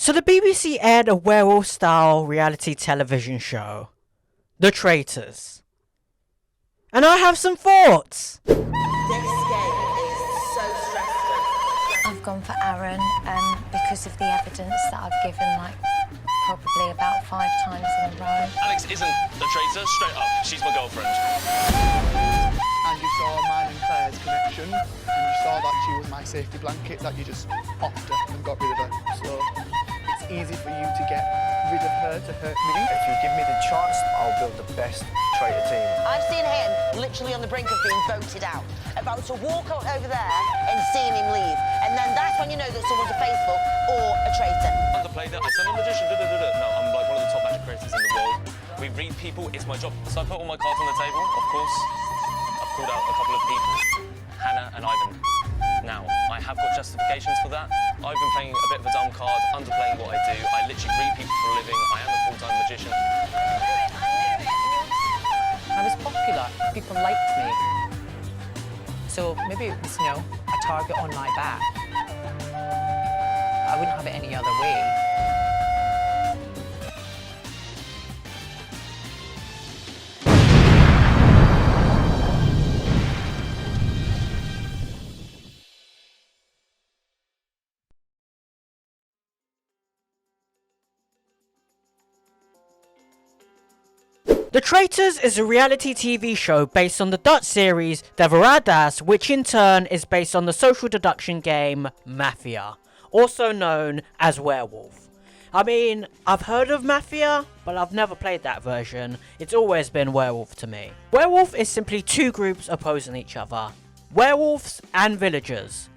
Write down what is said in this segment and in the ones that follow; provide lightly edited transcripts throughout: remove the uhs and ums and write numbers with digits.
So the BBC aired a werewolf-style reality television show, The Traitors. And I have some thoughts! This game is so stressful. I've gone for Aaron because of the evidence that I've given, like, probably about 5 times in a row. Alex isn't the traitor, straight up. She's my girlfriend. And you saw mine and Claire's connection, and you saw that she was my safety blanket, that you just offed her and got rid of her. So it's easy for you to get rid of her to hurt me. If you give me the chance, I'll build the best traitor team. I've seen him literally on the brink of being voted out, about to walk out over there and seeing him leave. And then that's when you know that someone's a faithful or a traitor. Underplayed it. I said I'm a magician. No, I'm like one of the top magic creators in the world. We read people. It's my job. So I put all my cards on the table, of course. I've called out a couple of people, Hannah and Ivan. Now, I have got justifications for that. I've been playing a bit of a dumb card, underplaying what I do. I literally read people for a living. I am a full-time magician. I was popular. People liked me. So maybe it was, a target on my back. I wouldn't have it any other way. The Traitors is a reality TV show based on the Dutch series De Verradas, which in turn is based on the social deduction game Mafia, also known as Werewolf. I mean, I've heard of Mafia, but I've never played that version. It's always been Werewolf to me. Werewolf is simply 2 groups opposing each other, werewolves and villagers.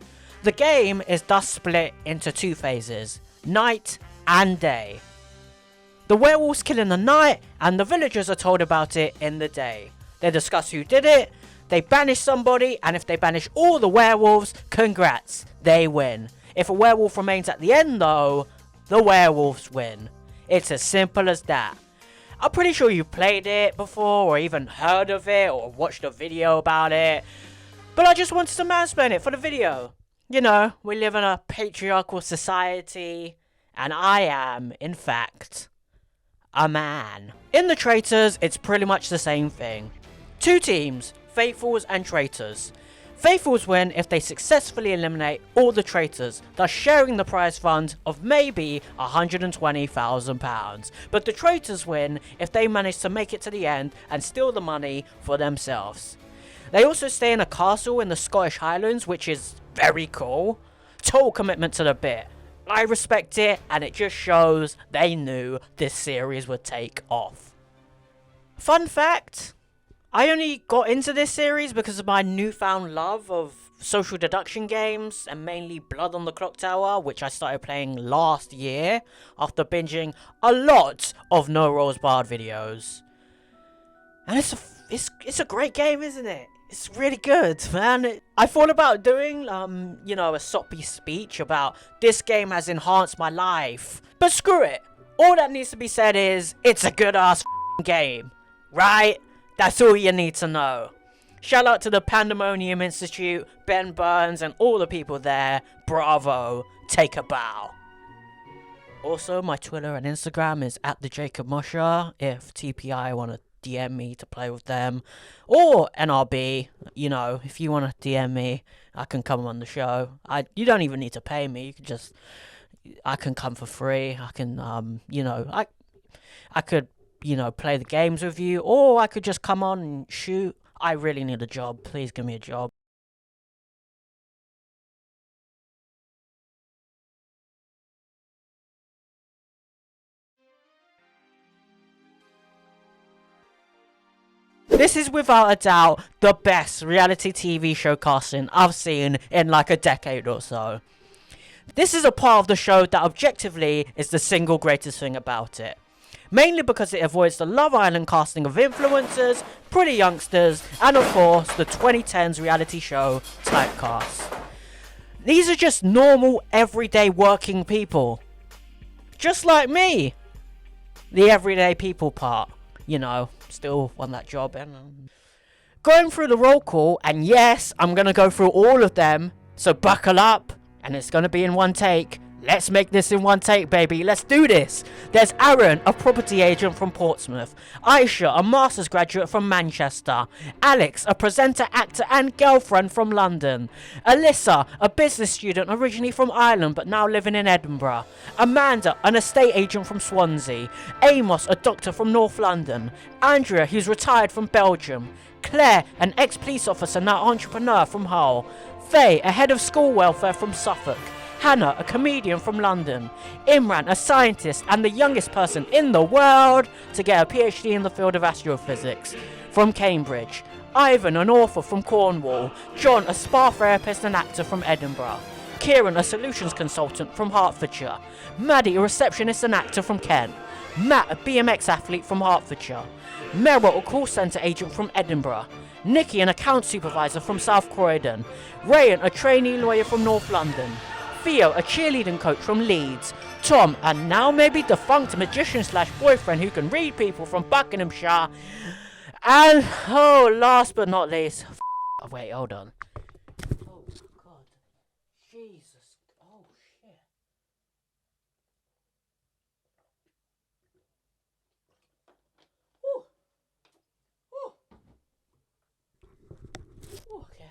The game is thus split into 2 phases, night and day. The werewolves kill in the night, and the villagers are told about it in the day. They discuss who did it, they banish somebody, and if they banish all the werewolves, congrats, they win. If a werewolf remains at the end though, the werewolves win. It's as simple as that. I'm pretty sure you've played it before, or even heard of it, or watched a video about it, but I just wanted to mansplain it for the video. You know, we live in a patriarchal society, and I am, in fact, a man. In The Traitors, it's pretty much the same thing. 2 teams, faithfuls and traitors. Faithfuls win if they successfully eliminate all the traitors, thus sharing the prize fund of maybe £120,000. But the traitors win if they manage to make it to the end and steal the money for themselves. They also stay in a castle in the Scottish Highlands, which is very cool. Total commitment to the bit. I respect it, and it just shows they knew this series would take off. Fun fact, I only got into this series because of my newfound love of social deduction games, and mainly Blood on the Clock Tower, which I started playing last year after binging a lot of No Rolls Barred videos. And it's a great game, isn't it? It's really good, man. I thought about doing, a soppy speech about this game has enhanced my life. But screw it. All that needs to be said is, it's a good-ass game. Right? That's all you need to know. Shout out to the Pandemonium Institute, Ben Burns, and all the people there. Bravo. Take a bow. Also, my Twitter and Instagram is @thejacobmosher if TPI want to DM me to play with them, or NRB, if you want to DM me, I can come on the show. You don't even need to pay me, I can come for free. I can, I could, play the games with you, or I could just come on and shoot. I really need a job, please give me a job. This is without a doubt the best reality TV show casting I've seen in like a decade or so. This is a part of the show that objectively is the single greatest thing about it. Mainly because it avoids the Love Island casting of influencers, pretty youngsters, and of course the 2010s reality show typecast. These are just normal, everyday working people. Just like me. The everyday people part, still want that job. And going through the roll call, and yes, I'm gonna go through all of them, so buckle up, and it's gonna be in one take. Let's make this in one take, baby. Let's do this. There's Aaron, a property agent from Portsmouth. Aisha, a master's graduate from Manchester. Alex, a presenter, actor and girlfriend from London. Alyssa, a business student originally from Ireland but now living in Edinburgh. Amanda, an estate agent from Swansea. Amos, a doctor from North London. Andrea, who's retired from Belgium. Claire, an ex-police officer now entrepreneur from Hull. Faye, a head of school welfare from Suffolk. Hannah, a comedian from London. Imran, a scientist and the youngest person in the world to get a PhD in the field of astrophysics from Cambridge. Ivan, an author from Cornwall. John, a spa therapist and actor from Edinburgh. Kieran, a solutions consultant from Hertfordshire. Maddie, a receptionist and actor from Kent. Matt, a BMX athlete from Hertfordshire. Meryl, a call centre agent from Edinburgh. Nikki, an account supervisor from South Croydon. Rayan, a trainee lawyer from North London. Theo, a cheerleading coach from Leeds. Tom, a now maybe defunct magician slash boyfriend who can read people from Buckinghamshire. And, oh, last but not least, wait, hold on. Oh, God. Jesus. Oh, shit. Ooh. Ooh. Okay.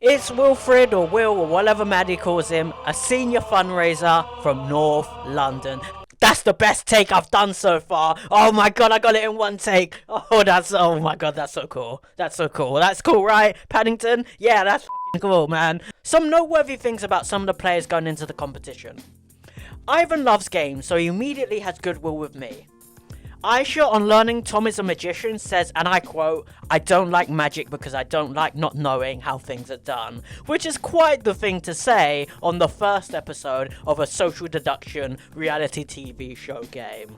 It's Wilfred, or Will, or whatever Maddie calls him, a senior fundraiser from North London. That's the best take I've done so far. Oh my god, I got it in one take. Oh my god, that's so cool. That's so cool. That's cool, right, Paddington? Yeah, that's f***ing cool, man. Some noteworthy things about some of the players going into the competition. Ivan loves games, so he immediately has goodwill with me. Aisha, on learning Tom is a magician, says, and I quote, "I don't like magic because I don't like not knowing how things are done," which is quite the thing to say on the first episode of a social deduction reality TV show game.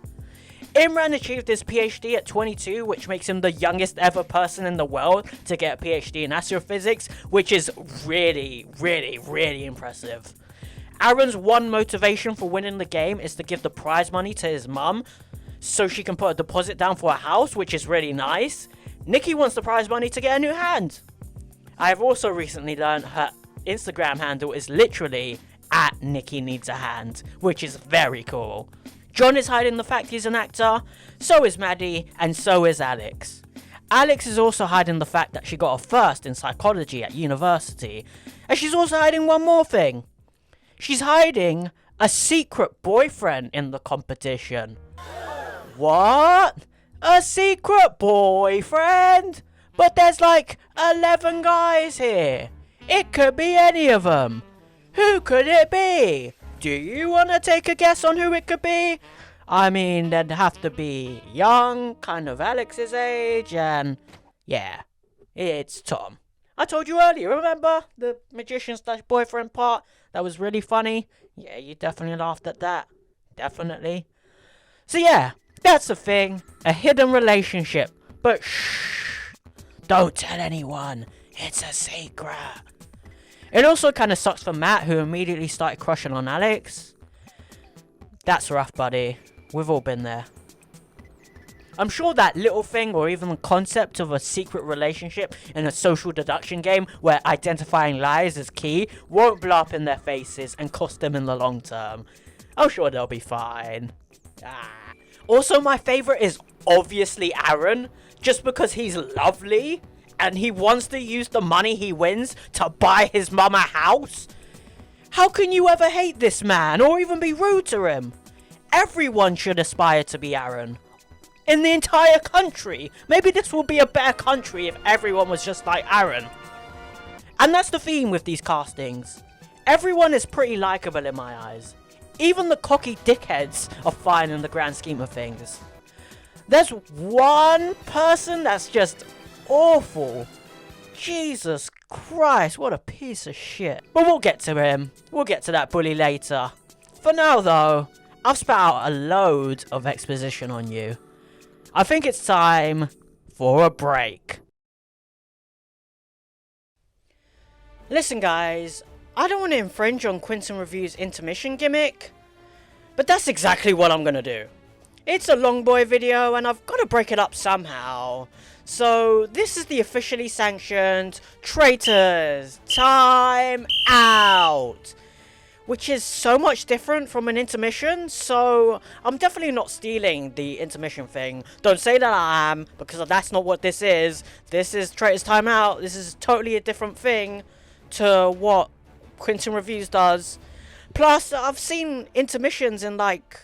Imran achieved his PhD at 22, which makes him the youngest ever person in the world to get a PhD in astrophysics, which is really, really, really impressive. Aaron's one motivation for winning the game is to give the prize money to his mum, so she can put a deposit down for a house, which is really nice. Nikki wants the prize money to get a new hand. I have also recently learned her Instagram handle is literally @NikkiNeedsAhand, which is very cool. John is hiding the fact he's an actor, so is Maddie, and so is Alex. Alex is also hiding the fact that she got a first in psychology at university, and she's also hiding one more thing. She's hiding a secret boyfriend in the competition. What? A secret boyfriend? But there's like 11 guys here. It could be any of them. Who could it be? Do you want to take a guess on who it could be? I mean, they'd have to be young, kind of Alex's age, and yeah, it's Tom. I told you earlier, remember? The magician slash boyfriend part? That was really funny. Yeah, you definitely laughed at that. Definitely. So yeah, that's the thing. A hidden relationship. But shh. Don't tell anyone. It's a secret. It also kind of sucks for Matt, who immediately started crushing on Alex. That's rough, buddy. We've all been there. I'm sure that little thing, or even the concept of a secret relationship in a social deduction game where identifying lies is key, won't blow up in their faces and cost them in the long term. I'm sure they'll be fine. Also, my favourite is obviously Aaron, just because he's lovely and he wants to use the money he wins to buy his mum a house. How can you ever hate this man or even be rude to him? Everyone should aspire to be Aaron. In the entire country. Maybe this will be a better country if everyone was just like Aaron. And that's the theme with these castings. Everyone is pretty likeable in my eyes. Even the cocky dickheads are fine in the grand scheme of things. There's one person that's just awful. Jesus Christ, what a piece of shit. But we'll get to him. We'll get to that bully later. For now though, I've spat out a load of exposition on you. I think it's time for a break. Listen guys, I don't want to infringe on Quinton Review's intermission gimmick, but that's exactly what I'm gonna do. It's a long boy video and I've got to break it up somehow. So this is the officially sanctioned Traitors Time Out. which is so much different from an intermission, so I'm definitely not stealing the intermission thing. Don't say that I am, because that's not what this is. This is Traitors Time Out. This is totally a different thing to what Quentin Reviews does. Plus, I've seen intermissions in, like,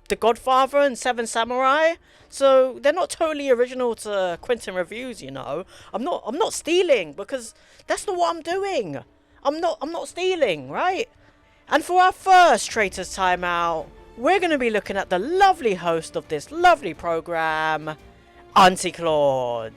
The Godfather and Seven Samurai, so they're not totally original to Quentin Reviews, you know. I'm not stealing, because that's not what I'm doing. I'm not stealing, right? And for our first Traitors Time Out, we're going to be looking at the lovely host of this lovely program, Aunty Claude.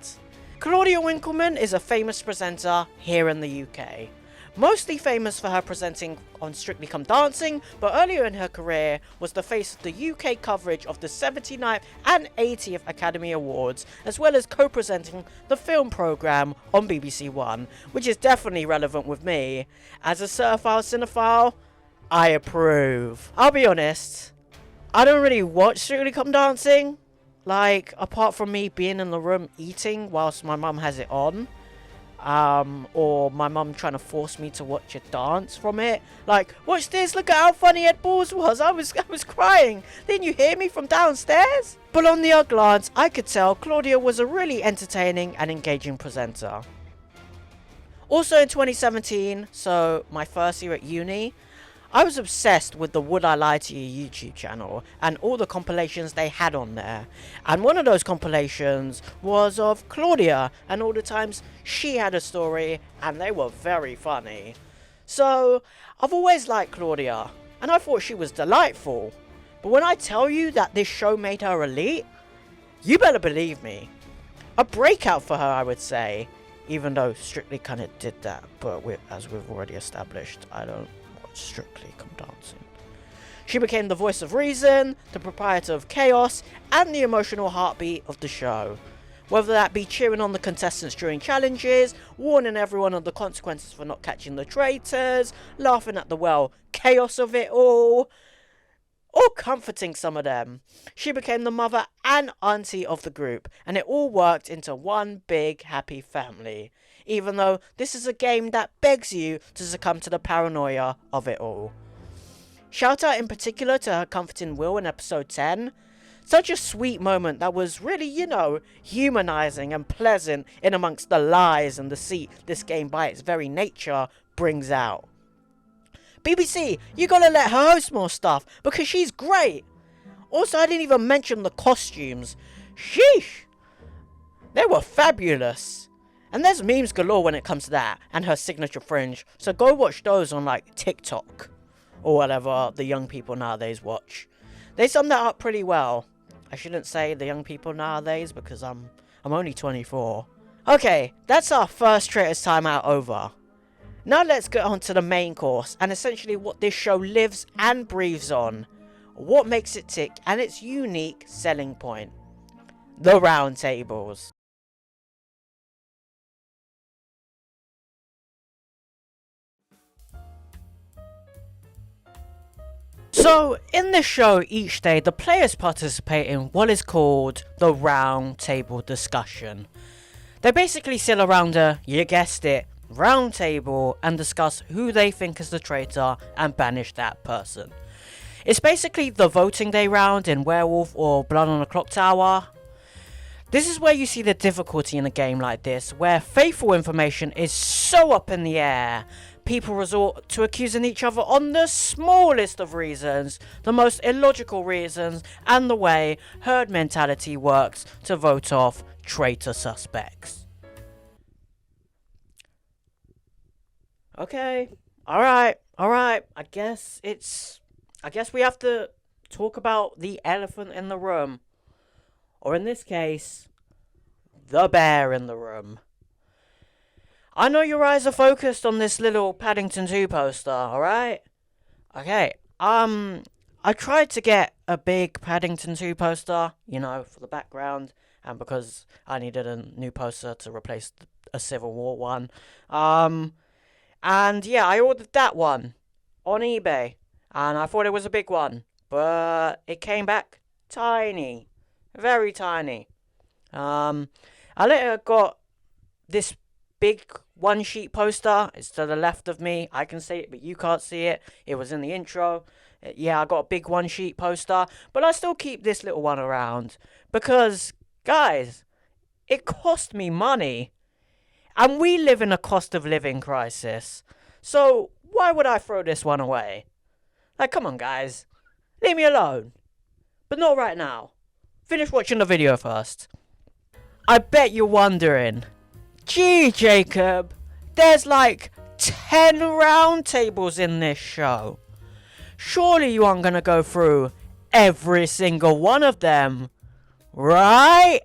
Claudia Winkleman is a famous presenter here in the UK. Mostly famous for her presenting on Strictly Come Dancing, but earlier in her career was the face of the UK coverage of the 79th and 80th Academy Awards, as well as co-presenting the film programme on BBC One, which is definitely relevant with me. As a certified cinephile, I approve. I'll be honest, I don't really watch Strictly Come Dancing, like, apart from me being in the room eating whilst my mum has it on. Or my mum trying to force me to watch a dance from it. Like, watch this, look at how funny Ed Balls was. I was crying. Didn't you hear me from downstairs? But on the odd glance, I could tell Claudia was a really entertaining and engaging presenter. Also in 2017, so my first year at uni, I was obsessed with the Would I Lie to You YouTube channel and all the compilations they had on there. And one of those compilations was of Claudia and all the times she had a story, and they were very funny. So I've always liked Claudia and I thought she was delightful. But when I tell you that this show made her elite, you better believe me. A breakout for her, I would say, even though Strictly kind of did that, but as we've already established, I don't Strictly Come Dancing. She became the voice of reason, the proprietor of chaos, and the emotional heartbeat of the show. Whether that be cheering on the contestants during challenges, warning everyone of the consequences for not catching the traitors, laughing at the, chaos of it all, or comforting some of them. She became the mother and auntie of the group, and it all worked into one big happy family. Even though this is a game that begs you to succumb to the paranoia of it all. Shout out in particular to her comforting Will in episode 10. Such a sweet moment that was really, humanizing and pleasant in amongst the lies and deceit this game by its very nature brings out. BBC, you gotta let her host more stuff, because she's great. Also, I didn't even mention the costumes. Sheesh! They were fabulous. And there's memes galore when it comes to that, and her signature fringe, so go watch those on, like, TikTok, or whatever the young people nowadays watch. They sum that up pretty well. I shouldn't say the young people nowadays, because I'm only 24. Okay, that's our first Traitors Time Out over. Now let's get on to the main course, and essentially what this show lives and breathes on. What makes it tick, and its unique selling point. The roundtables. So, in this show each day, the players participate in what is called the round table discussion. They basically sit around you guessed it, round table and discuss who they think is the traitor and banish that person. It's basically the voting day round in Werewolf or Blood on the Clock Tower. This is where you see the difficulty in a game like this, where faithful information is so up in the air. People resort to accusing each other on the smallest of reasons, the most illogical reasons, and the way herd mentality works to vote off traitor suspects. Okay, alright, I guess we have to talk about the elephant in the room. Or in this case, the bear in the room. I know your eyes are focused on this little Paddington 2 poster, alright? Okay, I tried to get a big Paddington 2 poster, for the background, and because I needed a new poster to replace a Civil War one. And yeah, I ordered that one on eBay, and I thought it was a big one, but it came back tiny, very tiny. I later got this big one sheet poster. It's to the left of me. I can see it, but you can't see it. It was in the intro. Yeah, I got a big one sheet poster, but I still keep this little one around because, guys, it cost me money. And we live in a cost of living crisis. So why would I throw this one away? Like, come on, guys. Leave me alone. But not right now. Finish watching the video first. I bet you're wondering, gee, Jacob, there's like 10 round tables in this show. Surely you aren't going to go through every single one of them, right?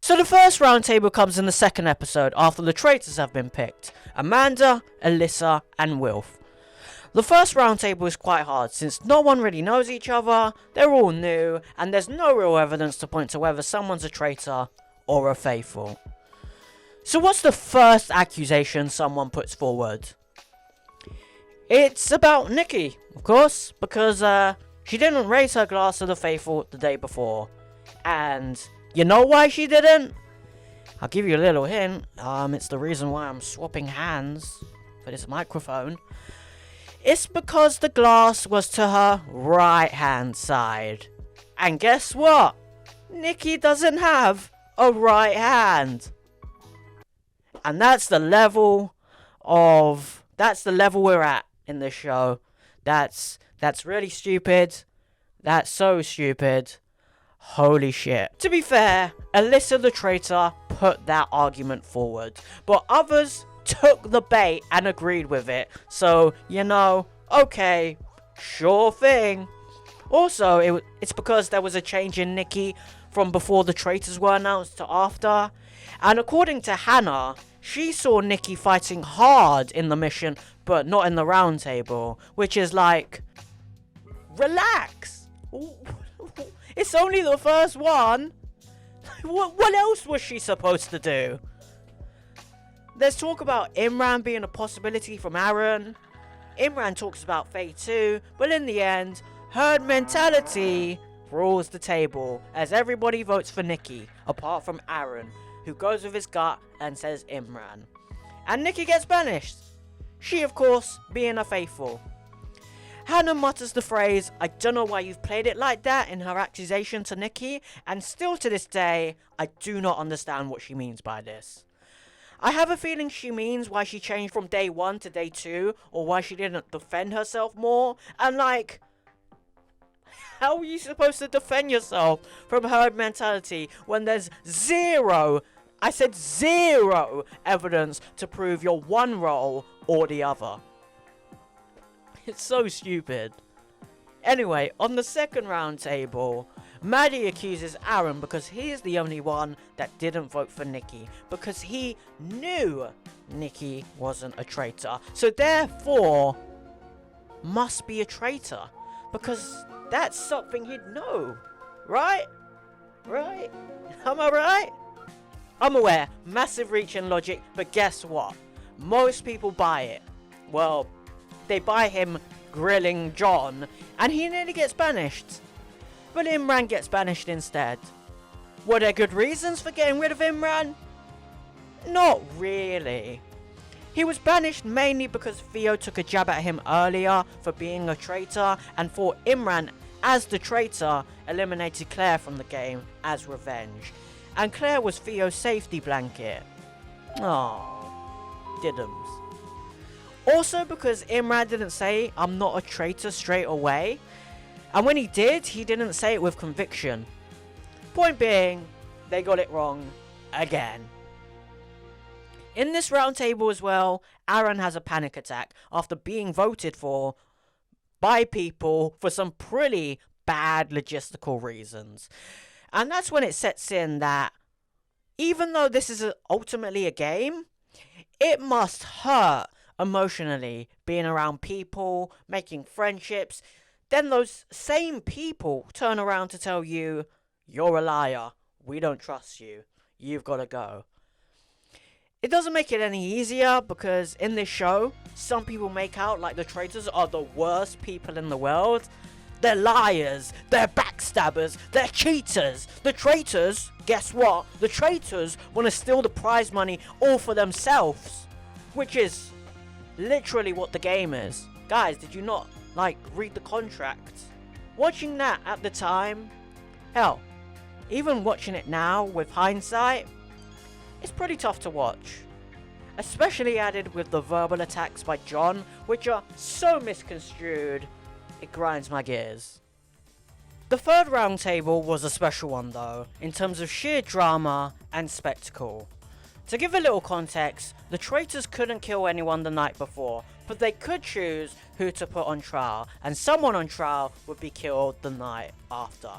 So the first round table comes in the second episode after the traitors have been picked. Amanda, Alyssa and Wilf. The first round table is quite hard since no one really knows each other, they're all new, and there's no real evidence to point to whether someone's a traitor or a faithful. So what's the first accusation someone puts forward? It's about Nikki, of course, because she didn't raise her glass to the faithful the day before. And you know why she didn't? I'll give you a little hint. It's the reason why I'm swapping hands for this microphone. It's because the glass was to her right hand side. And guess what? Nikki doesn't have a right hand. And that's the level we're at in this show. That's really stupid. That's so stupid. Holy shit. To be fair, Alyssa the traitor put that argument forward, but others took the bait and agreed with it. So, you know, okay, sure thing. Also, it's because there was a change in Nikki from before the traitors were announced to after. And according to Hannah, she saw Nikki fighting hard in the mission, but not in the round table, which is like, relax. It's only the first one. What else was she supposed to do? There's talk about Imran being a possibility from Aaron. Imran talks about Faye too, but in the end, herd mentality rules the table as everybody votes for Nikki, apart from Aaron, who goes with his gut and says Imran. And Nikki gets banished. She, of course, being a faithful. Hannah mutters the phrase, "I don't know why you've played it like that," in her accusation to Nikki, and still to this day, I do not understand what she means by this. I have a feeling she means why she changed from day 1 to day 2, or why she didn't defend herself more, and like, how are you supposed to defend yourself from herd mentality when there's zero evidence to prove you're one role or the other? It's so stupid. Anyway, on the second round table, Maddie accuses Aaron because he is the only one that didn't vote for Nikki, because he knew Nikki wasn't a traitor. So therefore, must be a traitor, because that's something he'd know. Right? Right? Am I right? I'm aware, massive reach in logic, but guess what? Most people buy it. Well, they buy him grilling John, and he nearly gets banished. But Imran gets banished instead. Were there good reasons for getting rid of Imran? Not really. He was banished mainly because Theo took a jab at him earlier for being a traitor, and thought Imran, as the traitor, eliminated Claire from the game as revenge. And Claire was Theo's safety blanket. Aww, diddums. Also because Imran didn't say, "I'm not a traitor," straight away. And when he did, he didn't say it with conviction. Point being, they got it wrong again. In this round table as well, Aaron has a panic attack after being voted for by people for some pretty bad logistical reasons. And that's when it sets in that even though this is ultimately a game, it must hurt emotionally being around people, making friendships. Then those same people turn around to tell you, "You're a liar, we don't trust you, you've got to go." It doesn't make it any easier because in this show, some people make out like the traitors are the worst people in the world. they're liars, they're backstabbers, they're cheaters. The traitors, guess what? The traitors want to steal the prize money all for themselves. Which is literally what the game is. Guys, did you not, like, read the contract? Watching that at the time, hell, even watching it now with hindsight, it's pretty tough to watch. Especially added with the verbal attacks by John, which are so misconstrued, it grinds my gears. The third round table was a special one though, in terms of sheer drama and spectacle. To give a little context, the traitors couldn't kill anyone the night before, but they could choose who to put on trial, and someone on trial would be killed the night after.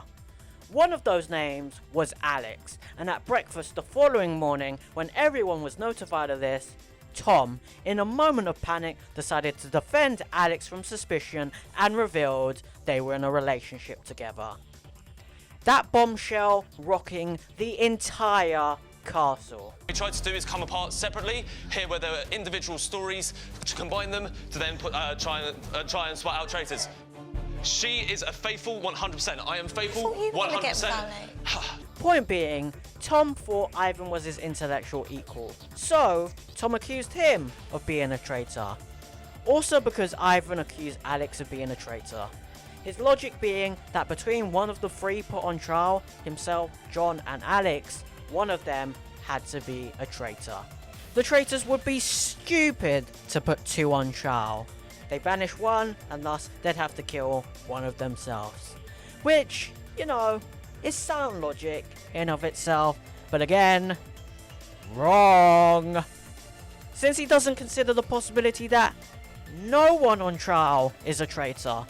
One of those names was Alex, and at breakfast the following morning, when everyone was notified of this, Tom, in a moment of panic, decided to defend Alex from suspicion and revealed they were in a relationship together. That bombshell rocking the entire castle. What we tried to do is come apart separately, here where there were individual stories, to combine them to then try and spot out traitors. She is a faithful 100%. I am faithful 100%. Point being, Tom thought Ivan was his intellectual equal, so Tom accused him of being a traitor. Also because Ivan accused Alex of being a traitor. His logic being that between one of the three put on trial, himself, John and Alex, one of them had to be a traitor. The traitors would be stupid to put two on trial. They banish one, and thus they'd have to kill one of themselves. Which, you know, is sound logic in of itself, but again, wrong. Since he doesn't consider the possibility that no one on trial is a traitor.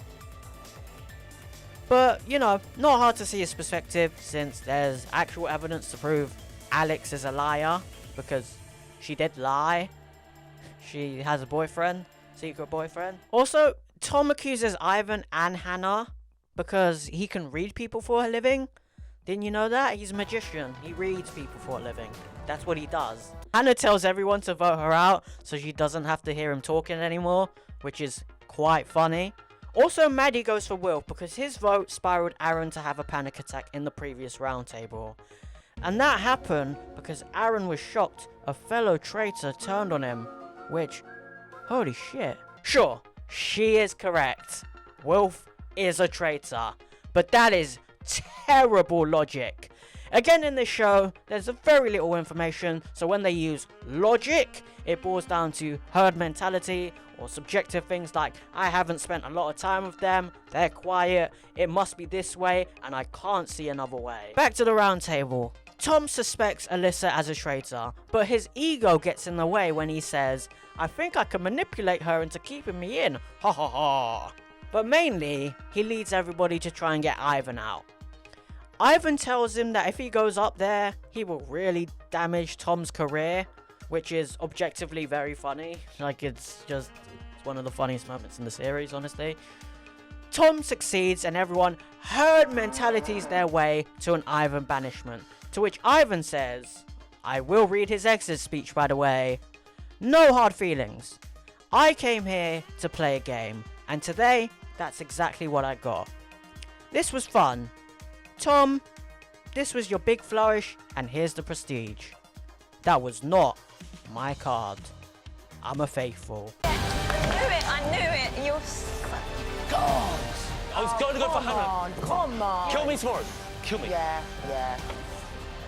But, you know, not hard to see his perspective, since there's actual evidence to prove Alex is a liar, because she did lie. She has a boyfriend. Secret boyfriend. Also, Tom accuses Ivan and Hannah because he can read people for a living. Didn't you know that? He's a magician. He reads people for a living. That's what he does. Hannah tells everyone to vote her out so she doesn't have to hear him talking anymore, which is quite funny. Also, Maddie goes for Wilf because his vote spiraled Aaron to have a panic attack in the previous roundtable. And that happened because Aaron was shocked a fellow traitor turned on him, which, holy shit. Sure, she is correct. Wilf is a traitor, but that is terrible logic. Again, in this show, there's very little information, so when they use logic, it boils down to herd mentality or subjective things like, I haven't spent a lot of time with them, they're quiet, it must be this way, and I can't see another way. Back to the round table. Tom suspects Alyssa as a traitor, but his ego gets in the way when he says, I think I can manipulate her into keeping me in, ha ha ha. But mainly, he leads everybody to try and get Ivan out. Ivan tells him that if he goes up there, he will really damage Tom's career, which is objectively very funny. Like, it's one of the funniest moments in the series, honestly. Tom succeeds and everyone herd mentalities their way to an Ivan banishment, to which Ivan says, I will read his exit speech by the way, no hard feelings. I came here to play a game, and today, that's exactly what I got. This was fun. Tom, this was your big flourish, and here's the prestige. That was not my card. I'm a faithful. I knew it. You're God! I was going to go for Hannah. Come on. Kill me tomorrow. Kill me. Yeah.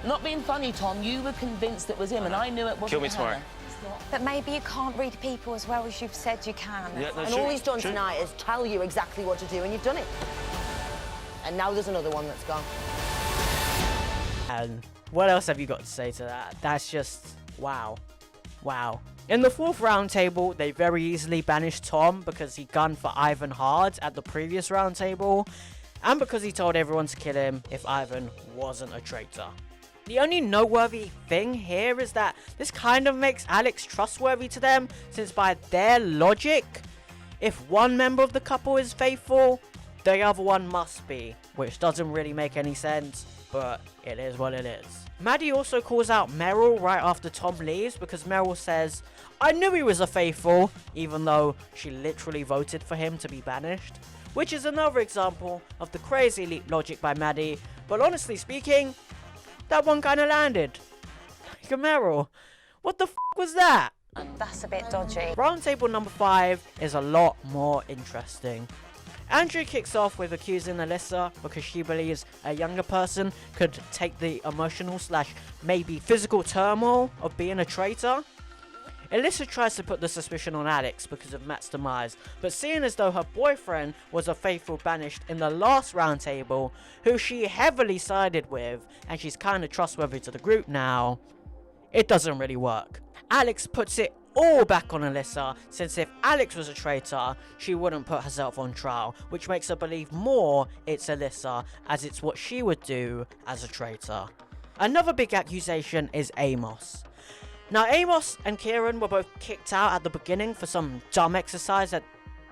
Not being funny, Tom, you were convinced it was him, and I knew it wasn't Kill me tomorrow. Hannah. But maybe you can't read people as well as you've said you can. Yeah, no, And true, all he's done true. tonight is tell you exactly what to do, and you've done it. And now there's another one that's gone. And what else have you got to say to that? That's just, wow. Wow. In the fourth round table, they very easily banished Tom because he gunned for Ivan hard at the previous round table, and because he told everyone to kill him if Ivan wasn't a traitor. The only noteworthy thing here is that this kind of makes Alex trustworthy to them, since by their logic, if one member of the couple is faithful, the other one must be, which doesn't really make any sense, but it is what it is. Maddie also calls out Meryl right after Tom leaves because Meryl says, I knew he was a faithful, even though she literally voted for him to be banished, which is another example of the crazy elite logic by Maddie, but honestly speaking, that one kinda landed. Like a Meryl. What the f was that? That's a bit dodgy. Roundtable number 5 is a lot more interesting. Andrea kicks off with accusing Alyssa because she believes a younger person could take the emotional / maybe physical turmoil of being a traitor. Alyssa tries to put the suspicion on Alex because of Matt's demise, but seeing as though her boyfriend was a faithful banished in the last roundtable, who she heavily sided with, and she's kinda trustworthy to the group now, it doesn't really work. Alex puts it all back on Alyssa, since if Alex was a traitor, she wouldn't put herself on trial, which makes her believe more it's Alyssa, as it's what she would do as a traitor. Another big accusation is Amos. Now, Amos and Kieran were both kicked out at the beginning for some dumb exercise that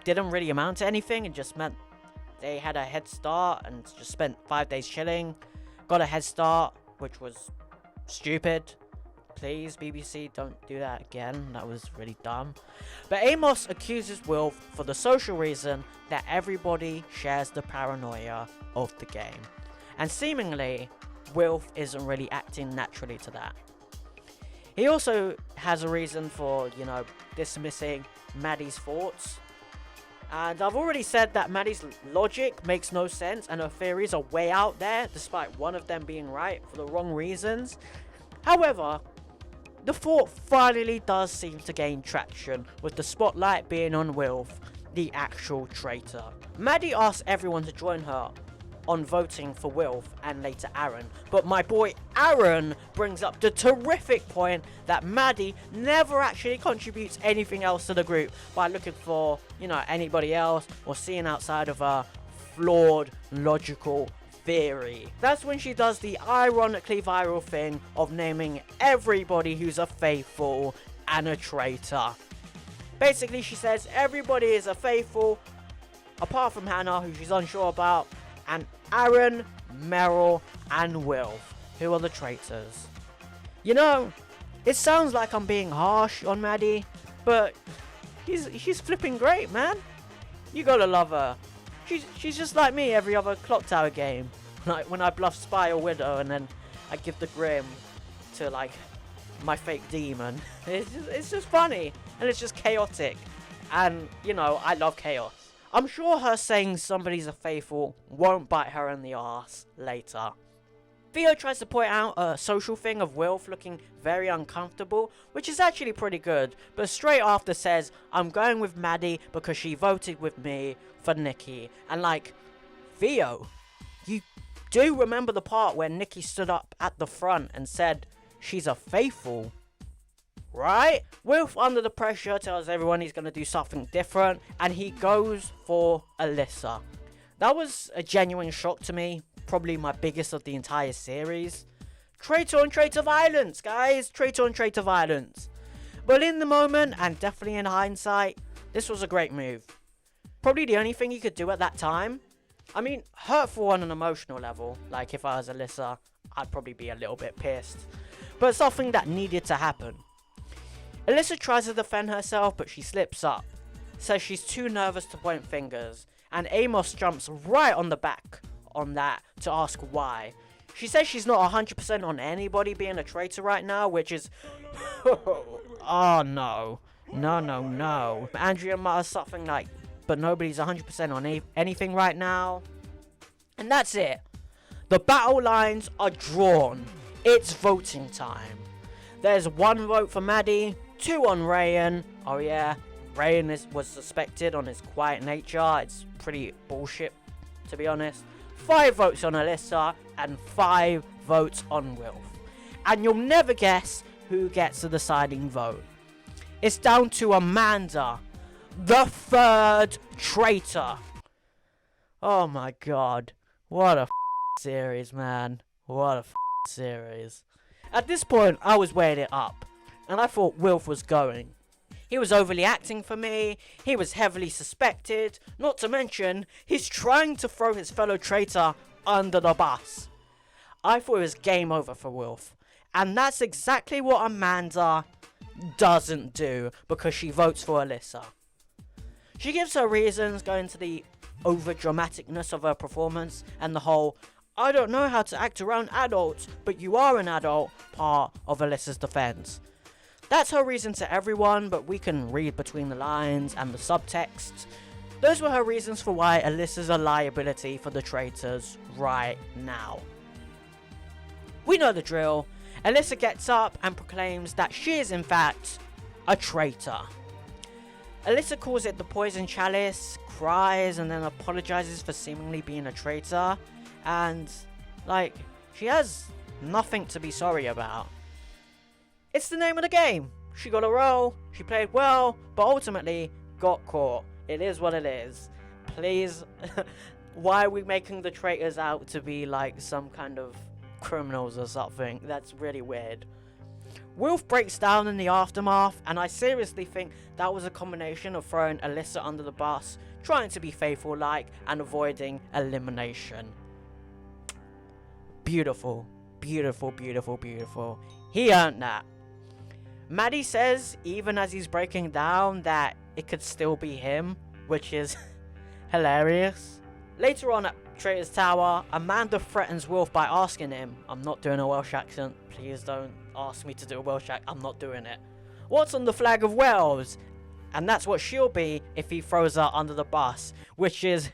didn't really amount to anything and just meant they had a head start and just spent 5 days chilling. Got a head start, which was stupid. Please, BBC, don't do that again. That was really dumb. But Amos accuses Wilf for the social reason that everybody shares the paranoia of the game. And seemingly, Wilf isn't really acting naturally to that. He also has a reason for, dismissing Maddie's thoughts. And I've already said that Maddie's logic makes no sense and her theories are way out there, despite one of them being right for the wrong reasons. However, the thought finally does seem to gain traction, with the spotlight being on Wilf, the actual traitor. Maddie asks everyone to join her on voting for Wilf and later Aaron, but my boy Aaron brings up the terrific point that Maddie never actually contributes anything else to the group by looking for, anybody else or seeing outside of a flawed logical theory. That's when she does the ironically viral thing of naming everybody who's a faithful and a traitor. Basically, she says everybody is a faithful apart from Hannah, who she's unsure about, and Aaron, Meryl, and Wilf, who are the traitors. It sounds like I'm being harsh on Maddie, but she's flipping great, man. You gotta love her. She's just like me every other Clock Tower game. Like when I bluff Spy or Widow and then I give the Grim to my fake demon. It's just funny and it's just chaotic. And I love chaos. I'm sure her saying somebody's a faithful won't bite her in the arse later. Theo tries to point out a social thing of Wilf looking very uncomfortable, which is actually pretty good, but straight after says, I'm going with Maddie because she voted with me for Nikki. And Theo, you do remember the part where Nikki stood up at the front and said she's a faithful, right? Wilf, under the pressure, tells everyone he's going to do something different, and he goes for Alyssa. That was a genuine shock to me. Probably my biggest of the entire series. Traitor on traitor violence, guys. Traitor on traitor violence. But in the moment, and definitely in hindsight, this was a great move. Probably the only thing you could do at that time. I mean, hurtful on an emotional level. Like if I was Alyssa, I'd probably be a little bit pissed. But something that needed to happen. Alyssa tries to defend herself, but she slips up. Says she's too nervous to point fingers. And Amos jumps right on the back on that to ask why. She says she's not 100% on anybody being a traitor right now, which is oh no. No. Andrea mutters something like, but nobody's 100% on anything right now. And that's it. The battle lines are drawn. It's voting time. There's 1 vote for Maddie, 2 on Rayan. Oh yeah, Rayan was suspected on his quiet nature. It's pretty bullshit, to be honest. 5 votes on Alyssa, and 5 votes on Wilf. And you'll never guess who gets the deciding vote. It's down to Amanda, the 3rd traitor. Oh my god. What a series, man. What a series. At this point, I was weighing it up, and I thought Wilf was going. He was overly acting for me, he was heavily suspected, not to mention, he's trying to throw his fellow traitor under the bus. I thought it was game over for Wilf, and that's exactly what Amanda doesn't do, because she votes for Alyssa. She gives her reasons, going to the over dramaticness of her performance and the whole "I don't know how to act around adults, but you are an adult" part of Alyssa's defense. That's her reason to everyone, but we can read between the lines and the subtext. Those were her reasons for why Alyssa's a liability for the Traitors right now. We know the drill. Alyssa gets up and proclaims that she is in fact a traitor. Alyssa calls it the poison chalice, cries, and then apologizes for seemingly being a traitor. And, like, she has nothing to be sorry about. It's the name of the game. She got a role, she played well, but ultimately got caught. It is what it is. Please, why are we making the traitors out to be like some kind of criminals or something? That's really weird. Wolf breaks down in the aftermath, and I seriously think that was a combination of throwing Alyssa under the bus, trying to be faithful-like, and avoiding elimination. Beautiful, beautiful, beautiful, beautiful. He earned that. Maddie says, even as he's breaking down, that it could still be him, which is hilarious. Later on at Traitor's Tower, Amanda threatens Wolf by asking him, I'm not doing a Welsh accent, please don't ask me to do a Welsh accent, I'm not doing it. What's on the flag of Wales? And that's what she'll be if he throws her under the bus, which is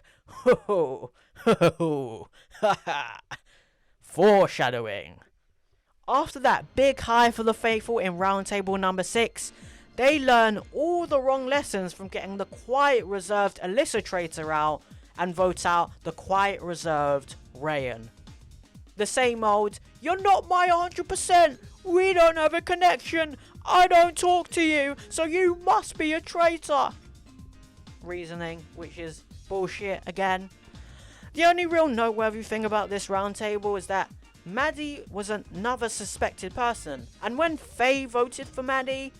foreshadowing. After that big high for the faithful in roundtable number 6, they learn all the wrong lessons from getting the quiet, reserved Alyssa traitor out and vote out the quiet, reserved Ryan. The same old, you're not my 100%, we don't have a connection, I don't talk to you, so you must be a traitor reasoning, which is bullshit again. The only real noteworthy thing about this roundtable is that Maddie was another suspected person, and when Faye voted for Maddie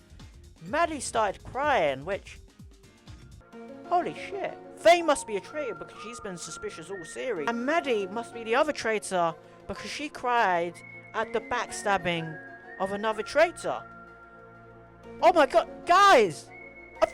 started crying, which, holy shit. Faye must be a traitor because she's been suspicious all series, and Maddie must be the other traitor because she cried at the backstabbing of another traitor. Oh my god, guys!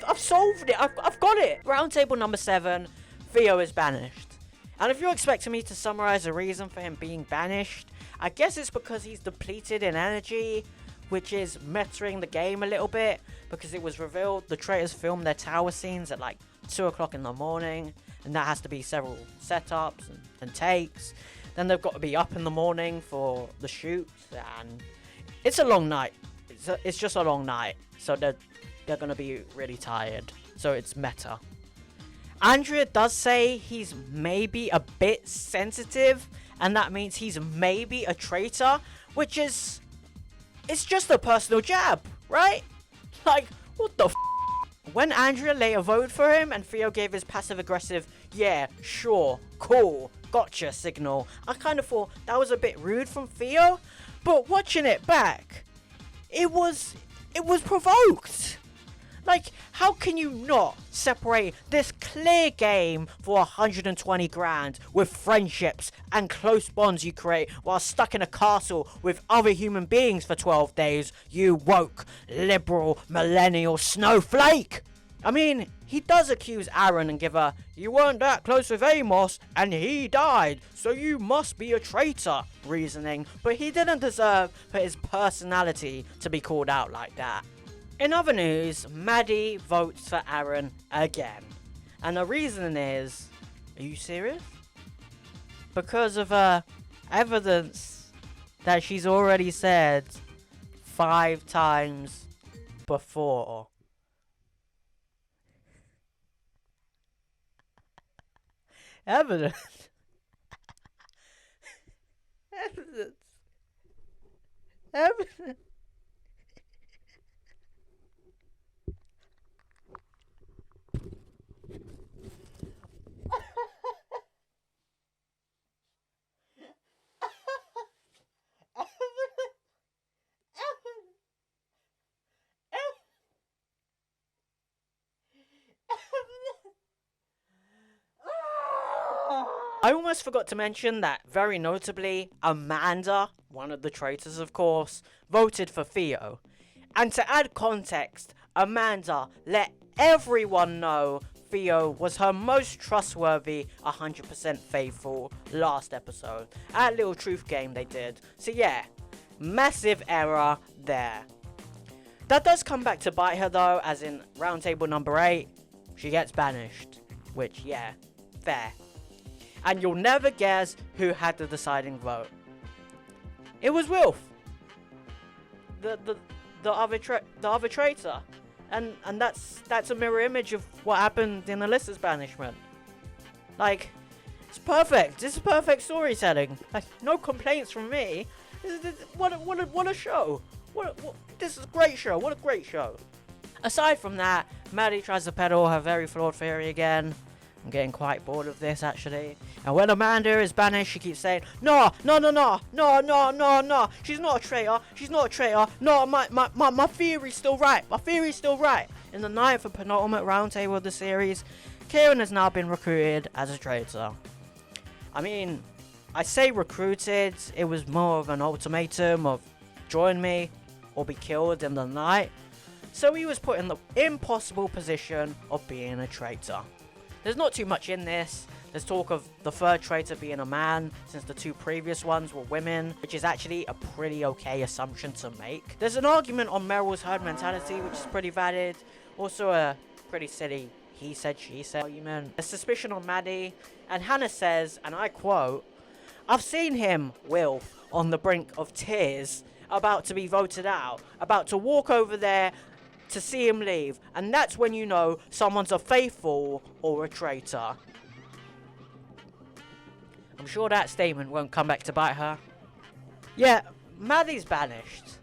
I've solved it, I've got it! Roundtable number 7, Theo is banished. And if you're expecting me to summarize the reason for him being banished, I guess it's because he's depleted in energy, which is metaing the game a little bit, because it was revealed the traitors filmed their tower scenes at like 2 o'clock in the morning, and that has to be several setups and takes. Then they've got to be up in the morning for the shoot, and it's a long night. It's just a long night, so they're going to be really tired, so it's meta. Andrea does say he's maybe a bit sensitive, and that means he's maybe a traitor, which is, it's just a personal jab, right? Like, what the f***? When Andrea later voted for him and Theo gave his passive-aggressive, yeah, sure, cool, gotcha signal, I kind of thought that was a bit rude from Theo, but watching it back, it was provoked. Like, how can you not separate this clear game for 120 grand with friendships and close bonds you create while stuck in a castle with other human beings for 12 days, you woke, liberal, millennial snowflake? I mean, he does accuse Aaron and give her, you weren't that close with Amos and he died, so you must be a traitor reasoning, but he didn't deserve for his personality to be called out like that. In other news, Maddie votes for Aaron again. And the reason is, are you serious? Because of evidence that she's already said 5 times before. Evidence. Evidence. Evidence. I almost forgot to mention that, very notably, Amanda, one of the traitors of course, voted for Theo. And to add context, Amanda let everyone know Theo was her most trustworthy, 100% faithful last episode. At Little Truth Game they did. So yeah, massive error there. That does come back to bite her though, as in roundtable number 8, she gets banished. Which, yeah, fair. And you'll never guess who had the deciding vote. It was Wilf. The other traitor. And that's a mirror image of what happened in Alyssa's banishment. Like, it's perfect. This is perfect storytelling. Like, no complaints from me. What a show. This is a great show. What a great show. Aside from that, Maddie tries to peddle her very flawed theory again. I'm getting quite bored of this, actually. And when Amanda is banished, she keeps saying, no, she's not a traitor, no, my theory's still right, In the 9th and penultimate roundtable of the series, Kieran has now been recruited as a traitor. I mean, I say recruited, it was more of an ultimatum of join me or be killed in the night. So he was put in the impossible position of being a traitor. There's not too much in this. There's talk of the third traitor being a man, since the 2 previous ones were women, which is actually a pretty okay assumption to make. There's an argument on Meryl's herd mentality, which is pretty valid. Also a pretty silly he said, she said argument. A suspicion on Maddie, and Hannah says, and I quote, I've seen him, Wilf, on the brink of tears, about to be voted out, about to walk over there to see him leave, and that's when you know someone's a faithful or a traitor. I'm sure that statement won't come back to bite her. Yeah, Maddie's banished,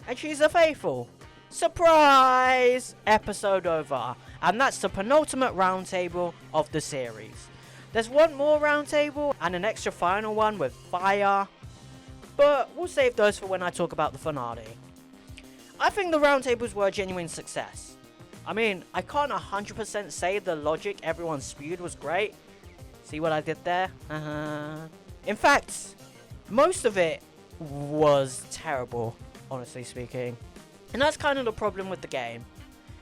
and she's a faithful. Surprise! Episode over, and that's the penultimate roundtable of the series. There's one more roundtable and an extra final one with fire, but we'll save those for when I talk about the finale. I think the roundtables were a genuine success. I mean, I can't 100% say the logic everyone spewed was great. See what I did there? In fact, most of it was terrible, honestly speaking. And that's kind of the problem with the game,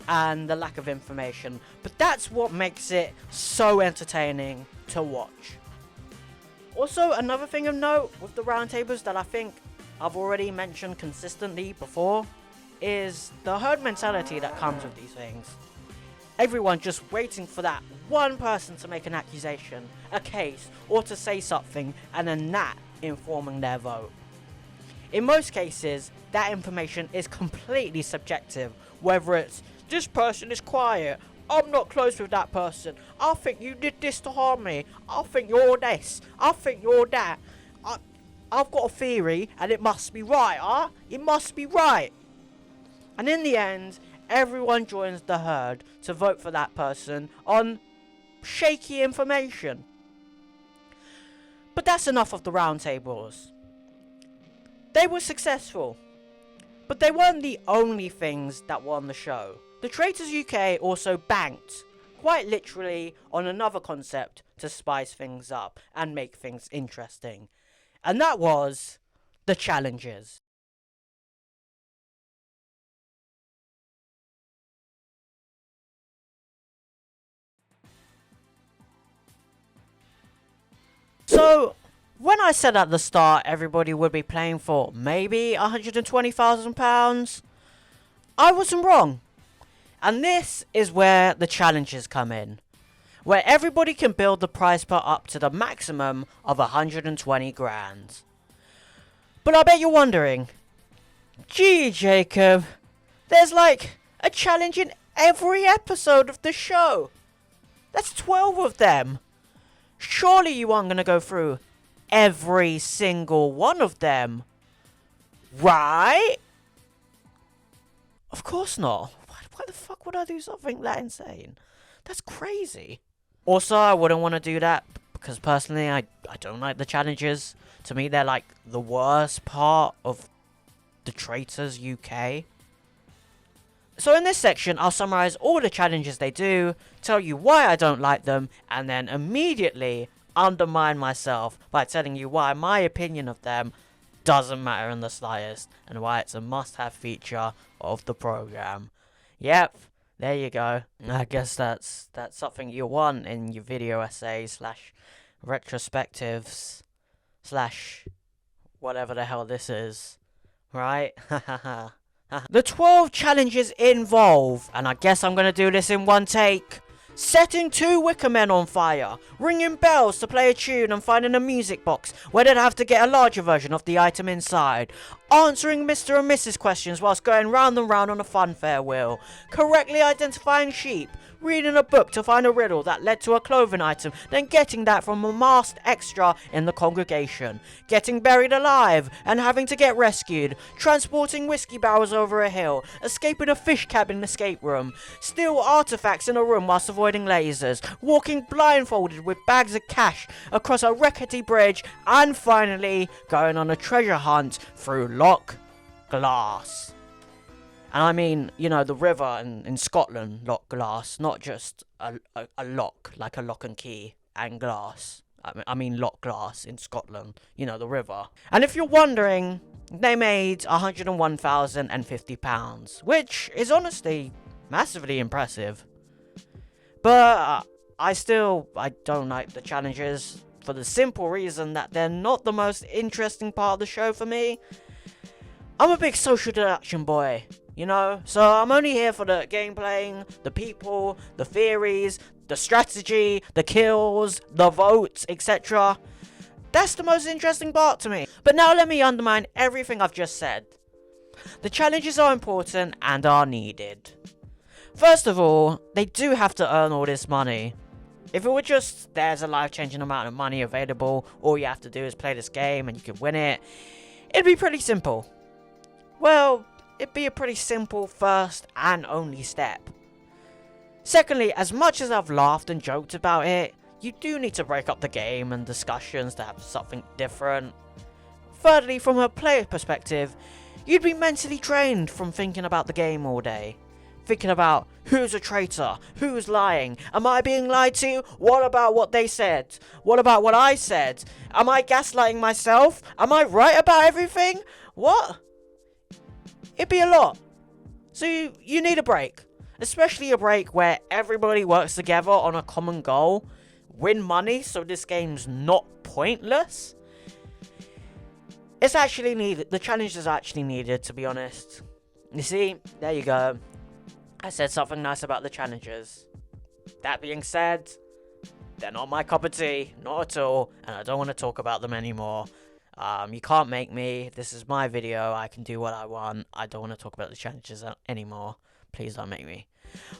and the lack of information. But that's what makes it so entertaining to watch. Also, another thing of note with the roundtables that I think I've already mentioned consistently before is the herd mentality that comes with these things. Everyone just waiting for that one person to make an accusation, a case, or to say something, and then that informing their vote. In most cases, that information is completely subjective, whether it's, this person is quiet, I'm not close with that person, I think you did this to harm me, I think you're this, I think you're that, I've got a theory, and it must be right, It must be right. And in the end, everyone joins the herd to vote for that person on shaky information. But that's enough of the roundtables. They were successful, but they weren't the only things that won the show. The Traitors UK also banked, quite literally, on another concept to spice things up and make things interesting. And that was the challenges. So, when I said at the start everybody would be playing for maybe £120,000, I wasn't wrong. And this is where the challenges come in, where everybody can build the prize pot up to the maximum of 120 grand. But I bet you're wondering, gee Jacob, there's like a challenge in every episode of the show. That's 12 of them. Surely you aren't going to go through every single one of them, right? Of course not. Why the fuck would I do something that insane? That's crazy. Also, I wouldn't want to do that because personally I don't like the challenges. To me, they're like the worst part of the Traitors UK. So in this section, I'll summarize all the challenges they do, tell you why I don't like them, and then immediately undermine myself by telling you why my opinion of them doesn't matter in the slightest, and why it's a must-have feature of the program. Yep, There you go. I guess that's something you want in your video essays / retrospectives / whatever the hell this is, right? The 12 challenges involve, and I guess I'm gonna do this in one take, setting 2 wicker men on fire, ringing bells to play a tune and finding a music box where they'd have to get a larger version of the item inside, answering Mr. and Mrs. questions whilst going round and round on a funfair wheel, correctly identifying sheep, reading a book to find a riddle that led to a clothing item, then getting that from a masked extra in the congregation, getting buried alive and having to get rescued, transporting whiskey barrels over a hill, escaping a fish cabin escape room, steal artifacts in a room whilst avoiding lasers, walking blindfolded with bags of cash across a rickety bridge, and finally going on a treasure hunt through Loch Glass. And I mean, you know, the river in Scotland, Loch Glass, not just a lock, like a lock and key and glass. I mean Loch Glass in Scotland, you know, the river. And if you're wondering, they made £101,050, which is honestly massively impressive. But I don't like the challenges for the simple reason that they're not the most interesting part of the show for me. I'm a big social deduction boy. You know, so I'm only here for the gameplaying, the people, the theories, the strategy, the kills, the votes, etc. That's the most interesting part to me. But now let me undermine everything I've just said. The challenges are important and are needed. First of all, they do have to earn all this money. If it were just, there's a life-changing amount of money available, all you have to do is play this game and you can win it, it'd be pretty simple. Well, it'd be a pretty simple first and only step. Secondly, as much as I've laughed and joked about it, you do need to break up the game and discussions to have something different. Thirdly, from a player perspective, you'd be mentally drained from thinking about the game all day. Thinking about who's a traitor, who's lying, am I being lied to, what about what they said, what about what I said, am I gaslighting myself, am I right about everything, what? It'd be a lot. So you need a break. Especially a break where everybody works together on a common goal. Win money so this game's not pointless. It's actually needed. The challenge is actually needed, to be honest. You see, there you go. I said something nice about the challenges. That being said, they're not my cup of tea. Not at all. And I don't want to talk about them anymore. You can't make me. This is my video. I can do what I want. I don't want to talk about the challenges anymore. Please don't make me.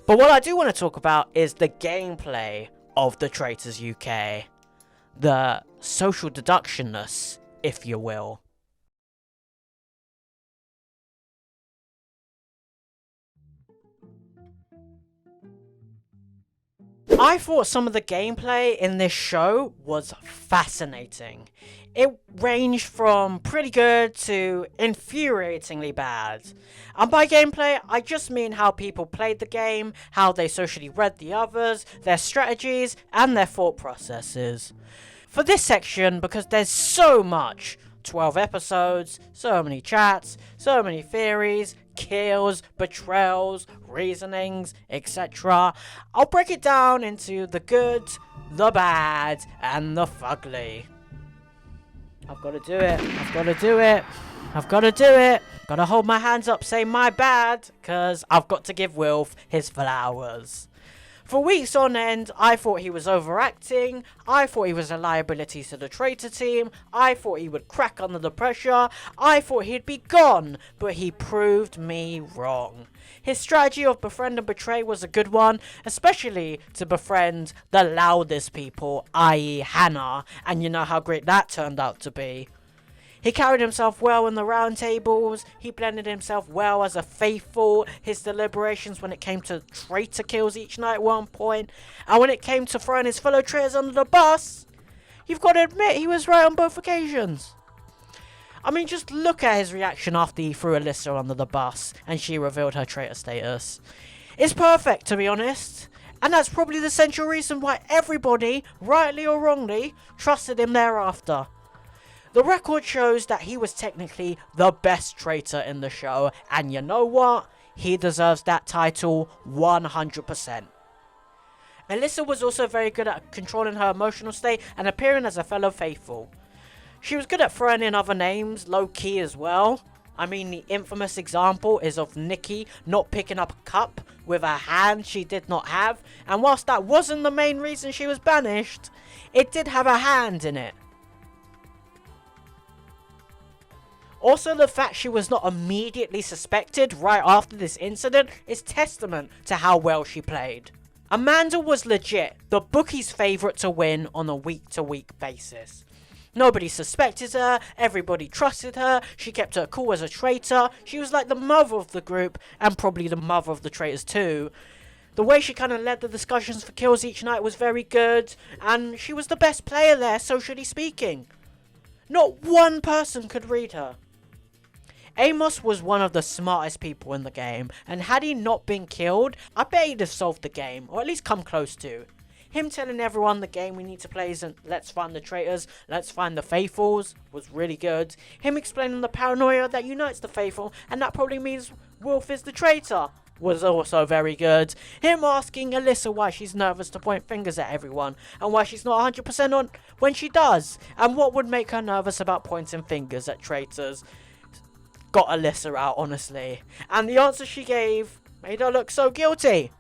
But what I do want to talk about is the gameplay of the Traitors UK. The social deductionness, if you will. I thought some of the gameplay in this show was fascinating. It ranged from pretty good to infuriatingly bad. And by gameplay, I just mean how people played the game, how they socially read the others, their strategies, and their thought processes. For this section, because there's so much, 12 episodes, so many chats, so many theories, kills, betrayals, reasonings, etc. I'll break it down into the good, the bad, and the fugly. I've got to do it. I've got to do it. I've got to do it. Gotta hold my hands up, say my bad, because I've got to give Wilf his flowers. For weeks on end, I thought he was overacting, I thought he was a liability to the traitor team, I thought he would crack under the pressure, I thought he'd be gone, but he proved me wrong. His strategy of befriend and betray was a good one, especially to befriend the loudest people, i.e. Hannah, and you know how great that turned out to be. He carried himself well in the roundtables, he blended himself well as a faithful, his deliberations when it came to traitor kills each night at one point, and when it came to throwing his fellow traitors under the bus, you've got to admit he was right on both occasions. I mean, just look at his reaction after he threw Alyssa under the bus and she revealed her traitor status. It's perfect, to be honest. And that's probably the central reason why everybody, rightly or wrongly, trusted him thereafter. The record shows that he was technically the best traitor in the show, and you know what? he deserves that title 100%. Alyssa was also very good at controlling her emotional state and appearing as a fellow faithful. She was good at throwing in other names, low-key as well. I mean, the infamous example is of Nikki not picking up a cup with a hand she did not have, and whilst that wasn't the main reason she was banished, it did have a hand in it. Also, the fact she was not immediately suspected right after this incident is testament to how well she played. Amanda was legit the bookies' favourite to win on a week-to-week basis. Nobody suspected her, everybody trusted her, she kept her cool as a traitor, she was like the mother of the group, and probably the mother of the traitors too. The way she kind of led the discussions for kills each night was very good, and she was the best player there, socially speaking. Not one person could read her. Amos was one of the smartest people in the game, and had he not been killed, I bet he'd have solved the game, or at least come close to. Him telling everyone the game we need to play isn't let's find the traitors, let's find the faithfuls was really good. Him explaining the paranoia that unites the faithful, and that probably means Wolf is the traitor, was also very good. Him asking Alyssa why she's nervous to point fingers at everyone, and why she's not 100% on when she does, and what would make her nervous about pointing fingers at traitors. Got Alyssa out, honestly. And the answer she gave made her look so guilty.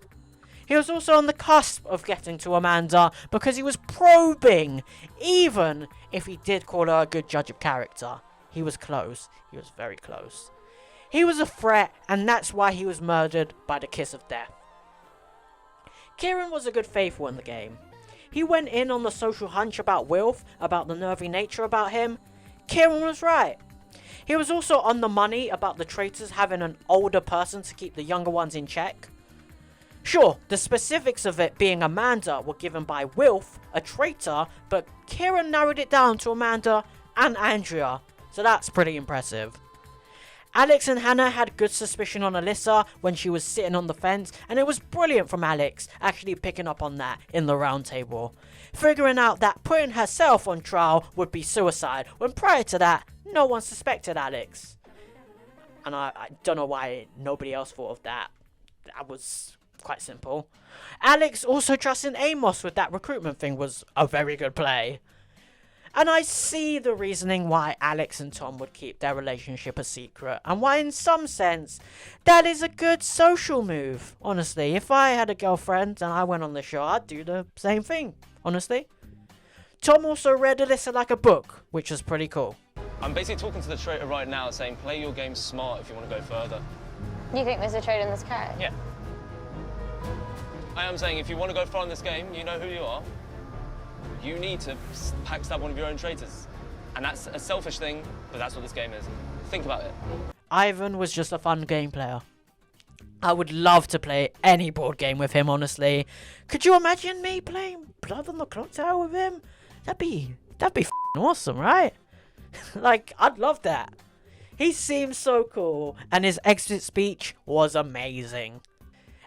He was also on the cusp of getting to Amanda because he was probing, even if he did call her a good judge of character. He was close. He was very close. He was a threat, and that's why he was murdered by the kiss of death. Kieran was a good faithful in the game. He went in on the social hunch about Wilf, about the nervy nature about him. Kieran was right. He was also on the money about the traitors having an older person to keep the younger ones in check. Sure, the specifics of it being Amanda were given by Wilf, a traitor, but Kieran narrowed it down to Amanda and Andrea, so that's pretty impressive. Alex and Hannah had good suspicion on Alyssa when she was sitting on the fence, and it was brilliant from Alex actually picking up on that in the round table. Figuring out that putting herself on trial would be suicide, when prior to that, no one suspected Alex. And I don't know why nobody else thought of that. That was quite simple. Alex also trusting Amos with that recruitment thing was a very good play. And I see the reasoning why Alex and Tom would keep their relationship a secret, and why in some sense that is a good social move. Honestly, if I had a girlfriend and I went on the show, I'd do the same thing, honestly. Tom also read Alyssa like a book, which was pretty cool. I'm basically talking to the traitor right now saying play your game smart if you want to go further. You think there's a traitor in this case? Yeah. I am saying if you want to go far in this game, you know who you are. You need to backstab one of your own traitors. And that's a selfish thing, but that's what this game is. Think about it. Ivan was just a fun game player. I would love to play any board game with him, honestly. Could you imagine me playing Blood on the Clock Tower with him? That'd be f***ing awesome, right? Like, I'd love that. He seems so cool, and his exit speech was amazing.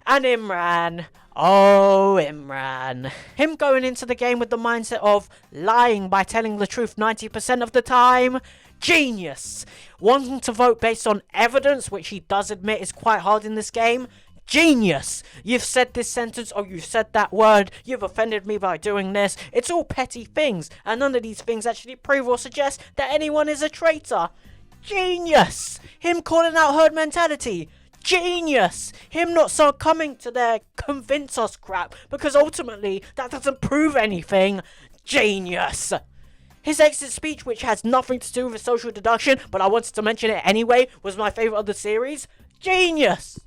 And Imran, oh Imran. Him going into the game with the mindset of lying by telling the truth 90% of the time. Genius. Wanting to vote based on evidence, which he does admit is quite hard in this game. Genius. You've said this sentence, or you've said that word, you've offended me by doing this. It's all petty things, and none of these things actually prove or suggest that anyone is a traitor. Genius. Him calling out herd mentality. Genius! Him not succumbing to their convince us crap, because ultimately that doesn't prove anything. Genius! His exit speech, which has nothing to do with social deduction, but I wanted to mention it anyway, was my favourite of the series. Genius!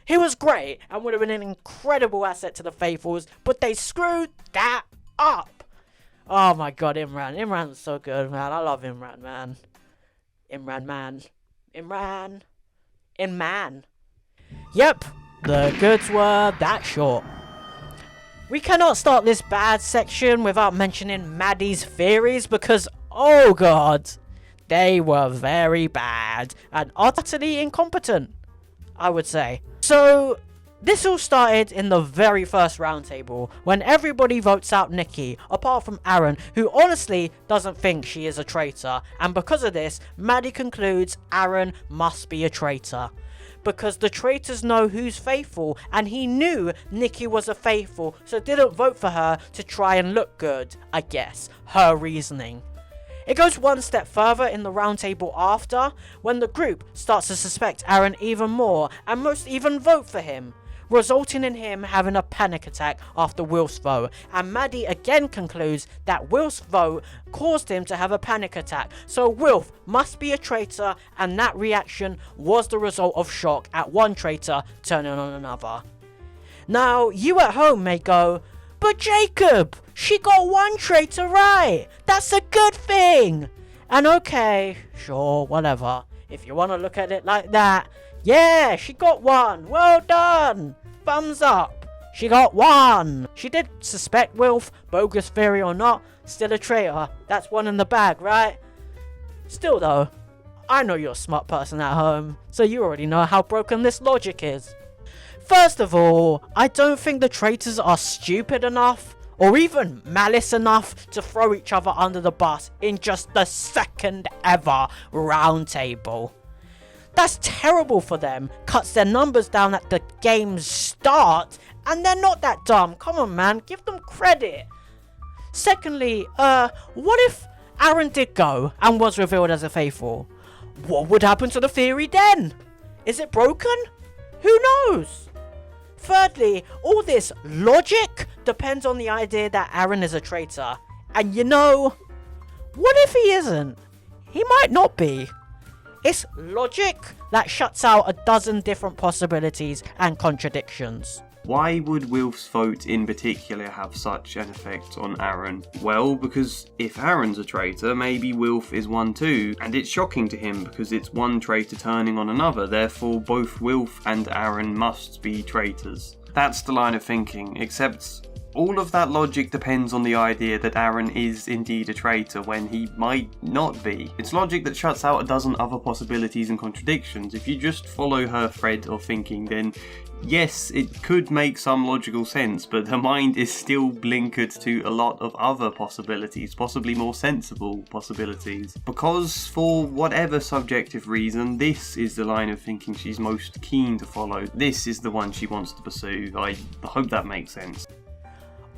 He was great and would have been an incredible asset to the Faithfuls, but they screwed that up. Oh my god, Imran. Imran's so good, man. I love Imran, man. Imran, man. Imran. Imran. Yep, the goods were that short. We cannot start this bad section without mentioning Maddie's theories because, oh god, they were very bad and utterly incompetent, I would say. So, this all started in the very first roundtable when everybody votes out Nikki, apart from Aaron, who honestly doesn't think she is a traitor, and because of this, Maddie concludes Aaron must be a traitor. because the traitors know who's faithful, and he knew Nikki was a faithful, so didn't vote for her to try and look good, I guess. Her reasoning. It goes one step further in the roundtable after, when the group starts to suspect Aaron even more, and most even vote for him, resulting in him having a panic attack after Wilf's vote, and Maddie again concludes that Wilf's vote caused him to have a panic attack, so Wilf must be a traitor, and that reaction was the result of shock at one traitor turning on another. Now, you at home may go, "But Jacob, she got one traitor right, that's a good thing!" And okay, sure, whatever, if you want to look at it like that, yeah, she got one, well done! Thumbs up! She got one! She did suspect Wilf, bogus theory or not, still a traitor. That's one in the bag, right? Still though, I know you're a smart person at home, so you already know how broken this logic is. First of all, I don't think the traitors are stupid enough, or even malice enough to throw each other under the bus in just the second ever roundtable. That's terrible for them, cuts their numbers down at the game's start, and they're not that dumb. Come on man, give them credit. Secondly, what if Aaron did go and was revealed as a faithful? What would happen to the theory then? Is it broken? Who knows? Thirdly, all this logic depends on the idea that Aaron is a traitor. And you know, what if he isn't? He might not be. It's logic that shuts out a dozen different possibilities and contradictions. Why would Wilf's vote in particular have such an effect on Aaron? Well, because if Aaron's a traitor, maybe Wilf is one too, and it's shocking to him because it's one traitor turning on another, therefore both Wilf and Aaron must be traitors. That's the line of thinking, except all of that logic depends on the idea that Aaron is indeed a traitor when he might not be. It's logic that shuts out a dozen other possibilities and contradictions. If you just follow her thread of thinking, then yes, it could make some logical sense, but her mind is still blinkered to a lot of other possibilities, possibly more sensible possibilities. Because for whatever subjective reason, this is the line of thinking she's most keen to follow. This is the one she wants to pursue. I hope that makes sense.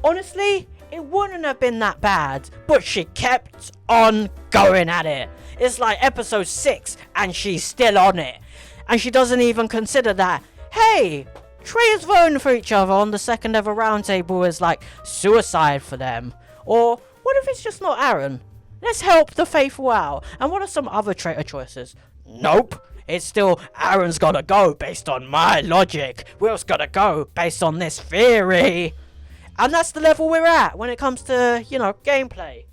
Honestly, it wouldn't have been that bad, but she kept on going at it. It's like episode 6 and she's still on it. And she doesn't even consider that, hey, traitors voting for each other on the second ever roundtable is like suicide for them. Or what if it's just not Aaron? Let's help the faithful out. And what are some other traitor choices? Nope. It's still Aaron's gotta go based on my logic. Will's gotta go based on this theory. And that's the level we're at when it comes to, you know, gameplay.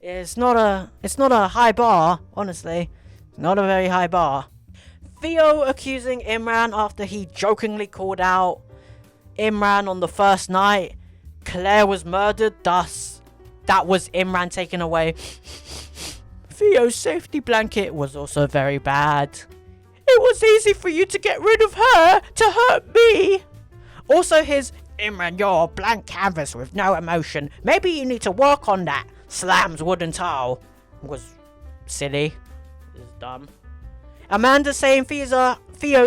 It's not a high bar, honestly. It's not a very high bar. Theo accusing Imran after he jokingly called out Imran on the first night. Claire was murdered, thus that was Imran taken away. Theo's safety blanket was also very bad. It was easy for you to get rid of her to hurt me. Also his Imran, you're a blank canvas with no emotion. Maybe you need to work on that. Slams wooden tile. Was silly. It was dumb. Amanda saying Theo's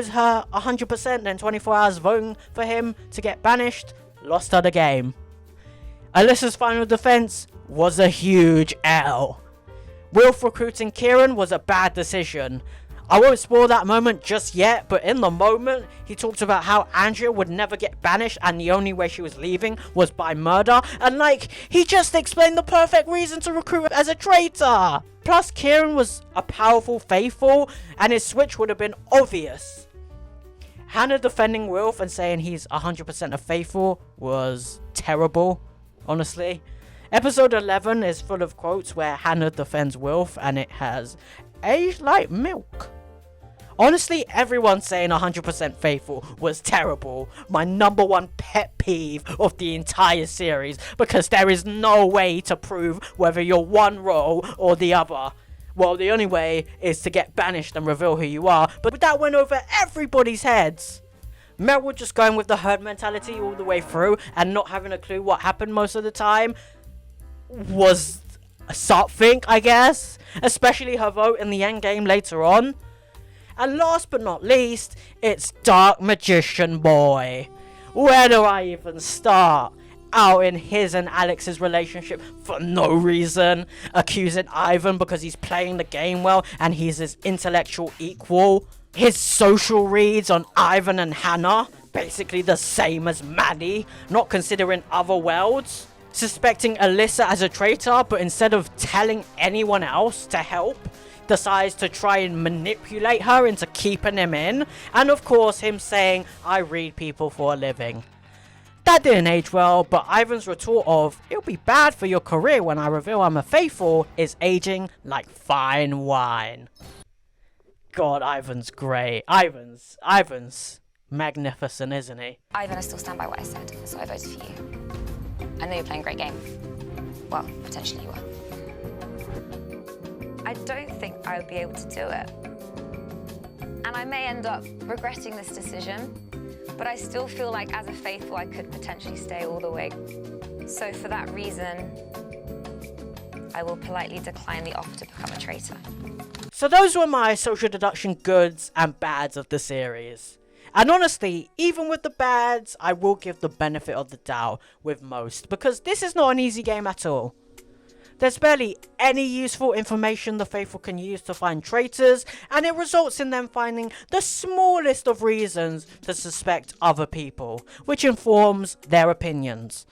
her 100%, then 24 hours voting for him to get banished. Lost her the game. Alyssa's final defense was a huge L. Wilf recruiting Kieran was a bad decision. I won't spoil that moment just yet, but in the moment, he talked about how Andrea would never get banished and the only way she was leaving was by murder. And like, he just explained the perfect reason to recruit her as a traitor. Plus, Kieran was a powerful faithful and his switch would have been obvious. Hannah defending Wilf and saying he's 100% a faithful was terrible, honestly. Episode 11 is full of quotes where Hannah defends Wilf and it has aged like milk. Honestly, everyone saying 100% faithful was terrible. My number one pet peeve of the entire series, because there is no way to prove whether you're one role or the other. Well, the only way is to get banished and reveal who you are, but that went over everybody's heads. Meryl just going with the herd mentality all the way through and not having a clue what happened most of the time was something, I guess. Especially her vote in the end game later on. And last but not least, it's Dark Magician Boy. Where do I even start? Out in his and Alex's relationship for no reason, accusing Ivan because he's playing the game well and he's his intellectual equal. His social reads on Ivan and Hannah, basically the same as Maddie, not considering other worlds. Suspecting Alyssa as a traitor, but instead of telling anyone else to help, decides to try and manipulate her into keeping him in. And of course him saying, I read people for a living. That didn't age well, but Ivan's retort of, it'll be bad for your career when I reveal I'm a faithful, is aging like fine wine. God, Ivan's great. Ivan's magnificent, isn't he? Ivan, I still stand by what I said, so I voted for you. I know you're playing a great game. Well, potentially you are. I don't think I would be able to do it. And I may end up regretting this decision, but I still feel like as a faithful I could potentially stay all the way. So for that reason, I will politely decline the offer to become a traitor. So those were my social deduction goods and bads of the series. And honestly, even with the bads, I will give the benefit of the doubt with most, because this is not an easy game at all. There's barely any useful information the faithful can use to find traitors, and it results in them finding the smallest of reasons to suspect other people, which informs their opinions.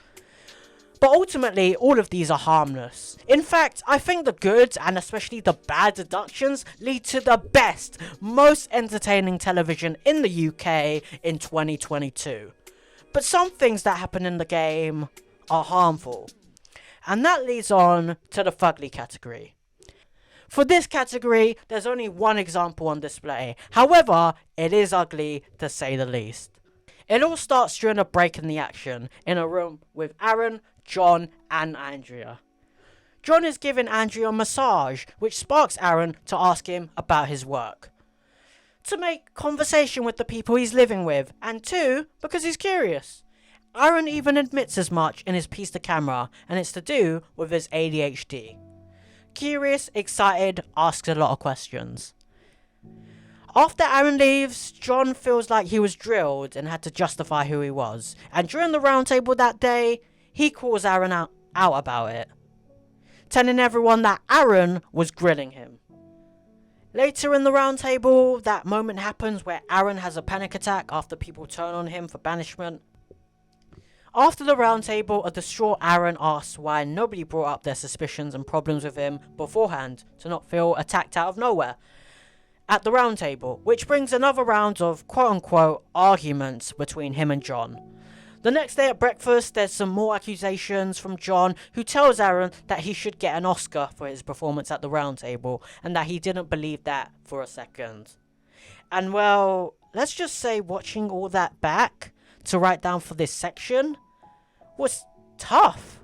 But ultimately, all of these are harmless. In fact, I think the good, and especially the bad deductions, lead to the best, most entertaining television in the UK in 2022. But some things that happen in the game are harmful. And that leads on to the fugly category. For this category, there's only one example on display. However, it is ugly to say the least. It all starts during a break in the action, in a room with Aaron, John, and Andrea. John is giving Andrea a massage, which sparks Aaron to ask him about his work. To make conversation with the people he's living with, and 2, because he's curious. Aaron even admits as much in his piece to camera, and it's to do with his ADHD. Curious, excited, asks a lot of questions. After Aaron leaves, John feels like he was drilled and had to justify who he was, and during the roundtable that day, he calls Aaron out about it, telling everyone that Aaron was grilling him. Later in the roundtable, that moment happens where Aaron has a panic attack after people turn on him for banishment. After the roundtable, a distraught Aaron asks why nobody brought up their suspicions and problems with him beforehand to not feel attacked out of nowhere at the roundtable, which brings another round of quote-unquote arguments between him and John. The next day at breakfast, there's some more accusations from John, who tells Aaron that he should get an Oscar for his performance at the roundtable, and that he didn't believe that for a second. And well, let's just say watching all that back to write down for this section was tough.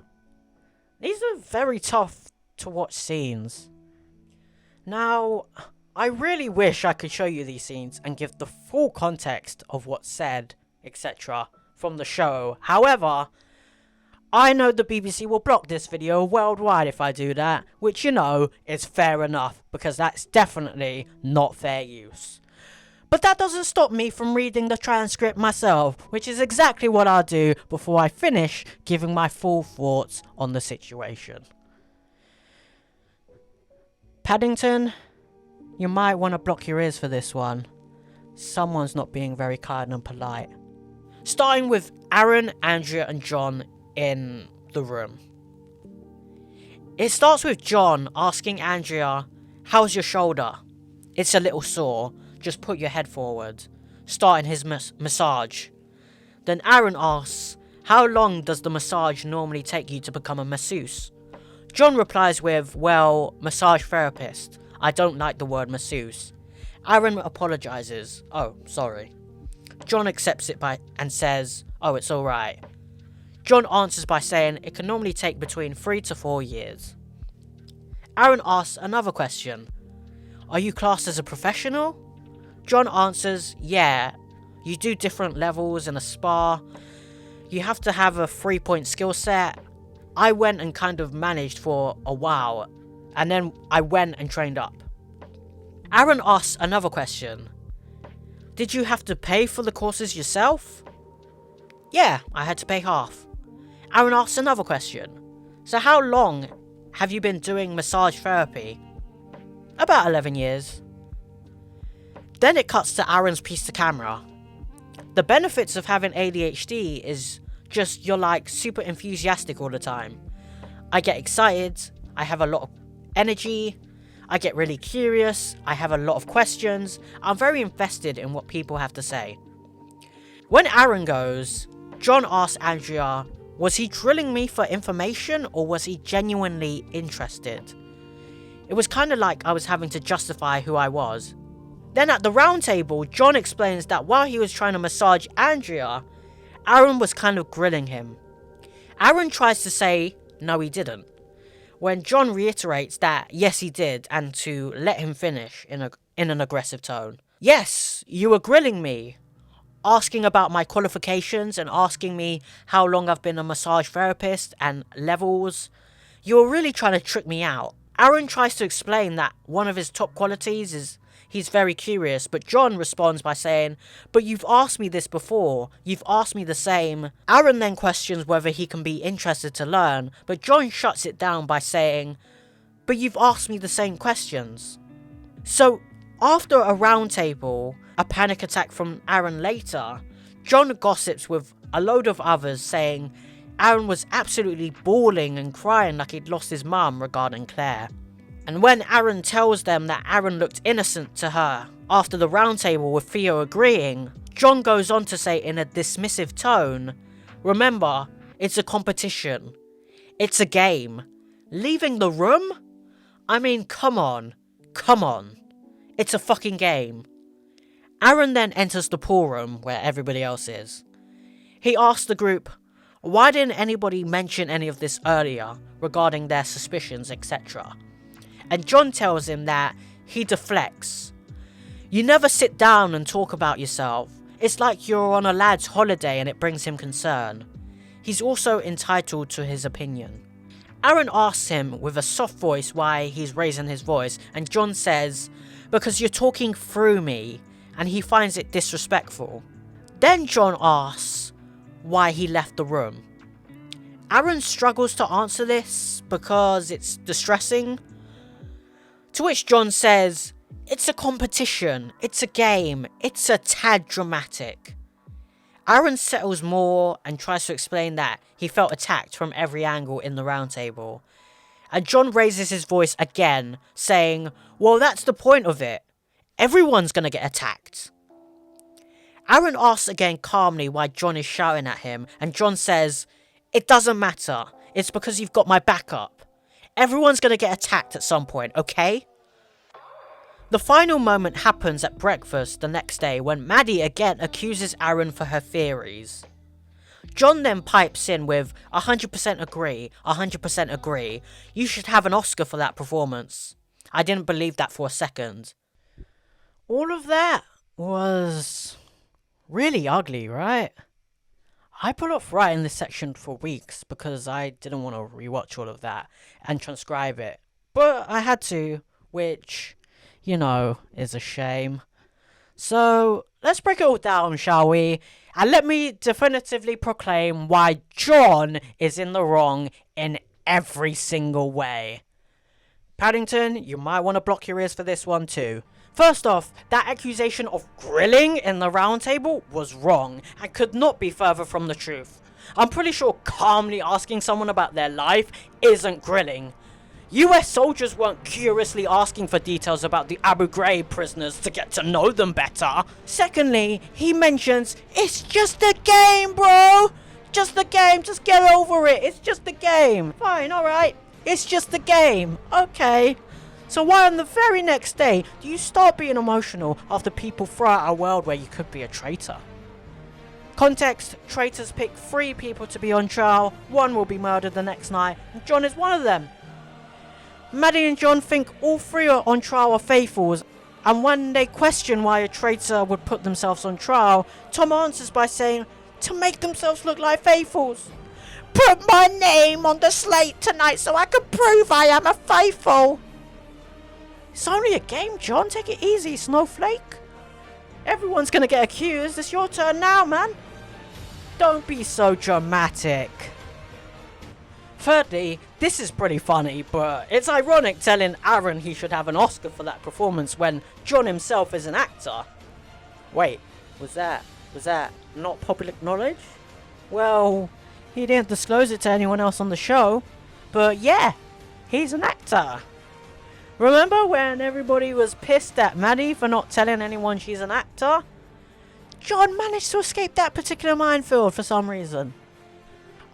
These are very tough to watch scenes. Now, I really wish I could show you these scenes and give the full context of what's said, etc. from the show. However, I know the BBC will block this video worldwide if I do that, which, you know, is fair enough, because that's definitely not fair use. But that doesn't stop me from reading the transcript myself, which is exactly what I'll do before I finish giving my full thoughts on the situation. Paddington, you might want to block your ears for this one. Someone's not being very kind and polite. Starting with Aaron, Andrea, and John in the room. It starts with John asking Andrea, "How's your shoulder?" "It's a little sore. Just put your head forward," starting his massage. Then Aaron asks, "How long does the massage normally take you to become a masseuse?" John replies with, "Well, massage therapist. I don't like the word masseuse." Aaron apologizes. "Oh, sorry." John accepts it and says, "Oh, it's alright." John answers by saying it can normally take between 3 to 4 years. Aaron asks another question. "Are you classed as a professional?" John answers, "Yeah, you do different levels in a spa. You have to have a 3-point skill set. I went and kind of managed for a while, and then I went and trained up." Aaron asks another question. Did you have to pay for the courses yourself? Yeah, I had to pay half. Aaron asks another question. So how long have you been doing massage therapy? About 11 years. Then it cuts to Aaron's piece to camera. The benefits of having ADHD is just you're like super enthusiastic all the time. I get excited, I have a lot of energy, I get really curious, I have a lot of questions, I'm very invested in what people have to say. When Aaron goes, John asks Andrea, was he drilling me for information or was he genuinely interested? It was kind of like I was having to justify who I was. Then at the round table, John explains that while he was trying to massage Andrea, Aaron was kind of grilling him. Aaron tries to say, no he didn't, when John reiterates that yes he did and to let him finish in an aggressive tone. Yes, you were grilling me, asking about my qualifications and asking me how long I've been a massage therapist and levels. You were really trying to trick me out. Aaron tries to explain that one of his top qualities is he's very curious, but John responds by saying, but you've asked me this before, you've asked me the same. Aaron then questions whether he can be interested to learn, but John shuts it down by saying, but you've asked me the same questions. So, after a round table, a panic attack from Aaron later, John gossips with a load of others saying Aaron was absolutely bawling and crying like he'd lost his mum regarding Claire. And when Aaron tells them that Aaron looked innocent to her after the round table with Theo agreeing, John goes on to say in a dismissive tone, remember, it's a competition. It's a game. Leaving the room? I mean, come on. It's a fucking game. Aaron then enters the pool room where everybody else is. He asks the group, why didn't anybody mention any of this earlier regarding their suspicions, etc.? And John tells him that he deflects. You never sit down and talk about yourself. It's like you're on a lad's holiday and it brings him concern. He's also entitled to his opinion. Aaron asks him with a soft voice why he's raising his voice, and John says, because you're talking through me, and he finds it disrespectful. Then John asks why he left the room. Aaron struggles to answer this because it's distressing. To which John says, it's a competition, it's a game, it's a tad dramatic. Aaron settles more and tries to explain that he felt attacked from every angle in the round table. And John raises his voice again, saying, well, that's the point of it. Everyone's gonna get attacked. Aaron asks again calmly why John is shouting at him, and John says, it doesn't matter, it's because you've got my backup. Everyone's gonna get attacked at some point, okay? The final moment happens at breakfast the next day when Maddie again accuses Aaron for her theories. John then pipes in with 100% agree, 100% agree. You should have an Oscar for that performance. I didn't believe that for a second. All of that was really ugly, right? I put off writing this section for weeks because I didn't want to rewatch all of that and transcribe it. But I had to, which, you know, is a shame. So, let's break it all down, shall we? And let me definitively proclaim why John is in the wrong in every single way. Paddington, you might want to block your ears for this one too. First off, that accusation of grilling in the round table was wrong and could not be further from the truth. I'm pretty sure calmly asking someone about their life isn't grilling. US soldiers weren't curiously asking for details about the Abu Ghraib prisoners to get to know them better. Secondly, he mentions, it's just a game, bro! Just a game, just get over it, it's just a game. Fine, alright, it's just a game, okay. So why on the very next day do you start being emotional after people throw out a world where you could be a traitor? Context, traitors pick 3 people to be on trial, 1 will be murdered the next night, and John is one of them. Maddie and John think all 3 on trial are faithfuls, and when they question why a traitor would put themselves on trial, Tom answers by saying, to make themselves look like faithfuls. Put my name on the slate tonight so I can prove I am a faithful. It's only a game, John. Take it easy, snowflake. Everyone's gonna get accused. It's your turn now, man. Don't be so dramatic. Thirdly, this is pretty funny, but it's ironic telling Aaron he should have an Oscar for that performance when John himself is an actor. Wait, was that not public knowledge? Well, he didn't disclose it to anyone else on the show, but yeah, he's an actor. Remember when everybody was pissed at Maddie for not telling anyone she's an actor? John managed to escape that particular minefield for some reason.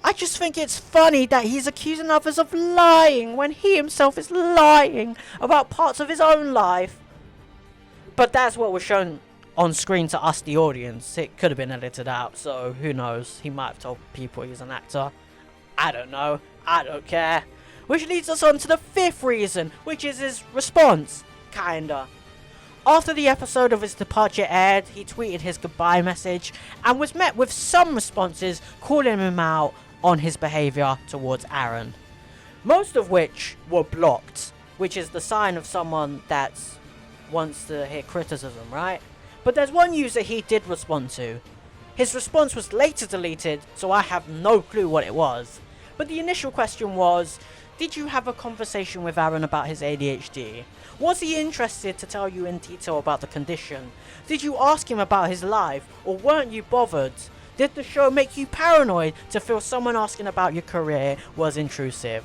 I just think it's funny that he's accusing others of lying when he himself is lying about parts of his own life. But that's what was shown on screen to us, the audience. It could have been edited out, so who knows? He might have told people he's an actor. I don't know. I don't care. Which leads us on to the fifth reason, which is his response. Kinda. After the episode of his departure aired, he tweeted his goodbye message and was met with some responses calling him out on his behaviour towards Aaron. Most of which were blocked, which is the sign of someone that wants to hear criticism, right? But there's one user he did respond to. His response was later deleted, so I have no clue what it was. But the initial question was, did you have a conversation with Aaron about his ADHD? Was he interested to tell you in detail about the condition? Did you ask him about his life, or weren't you bothered? Did the show make you paranoid to feel someone asking about your career was intrusive?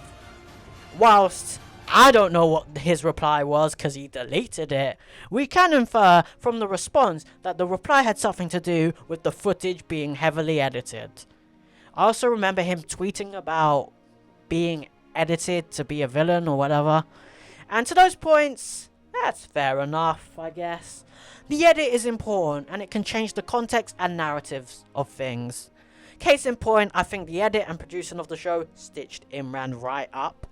Whilst I don't know what his reply was because he deleted it, we can infer from the response that the reply had something to do with the footage being heavily edited. I also remember him tweeting about being edited to be a villain or whatever. And to those points, that's fair enough, I guess. The edit is important and it can change the context and narratives of things. Case in point, I think the edit and producing of the show stitched Imran right up.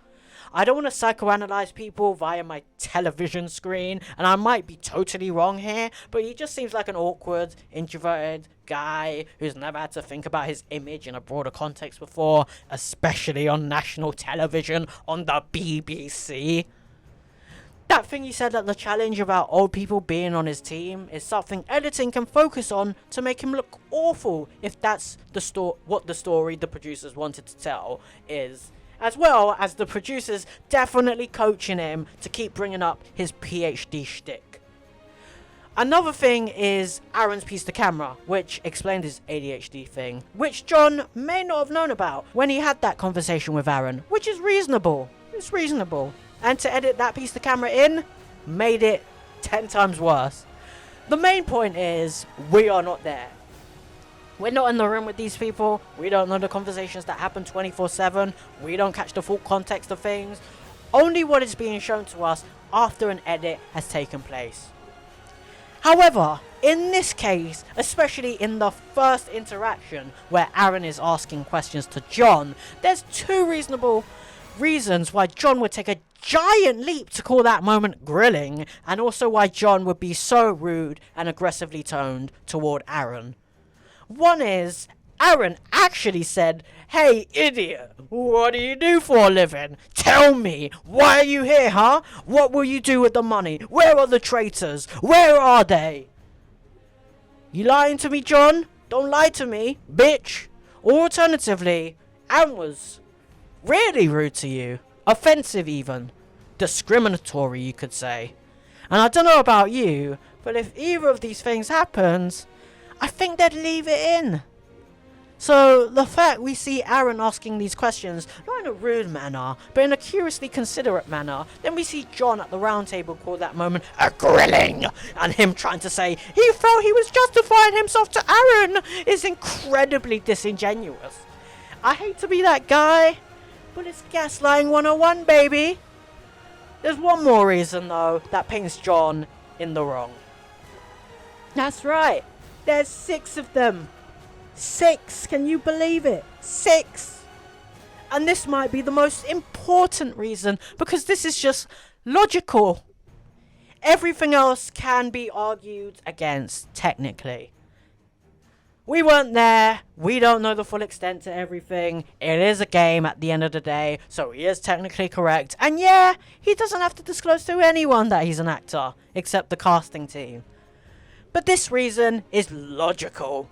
I don't want to psychoanalyze people via my television screen, and I might be totally wrong here, but he just seems like an awkward, introverted guy who's never had to think about his image in a broader context before, especially on national television on the BBC. That thing he said at the challenge about old people being on his team is something editing can focus on to make him look awful if that's what the story the producers wanted to tell is. As well as the producers definitely coaching him to keep bringing up his PhD shtick. Another thing is Aaron's piece to camera, which explained his ADHD thing, which John may not have known about when he had that conversation with Aaron, which is reasonable. It's reasonable. And to edit that piece to camera in made it 10 times worse. The main point is, we are not there. We're not in the room with these people. We don't know the conversations that happen 24/7. We don't catch the full context of things. Only what is being shown to us after an edit has taken place. However, in this case, especially in the first interaction where Aaron is asking questions to John, there's two reasonable reasons why John would take a giant leap to call that moment grilling, and also why John would be so rude and aggressively toned toward Aaron. One is, Aaron actually said, "Hey idiot, what do you do for a living? Tell me, why are you here, huh? What will you do with the money? Where are the traitors? Where are they?" You lying to me, John? Don't lie to me, bitch. Or alternatively, Aaron was really rude to you. Offensive even. Discriminatory, you could say. And I don't know about you, but if either of these things happens, I think they'd leave it in. So the fact we see Aaron asking these questions, not in a rude manner, but in a curiously considerate manner, then we see John at the round table call that moment a grilling, and him trying to say he felt he was justifying himself to Aaron is incredibly disingenuous. I hate to be that guy, but it's gaslighting 101, baby. There's one more reason, though, that paints John in the wrong. That's right. There's 6 of them. 6. Can you believe it? 6. And this might be the most important reason, because this is just logical. Everything else can be argued against, technically. We weren't there. We don't know the full extent to everything. It is a game at the end of the day, so he is technically correct. And yeah, he doesn't have to disclose to anyone that he's an actor, except the casting team. But this reason is logical.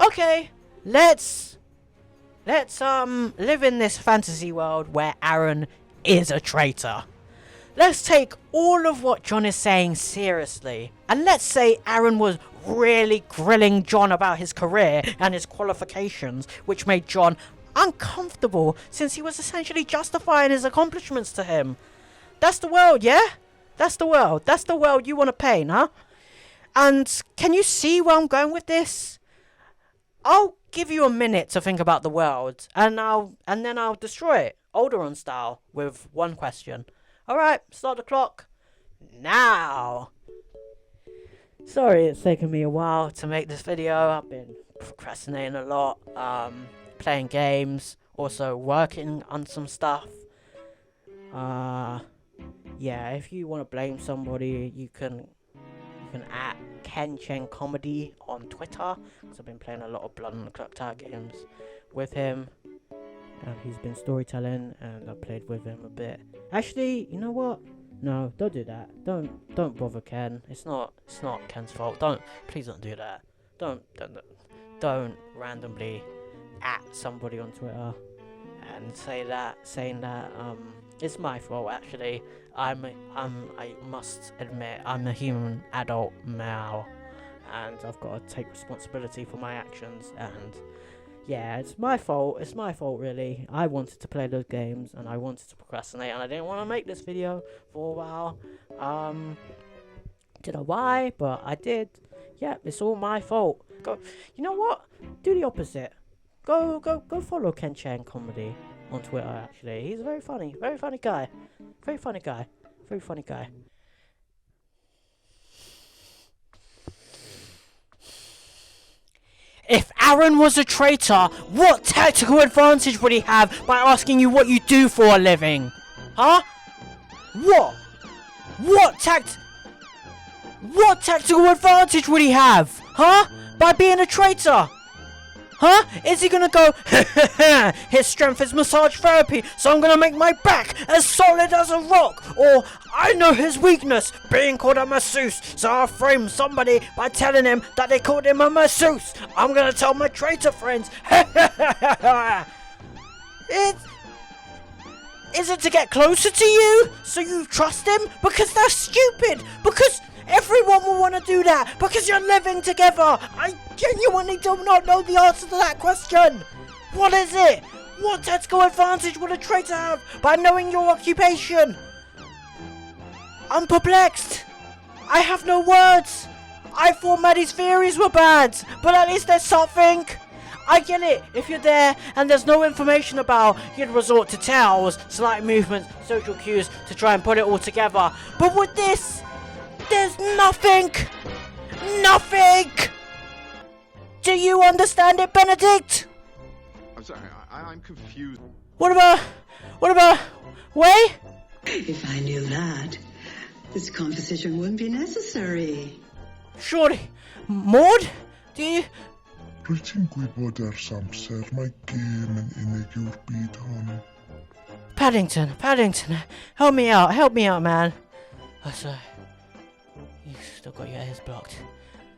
Okay, let's live in this fantasy world where Aaron is a traitor. Let's take all of what John is saying seriously, and let's say Aaron was really grilling John about his career and his qualifications, which made John uncomfortable since he was essentially justifying his accomplishments to him. That's the world, yeah? That's the world. That's the world you want to paint, huh? And can you see where I'm going with this? I'll give you a minute to think about the world, and then I'll destroy it, Alderaan style, with one question. Alright, start the clock. Now! Sorry it's taken me a while to make this video. I've been procrastinating a lot, playing games, also working on some stuff. Yeah, if you want to blame somebody, you can at Ken Chen Comedy on Twitter, because I've been playing a lot of Blood on the Clock Tower games with him, and he's been storytelling, and I played with him a bit. Actually, you know what? No, don't do that. Don't bother Ken. It's not Ken's fault. Please don't do that. Don't randomly at somebody on Twitter and saying that it's my fault. Actually, I must admit I'm a human adult male, and I've got to take responsibility for my actions. And yeah, it's my fault. It's my fault, really. I wanted to play those games, and I wanted to procrastinate, and I didn't want to make this video for a while. Don't know why, but I did. Yeah, it's all my fault. Go. You know what? Do the opposite. Go follow Ken Chen Comedy on Twitter. Actually, he's a very funny guy. Very funny guy. If Aaron was a traitor, what tactical advantage would he have by asking you what you do for a living? Huh? What tactical advantage would he have? Huh? By being a traitor? Huh? Is he gonna go, his strength is massage therapy, so I'm gonna make my back as solid as a rock? Or, I know his weakness, being called a masseuse, so I'll frame somebody by telling him that they called him a masseuse. I'm gonna tell my traitor friends. Is it to get closer to you, so you trust him? Because that's stupid. Because everyone will want to do that, because you're living together. I genuinely do not know the answer to that question. What is it? What tactical advantage would a traitor have by knowing your occupation? I'm perplexed. I have no words. I thought Maddie's theories were bad, but at least there's something. I get it. If you're there and there's no information about, you'd resort to tells, slight movements, social cues to try and put it all together. But with this, there's nothing! Nothing! Do you understand it, Benedict? I'm sorry, I'm confused. What about, Way? If I knew that, this conversation wouldn't be necessary. Surely. Maud? Do you... Paddington, help me out, man. Oh, sorry. You still got your ears blocked.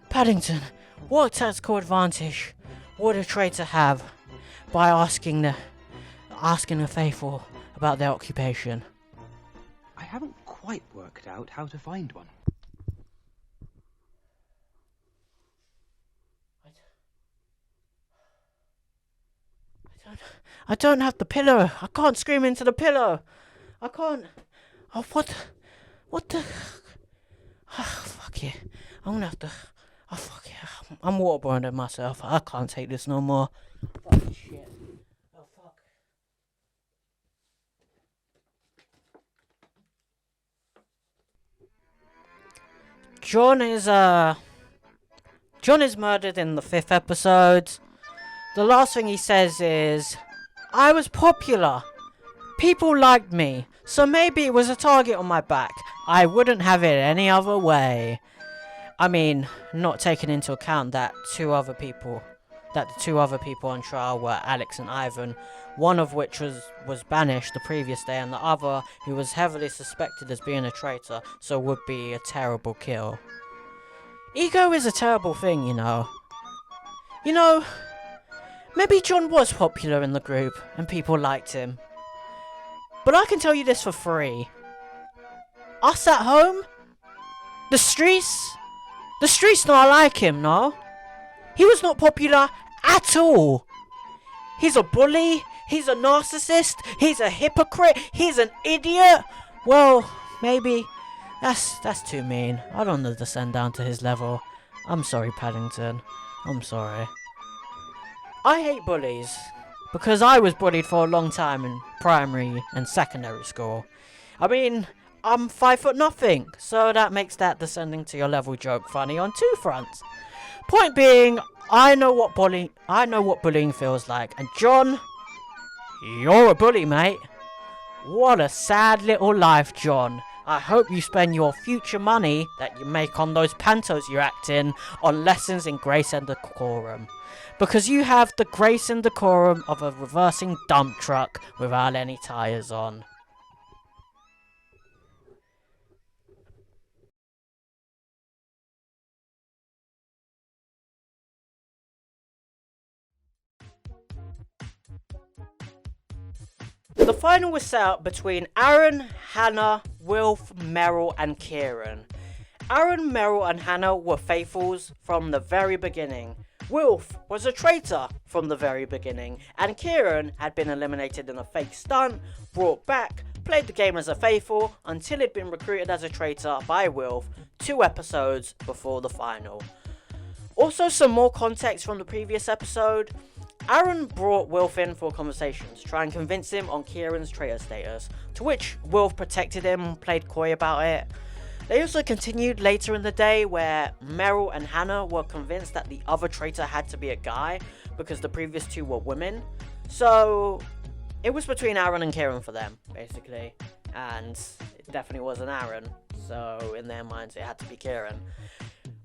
Paddington, what tactical advantage would a traitor have by asking the faithful about their occupation? I haven't quite worked out how to find one. I don't have the pillow. I can't scream into the pillow. I can't. Oh, what the? Oh, fuck yeah. I'm gonna have to. Oh, fuck yeah. I'm waterboarding myself. I can't take this no more. Fucking shit. Oh, fuck. John is murdered in the 5th episode. The last thing he says is, I was popular. People liked me. So maybe it was a target on my back. I wouldn't have it any other way. I mean, not taking into account that the two other people on trial were Alex and Ivan, one of which was banished the previous day, and the other who was heavily suspected as being a traitor, so would be a terrible kill. Ego is a terrible thing, you know. You know, maybe John was popular in the group and people liked him. But I can tell you this for free. Us at home? The streets not like him, no? He was not popular at all. He's a bully, he's a narcissist, he's a hypocrite, he's an idiot. Well, maybe that's too mean. I don't want to descend down to his level. I'm sorry, Paddington. I'm sorry. I hate bullies because I was bullied for a long time in primary and secondary school. I mean, I'm 5'0", so that makes that descending to your level joke funny on two fronts. Point being, I know what bullying feels like, and John, you're a bully, mate. What a sad little life, John. I hope you spend your future money that you make on those pantos you act in on lessons in grace and decorum. Because you have the grace and decorum of a reversing dump truck without any tyres on. The final was set up between Aaron, Hannah, Wilf, Meryl and Kieran. Aaron, Meryl and Hannah were faithfuls from the very beginning. Wilf was a traitor from the very beginning, and Kieran had been eliminated in a fake stunt, brought back, played the game as a faithful until he'd been recruited as a traitor by Wilf 2 episodes before the final. Also, some more context from the previous episode. Aaron brought Wilf in for a conversation to try and convince him on Kieran's traitor status, to which Wilf protected him and played coy about it. They also continued later in the day where Meryl and Hannah were convinced that the other traitor had to be a guy because the previous 2 were women. So it was between Aaron and Kieran for them, basically. And it definitely wasn't Aaron, so in their minds it had to be Kieran.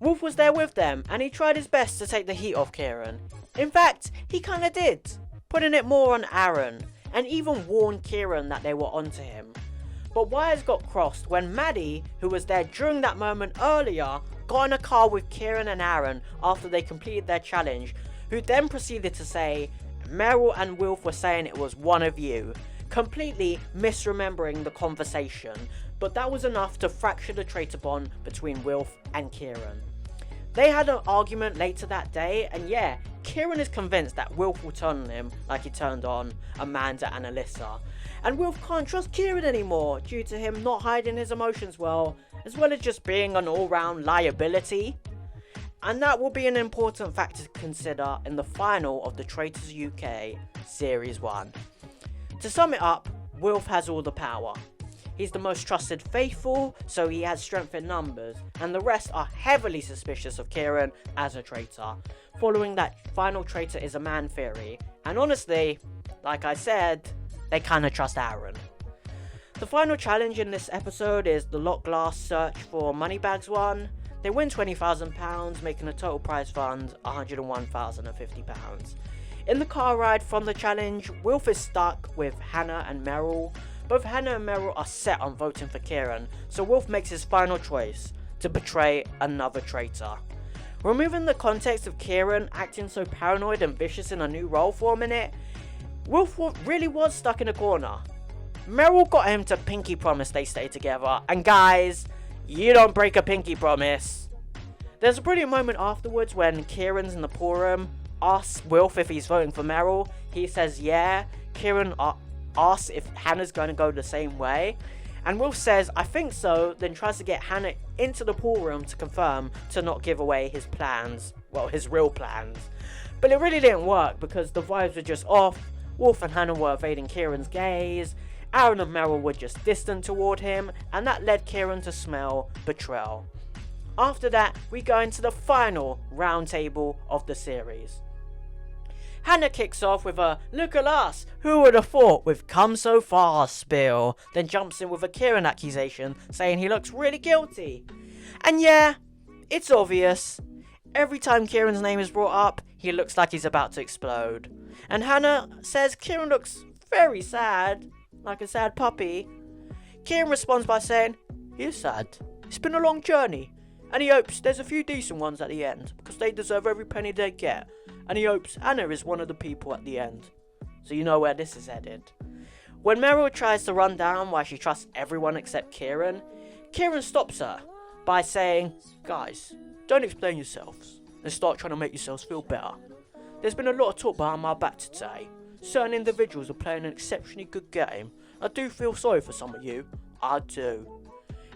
Wolf was there with them, and he tried his best to take the heat off Kieran. In fact, he kinda did, putting it more on Aaron, and even warned Kieran that they were onto him. But wires got crossed when Maddie, who was there during that moment earlier, got in a car with Kieran and Aaron after they completed their challenge, who then proceeded to say Meryl and Wilf were saying it was one of you, completely misremembering the conversation, but that was enough to fracture the traitor bond between Wilf and Kieran. They had an argument later that day, and yeah, Kieran is convinced that Wilf will turn on him like he turned on Amanda and Alyssa. And Wilf can't trust Kieran anymore due to him not hiding his emotions well, as well as just being an all-round liability. And that will be an important factor to consider in the final of the Traitors UK Series 1. To sum it up, Wilf has all the power. He's the most trusted faithful, so he has strength in numbers, and the rest are heavily suspicious of Kieran as a traitor, following that final traitor is a man theory. And honestly, like I said, they kinda trust Aaron. The final challenge in this episode is the locked glass search for Moneybags one. They win £20,000, making a total prize fund £101,050. In the car ride from the challenge, Wilf is stuck with Hannah and Meryl. Both Hannah and Meryl are set on voting for Kieran, so Wilf makes his final choice, to betray another traitor. Removing the context of Kieran acting so paranoid and vicious in a new role for a minute, Wilf really was stuck in a corner. Meryl got him to pinky promise they stay together, and guys, you don't break a pinky promise. There's a brilliant moment afterwards when Kieran's in the pool room, asks Wilf if he's voting for Meryl. He says yeah. Kieran asks if Hannah's going to go the same way, and Wilf says I think so, then tries to get Hannah into the pool room to confirm to not give away his plans, well, his real plans. But it really didn't work because the vibes were just off. Wilf and Hannah were evading Kieran's gaze, Aaron and Meryl were just distant toward him, and that led Kieran to smell betrayal. After that, we go into the final roundtable of the series. Hannah kicks off with a "look at us, who would have thought we've come so far" spiel, then jumps in with a Kieran accusation saying he looks really guilty. And yeah, it's obvious. Every time Kieran's name is brought up, he looks like he's about to explode. And Hannah says Kieran looks very sad, like a sad puppy. Kieran responds by saying, "He is sad. It's been a long journey. and he hopes there's a few decent ones at the end, because they deserve every penny they get, and he hopes Hannah is one of the people at the end. So you know where this is headed. When Meryl tries to run down why she trusts everyone except Kieran, Kieran stops her by saying, "Guys, don't explain yourselves and start trying to make yourselves feel better. There's been a lot of talk behind my back today. Certain individuals are playing an exceptionally good game. I do feel sorry for some of you. I do."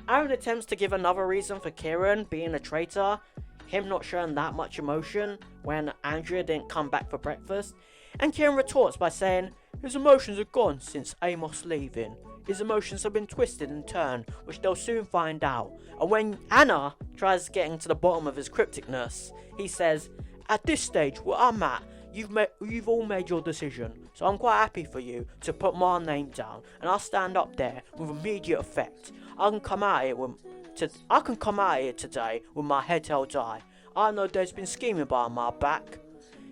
Aaron attempts to give another reason for Kieran being a traitor, him not showing that much emotion when Andrea didn't come back for breakfast, and Kieran retorts by saying his emotions are gone since Amos leaving. His emotions have been twisted and turned, which they'll soon find out. And when Anna tries getting to the bottom of his crypticness, he says, "At this stage where I'm at, you've all made your decision, so I'm quite happy for you to put my name down, and I'll stand up there with immediate effect. I can come out here today with my head held high. I know there's been scheming behind my back."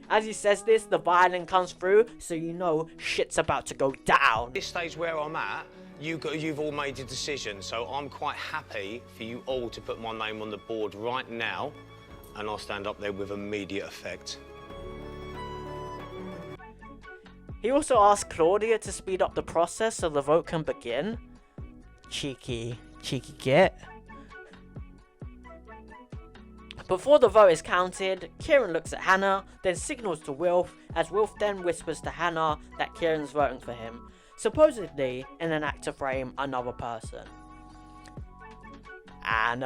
As he says this, the violin comes through, so you know shit's about to go down. This stage where I'm at, you've all made a decision, so I'm quite happy for you all to put my name on the board right now, and I'll stand up there with immediate effect. He also asks Claudia to speed up the process so the vote can begin. Cheeky git. Before the vote is counted, Kieran looks at Hannah, then signals to Wilf, as Wilf then whispers to Hannah that Kieran's voting for him, supposedly in an act to frame another person. And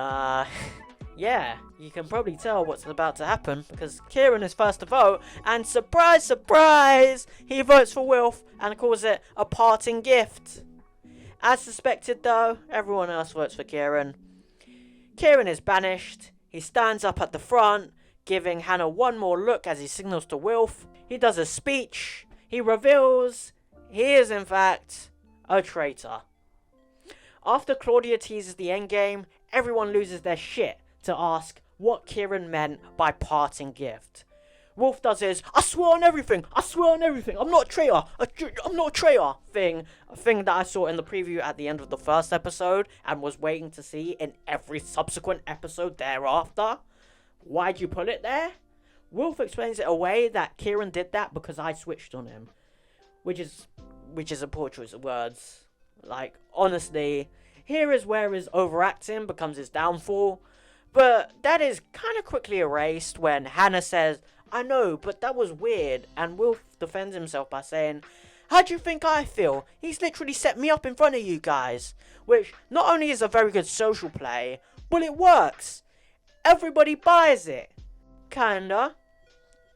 yeah, you can probably tell what's about to happen, because Kieran is first to vote, and surprise, surprise, he votes for Wilf and calls it a parting gift. As suspected though, everyone else votes for Kieran. Kieran is banished. He stands up at the front, giving Hannah one more look as he signals to Wilf. He does a speech. He reveals he is in fact a traitor. After Claudia teases the endgame, everyone loses their shit to ask what Kieran meant by parting gift. Wolf does his "I swear on everything, I'm not a traitor, I'm not a traitor" a thing that I saw in the preview at the end of the first episode and was waiting to see in every subsequent episode thereafter. Why'd you put it there? Wolf explains it away that Kieran did that because I switched on him, which is a poor choice of words. Like, honestly, here is where his overacting becomes his downfall, but that is kind of quickly erased when Hannah says, "I know, but that was weird," and Wolf defends himself by saying, "How do you think I feel? He's literally set me up in front of you guys," which not only is a very good social play, but it works. Everybody buys it. Kinda.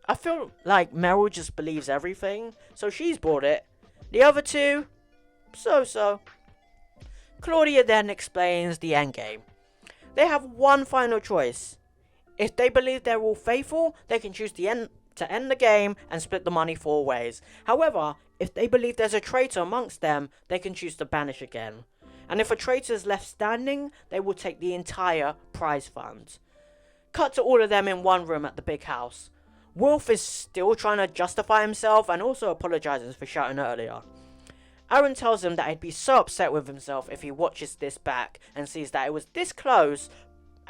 I feel like Meryl just believes everything, so she's bought it. The other two, so. Claudia then explains the endgame. They have one final choice. If they believe they're all faithful, they can choose to end the game and split the money 4 ways. However, if they believe there's a traitor amongst them, they can choose to banish again. And if a traitor is left standing, they will take the entire prize fund. Cut to all of them in one room at the big house. Wolf is still trying to justify himself and also apologizes for shouting earlier. Aaron tells him that he'd be so upset with himself if he watches this back and sees that it was this close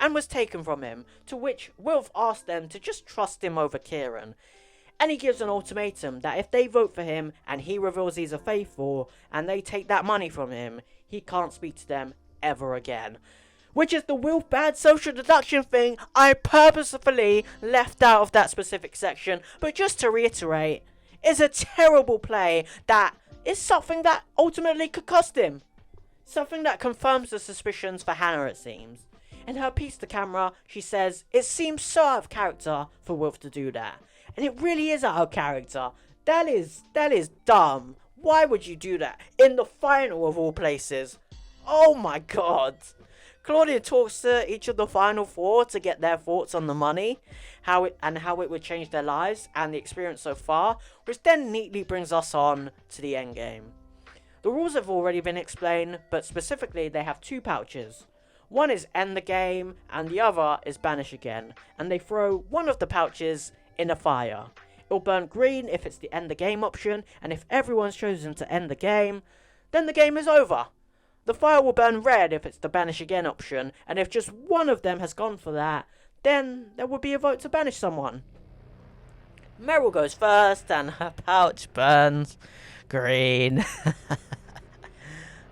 and was taken from him, to which Wilf asks them to just trust him over Kieran. And he gives an ultimatum that if they vote for him and he reveals he's a faithful and they take that money from him, he can't speak to them ever again. Which is the Wilf bad social deduction thing I purposefully left out of that specific section, but just to reiterate, is a terrible play that is something that ultimately could cost him. Something that confirms the suspicions for Hannah, it seems. In her piece to camera, she says, "It seems so out of character for Wilf to do that." And it really is out of character. That is dumb. Why would you do that? In the final of all places. Oh my god. Claudia talks to each of the final 4 to get their thoughts on the money, how it would change their lives and the experience so far, which then neatly brings us on to the endgame. The rules have already been explained, but specifically they have 2 pouches. One is end the game, and the other is banish again, and they throw one of the pouches in a fire. It'll burn green if it's the end the game option, and if everyone's chosen to end the game, then the game is over. The fire will burn red if it's the banish again option, and if just one of them has gone for that, then there will be a vote to banish someone. Meryl goes first, and her pouch burns green.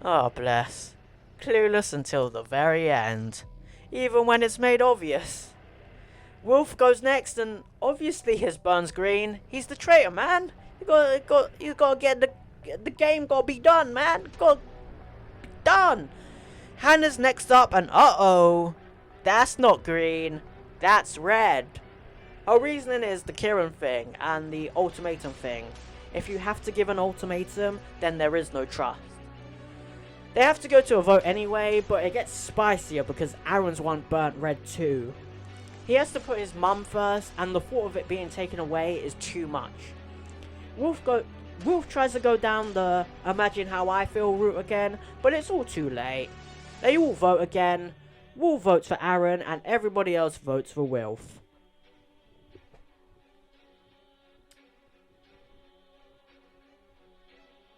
Oh, bless. Clueless until the very end, even when it's made obvious. Wolf goes next, and obviously his burns green. He's the traitor, man. You gotta get the game. Gotta be done, man. Gotta be done. Hannah's next up, and uh-oh, that's not green. That's red. Her reasoning is the Kieran thing and the ultimatum thing. If you have to give an ultimatum, then there is no trust. They have to go to a vote anyway, but it gets spicier because Aaron's one burnt red too. He has to put his mum first, and the thought of it being taken away is too much. Wolf tries to go down the imagine how I feel route again, but it's all too late. They all vote again. Wolf votes for Aaron, and everybody else votes for Wilf.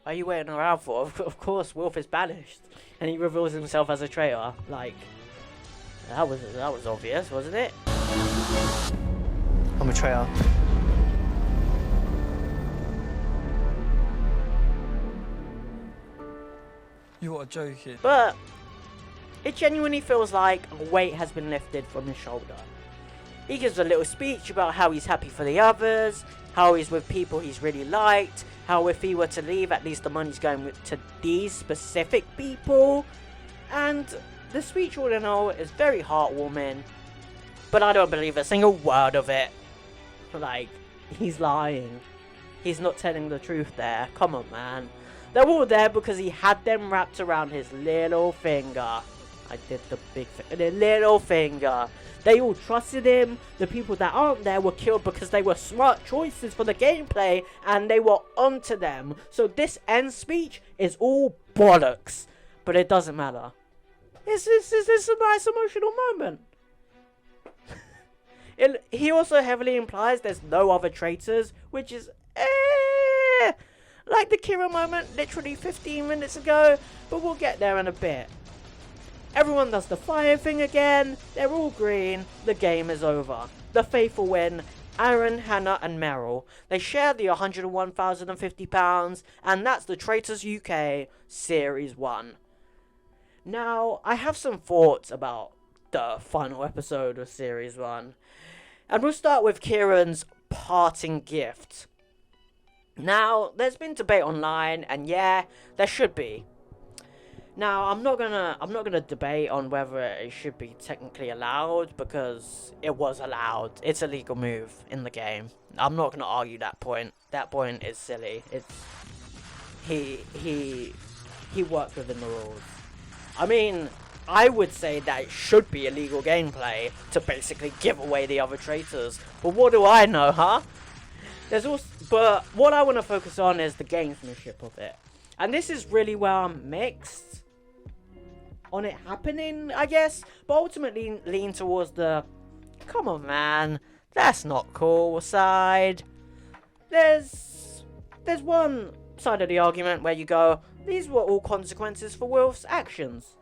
Are you waiting around for? Of course, Wolf is banished, and he reveals himself as a traitor. Like, that was obvious, wasn't it? I'm a traitor. You are joking. But it genuinely feels like a weight has been lifted from his shoulder. He gives a little speech about how he's happy for the others, how he's with people he's really liked, how if he were to leave, at least the money's going to these specific people. And the speech, all in all, is very heartwarming. But I don't believe a single word of it. Like, he's lying. He's not telling the truth there. Come on, man. They're all there because he had them wrapped around his little finger. I did the big finger. The little finger. They all trusted him. The people that aren't there were killed because they were smart choices for the gameplay and they were onto them. So this end speech is all bollocks. But it doesn't matter. It's a nice emotional moment. He also heavily implies there's no other traitors, which is like the Kira moment literally 15 minutes ago, but we'll get there in a bit. Everyone does the fire thing again, they're all green, the game is over. The faithful win, Aaron, Hannah and Meryl. They share the £101,050, and that's the Traitors UK Series 1. Now, I have some thoughts about the final episode of Series 1. And we'll start with Kieran's parting gift. Now, there's been debate online, and yeah, there should be. Now, I'm not gonna debate on whether it should be technically allowed, because it was allowed. It's a legal move in the game. I'm not gonna argue that point. That point is silly. He worked within the rules. I mean, I would say that it should be illegal gameplay to basically give away the other traitors. But what do I know, huh? But what I want to focus on is the gamesmanship of it. And this is really where I'm mixed on it happening, I guess. But ultimately lean towards the, come on man, that's not cool side. There's one side of the argument where you go, these were all consequences for Wilf's actions.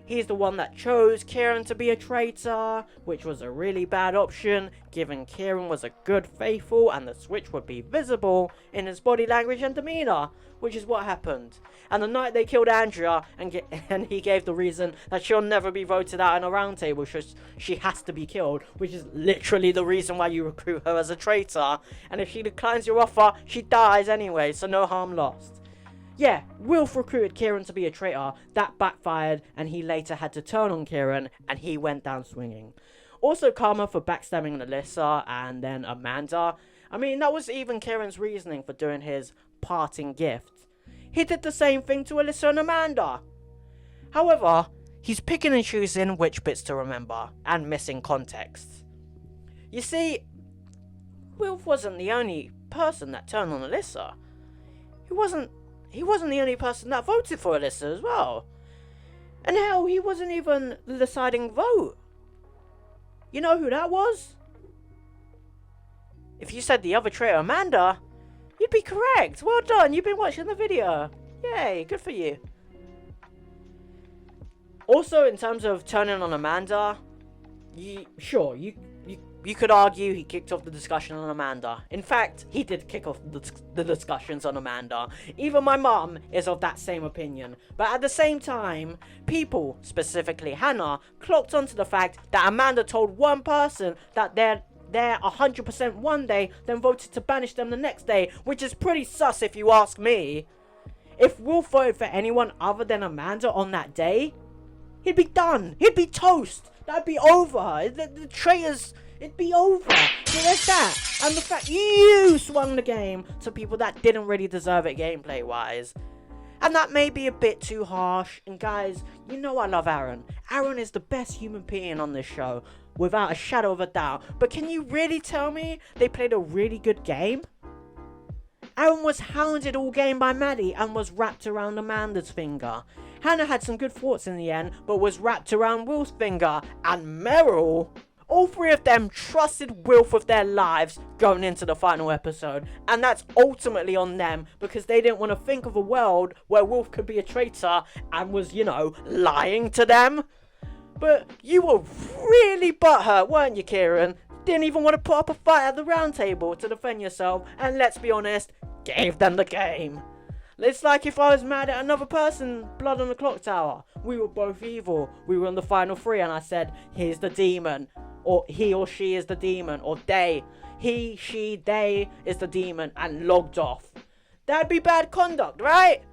He's the one that chose Kieran to be a traitor, which was a really bad option, given Kieran was a good faithful and the switch would be visible in his body language and demeanour, which is what happened. And the night they killed Andrea, and he gave the reason that she'll never be voted out in a roundtable, so she has to be killed, which is literally the reason why you recruit her as a traitor. And if she declines your offer, she dies anyway, so no harm lost. Yeah, Wilf recruited Kieran to be a traitor, that backfired, and he later had to turn on Kieran, and he went down swinging. Also karma for backstabbing Alyssa, and then Amanda. I mean, that was even Kieran's reasoning for doing his parting gift. He did the same thing to Alyssa and Amanda. However, he's picking and choosing which bits to remember, and missing context. You see, Wilf wasn't the only person that turned on Alyssa. He wasn't the only person that voted for Alyssa as well. And hell, he wasn't even the deciding vote. You know who that was? If you said the other traitor, Amanda, you'd be correct. Well done, you've been watching the video. Yay, good for you. Also, in terms of turning on Amanda, you could argue he kicked off the discussion on Amanda. In fact, he did kick off the discussions on Amanda. Even my mum is of that same opinion. But at the same time, people, specifically Hannah, clocked onto the fact that Amanda told one person that they're 100% one day, then voted to banish them the next day, which is pretty sus if you ask me. If Wolf voted for anyone other than Amanda on that day, he'd be done. He'd be toast. That'd be over. The traitors, it'd be over. So there's that. And the fact you swung the game to people that didn't really deserve it gameplay-wise. And that may be a bit too harsh. And guys, you know I love Aaron. Aaron is the best human being on this show, without a shadow of a doubt. But can you really tell me they played a really good game? Aaron was hounded all game by Maddie and was wrapped around Amanda's finger. Hannah had some good thoughts in the end, but was wrapped around Will's finger. And Meryl, all three of them trusted Wilf with their lives going into the final episode. And that's ultimately on them, because they didn't want to think of a world where Wilf could be a traitor and was, lying to them. But you were really butthurt, weren't you, Kieran? Didn't even want to put up a fight at the round table to defend yourself, and let's be honest, gave them the game. It's like if I was mad at another person, blood on the clock tower. We were both evil. We were in the final three, and I said, here's the demon. Or he or she is the demon. Or they. He, she, they is the demon, and logged off. That'd be bad conduct, right?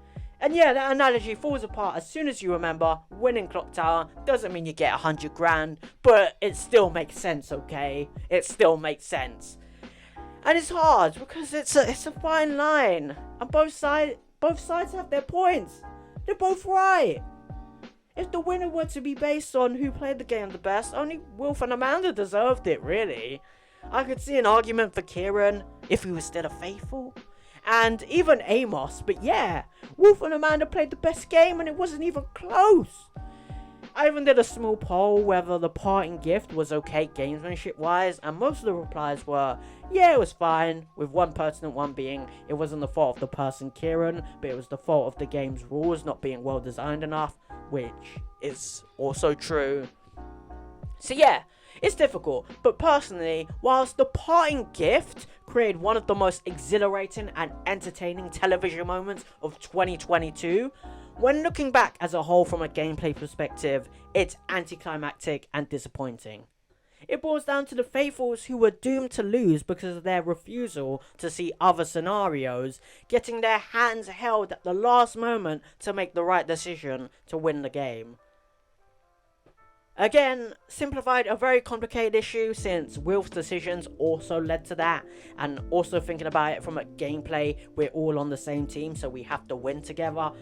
And yeah, that analogy falls apart as soon as you remember winning Clock Tower doesn't mean you get 100 grand, but it still makes sense, okay? It still makes sense. And it's hard because it's a fine line. And both sides have their points. They're both right. If the winner were to be based on who played the game the best, only Wilf and Amanda deserved it, really. I could see an argument for Kieran if he was still a faithful. And even Amos, but yeah, Wolf and Amanda played the best game and it wasn't even close. I even did a small poll whether the parting gift was okay gamesmanship wise, and most of the replies were, yeah, it was fine, with one pertinent one being, it wasn't the fault of the person Kieran, but it was the fault of the game's rules not being well designed enough, which is also true. So yeah, it's difficult, but personally, whilst the parting gift created one of the most exhilarating and entertaining television moments of 2022, when looking back as a whole from a gameplay perspective, it's anticlimactic and disappointing. It boils down to the faithfuls who were doomed to lose because of their refusal to see other scenarios, getting their hands held at the last moment to make the right decision to win the game. Again, simplified a very complicated issue since Wilf's decisions also led to that, and also thinking about it from a gameplay, we're all on the same team so we have to win together, /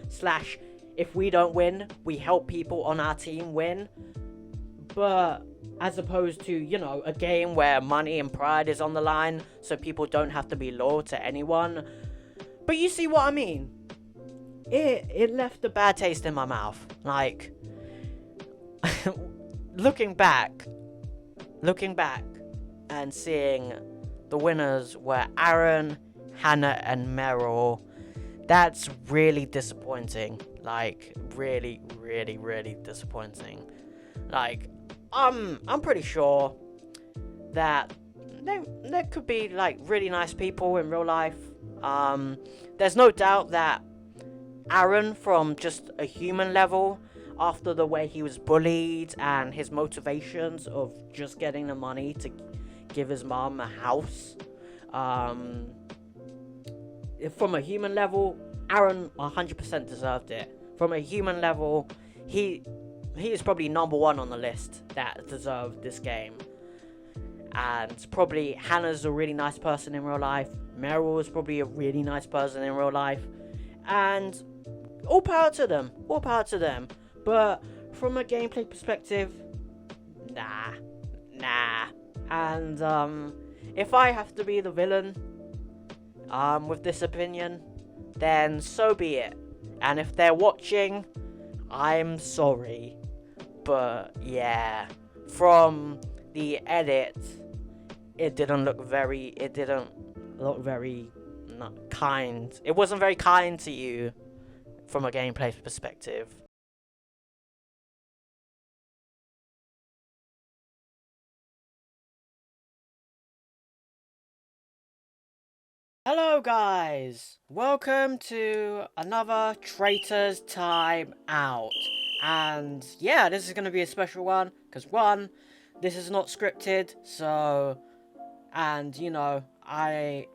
if we don't win, we help people on our team win. But as opposed to, a game where money and pride is on the line so people don't have to be loyal to anyone. But you see what I mean? It left a bad taste in my mouth. Like, looking back and seeing the winners were Aaron, Hannah, and Meryl, that's really disappointing. Like, really, really, really disappointing. Like, I'm pretty sure that there could be, like, really nice people in real life. There's no doubt that Aaron, from just a human level, after the way he was bullied and his motivations of just getting the money to give his mom a house. From a human level, Aaron 100% deserved it. From a human level, he is probably number one on the list that deserved this game. And probably Hannah's a really nice person in real life. Meryl is probably a really nice person in real life. And all power to them. All power to them. But from a gameplay perspective, nah. And if I have to be the villain with this opinion, then so be it. And if they're watching, I'm sorry. But yeah, from the edit, it didn't look very kind. It wasn't very kind to you from a gameplay perspective. Hello guys! Welcome to another Traitors Time Out. And yeah, this is going to be a special one, because one, this is not scripted, so, and you know, I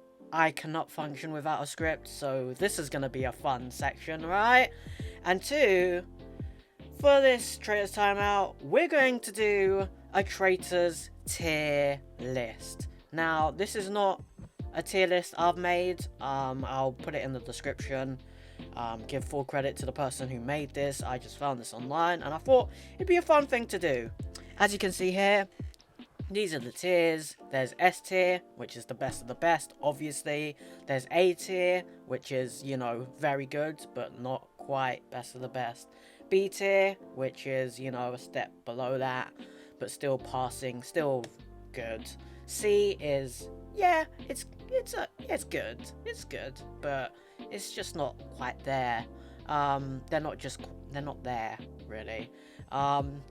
cannot function without a script, so this is going to be a fun section, right? And two, for this Traitors Time Out, we're going to do a Traitors tier list. Now, this is not a tier list I've made. I'll put it in the description. Give full credit to the person who made this. I just found this online and I thought it'd be a fun thing to do. As you can see here, these are the tiers. There's S tier, which is the best of the best, obviously. There's A tier, which is, you know, very good, but not quite best of the best. B tier, which is, you know, a step below that, but still passing, still good. C is, yeah, it's good, but it's just not quite there. They're not there really.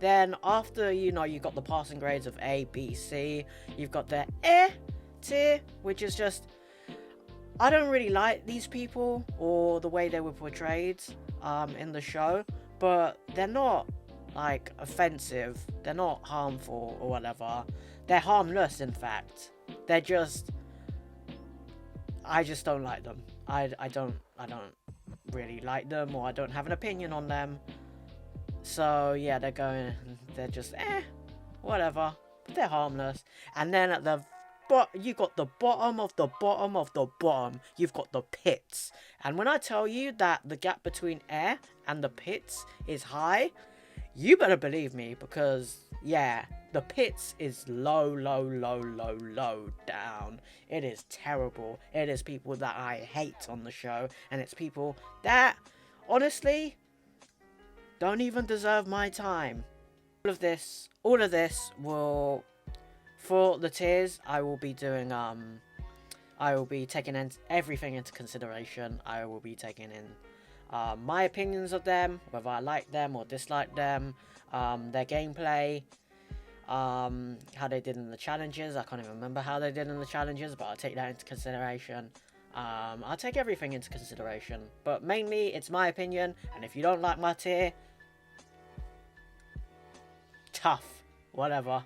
Then after, you know, you've got the passing grades of A, B, C, you've got the E tier, which is just, I don't really like these people or the way they were portrayed in the show, but they're not like offensive, they're not harmful or whatever. They're harmless, in fact. They're just, I just don't like them. I don't really like them, or I don't have an opinion on them. So yeah, they're just whatever. They're harmless. And then at the you got the bottom of the bottom of the bottom. You've got the pits. And when I tell you that the gap between air and the pits is high, you better believe me, because yeah, the pits is low down. It is terrible. It is people that I hate on the show, and it's people that honestly don't even deserve my time. All of this will, for the tiers, I will be doing I will be taking everything into consideration. I will be taking in my opinions of them, whether I like them or dislike them, their gameplay, how they did in the challenges. I can't even remember how they did in the challenges, but I'll take that into consideration. I'll take everything into consideration, but mainly it's my opinion, and if you don't like my tier, tough, whatever.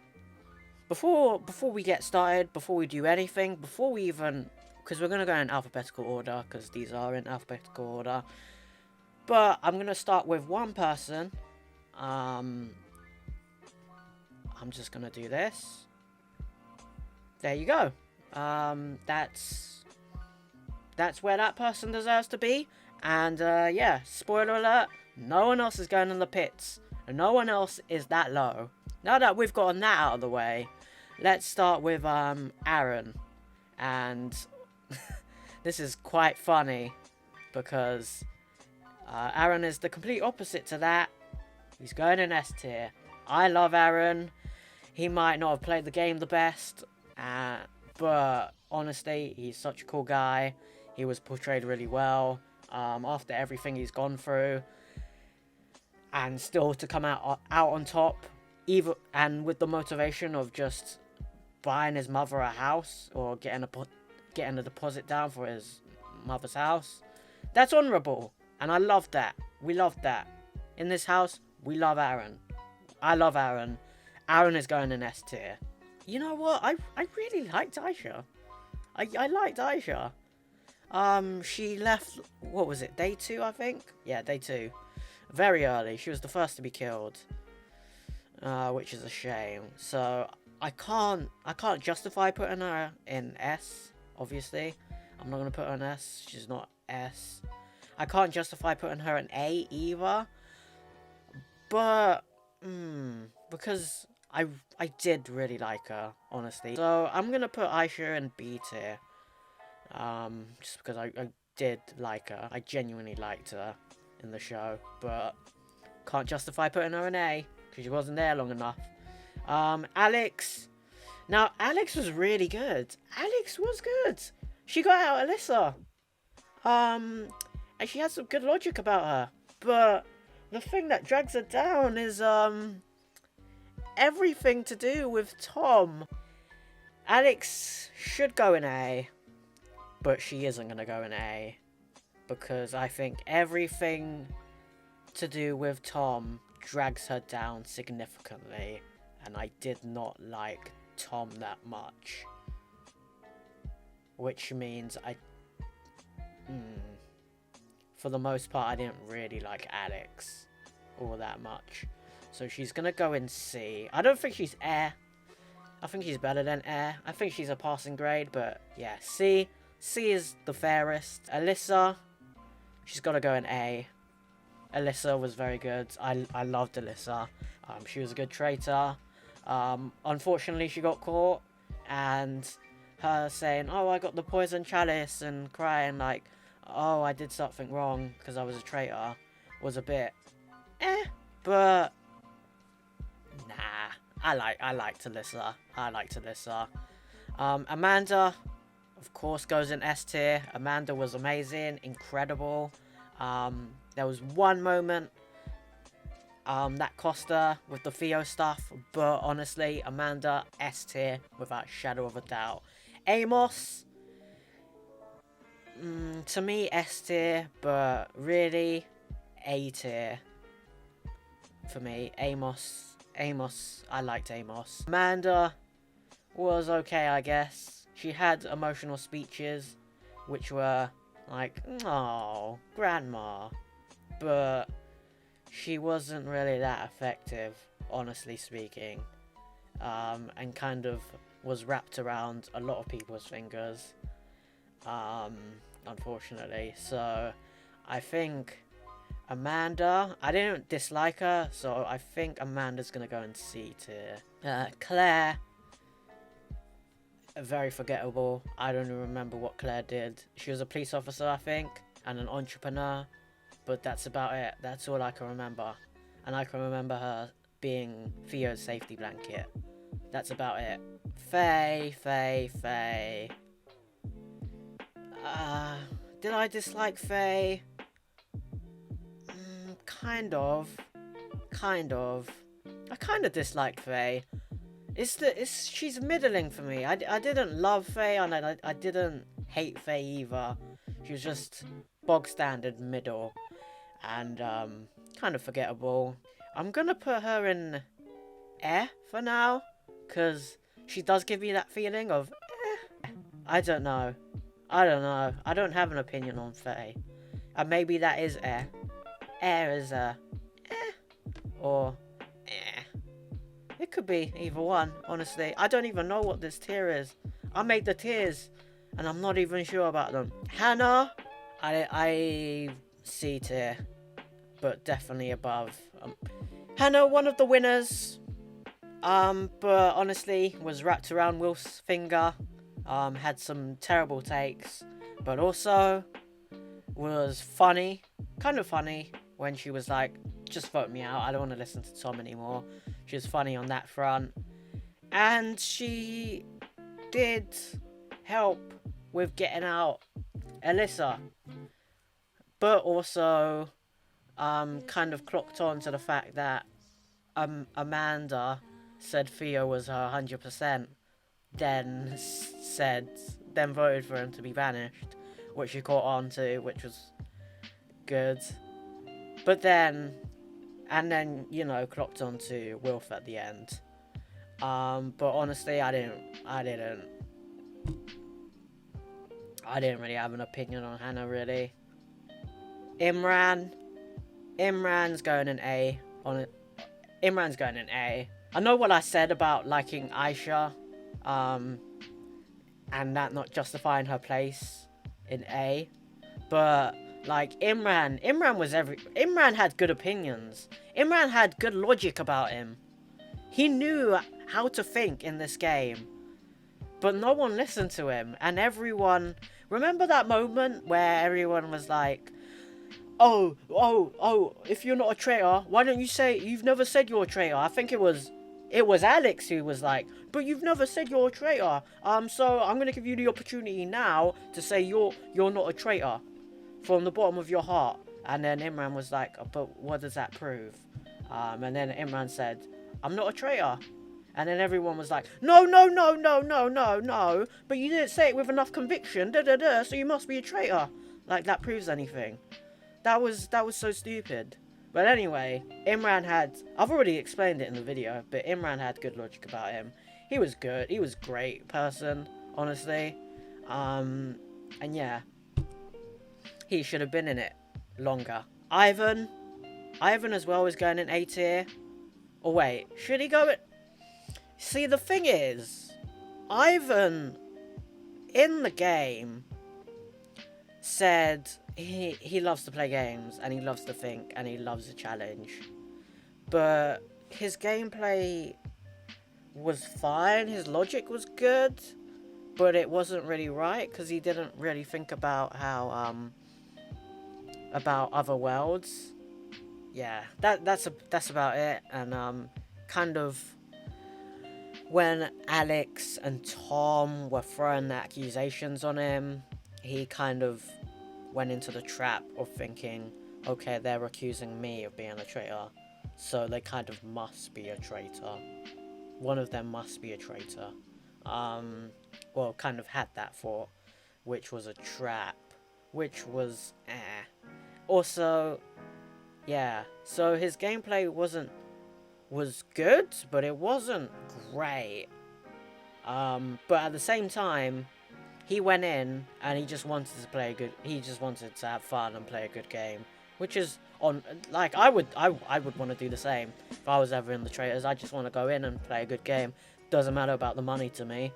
Before we get started, before we do anything, before we even, because we're going to go in alphabetical order, because these are in alphabetical order, but I'm going to start with one person. I'm just going to do this. There you go. That's where that person deserves to be. And yeah, spoiler alert, no one else is going in the pits. No one else is that low. Now that we've gotten that out of the way, let's start with Aaron. And this is quite funny, because Aaron is the complete opposite to that. He's going in S tier. I love Aaron. He might not have played the game the best, but honestly, he's such a cool guy. He was portrayed really well after everything he's gone through, and still to come out on top, and with the motivation of just buying his mother a house, or getting a deposit down for his mother's house. That's honourable, and I love that. We love that. In this house, we love Aaron. I love Aaron. Aaron is going in S tier. You know what? I really liked Aisha. I liked Aisha. She left, what was it, day 2, I think? Yeah, day 2. Very early. She was the first to be killed. Which is a shame. So, I can't justify putting her in S, obviously. I'm not going to put her in S. She's not S. I can't justify putting her in A either. But, because I did really like her, honestly. So, I'm going to put Aisha in B tier. Just because I did like her. I genuinely liked her in the show. But, can't justify putting her in A, because she wasn't there long enough. Alex. Now, Alex was really good. Alex was good. She got out Alyssa. And she had some good logic about her. But the thing that drags her down is, everything to do with Tom. Alex should go in A. but she isn't going to go in A. Because I think everything to do with Tom drags her down significantly. And I did not like Tom that much. Which means for the most part, I didn't really like Alex all that much. So she's going to go in C. I don't think she's A. I think she's better than A. I think she's a passing grade, but yeah, C. C is the fairest. Alyssa, she's got to go in A. Alyssa was very good. I loved Alyssa. She was a good traitor. Unfortunately, she got caught, and her saying, "Oh, I got the poison chalice," and crying like, "Oh, I did something wrong because I was a traitor," was a bit but nah. I liked Alyssa. Amanda, of course, goes in S tier. Amanda was amazing, incredible. There was one moment that cost her with the Theo stuff, but honestly, Amanda, S tier without a shadow of a doubt. Amos, to me, S tier, but really, A tier for me. Amos, I liked Amos. Amanda was okay, I guess. She had emotional speeches, which were like, "Oh, grandma," but she wasn't really that effective, honestly speaking, and kind of was wrapped around a lot of people's fingers, unfortunately. So I think Amanda, I didn't dislike her, so I think Amanda's gonna go in C tier. Claire, very forgettable. I don't even remember what Claire did. She was a police officer, I think, and an entrepreneur, but that's about it. That's all I can remember. And I can remember her being Theo's safety blanket. That's about it. Faye. Did I dislike Faye? Kind of. I kind of disliked Faye. She's middling for me. I didn't love Faye, and I didn't hate Faye either. She was just bog standard middle, and kind of forgettable. I'm gonna put her in E for now, because she does give me that feeling of I don't know. I don't have an opinion on Faye. And maybe that is E. E is or it could be either one, honestly. I don't even know what this tier is. I made the tiers, and I'm not even sure about them. Hannah, I C tier, but definitely above. Hannah, one of the winners, but honestly was wrapped around Wilf's finger. Had some terrible takes, but also was funny, kind of funny, when she was like, "Just vote me out, I don't want to listen to Tom anymore." She was funny on that front, and she did help with getting out Alyssa, but also kind of clocked on to the fact that Amanda said Theo was her 100%, then voted for him to be banished, which she caught on to, which was good. But then, you know, clocked on to Wilf at the end. But honestly, I didn't really have an opinion on Hannah, really. Imran's going in A. Imran's going in A. I know what I said about liking Aisha, and that not justifying her place in A, but like Imran had good opinions. Imran had good logic about him. He knew how to think in this game, but no one listened to him, and everyone, remember that moment where everyone was like, oh, if you're not a traitor, why don't you say, you've never said you're a traitor? I think it was Alex who was like, but you've never said you're a traitor, so I'm gonna give you the opportunity now to say you're not a traitor from the bottom of your heart. And then Imran was like, but what does that prove? And then Imran said, I'm not a traitor. And then everyone was like, no, no, no, no, no, no, no. But you didn't say it with enough conviction, so you must be a traitor. Like, that proves anything. That was so stupid. But anyway, Imran had... I've already explained it in the video, but Imran had good logic about him. He was good. He was a great person, honestly. And yeah. He should have been in it longer. Ivan as well is going in A tier. Or wait, should he go at... See, the thing is, Ivan, in the game, said he loves to play games, and he loves to think, and he loves a challenge. But his gameplay was fine, his logic was good, but it wasn't really right, because he didn't really think about how, about other worlds. Yeah, that's about it, and, kind of... When Alex and Tom were throwing the accusations on him, he kind of went into the trap of thinking, okay, they're accusing me of being a traitor, so they kind of must be a traitor. One of them must be a traitor. Well, kind of had that thought, which was a trap, which was Also, yeah, so his gameplay was good, but it wasn't great. But at the same time, he went in and he just wanted to have fun and play a good game, which is like I would want to do the same if I was ever in the Traitors. I just want to go in and play a good game. Doesn't matter about the money to me.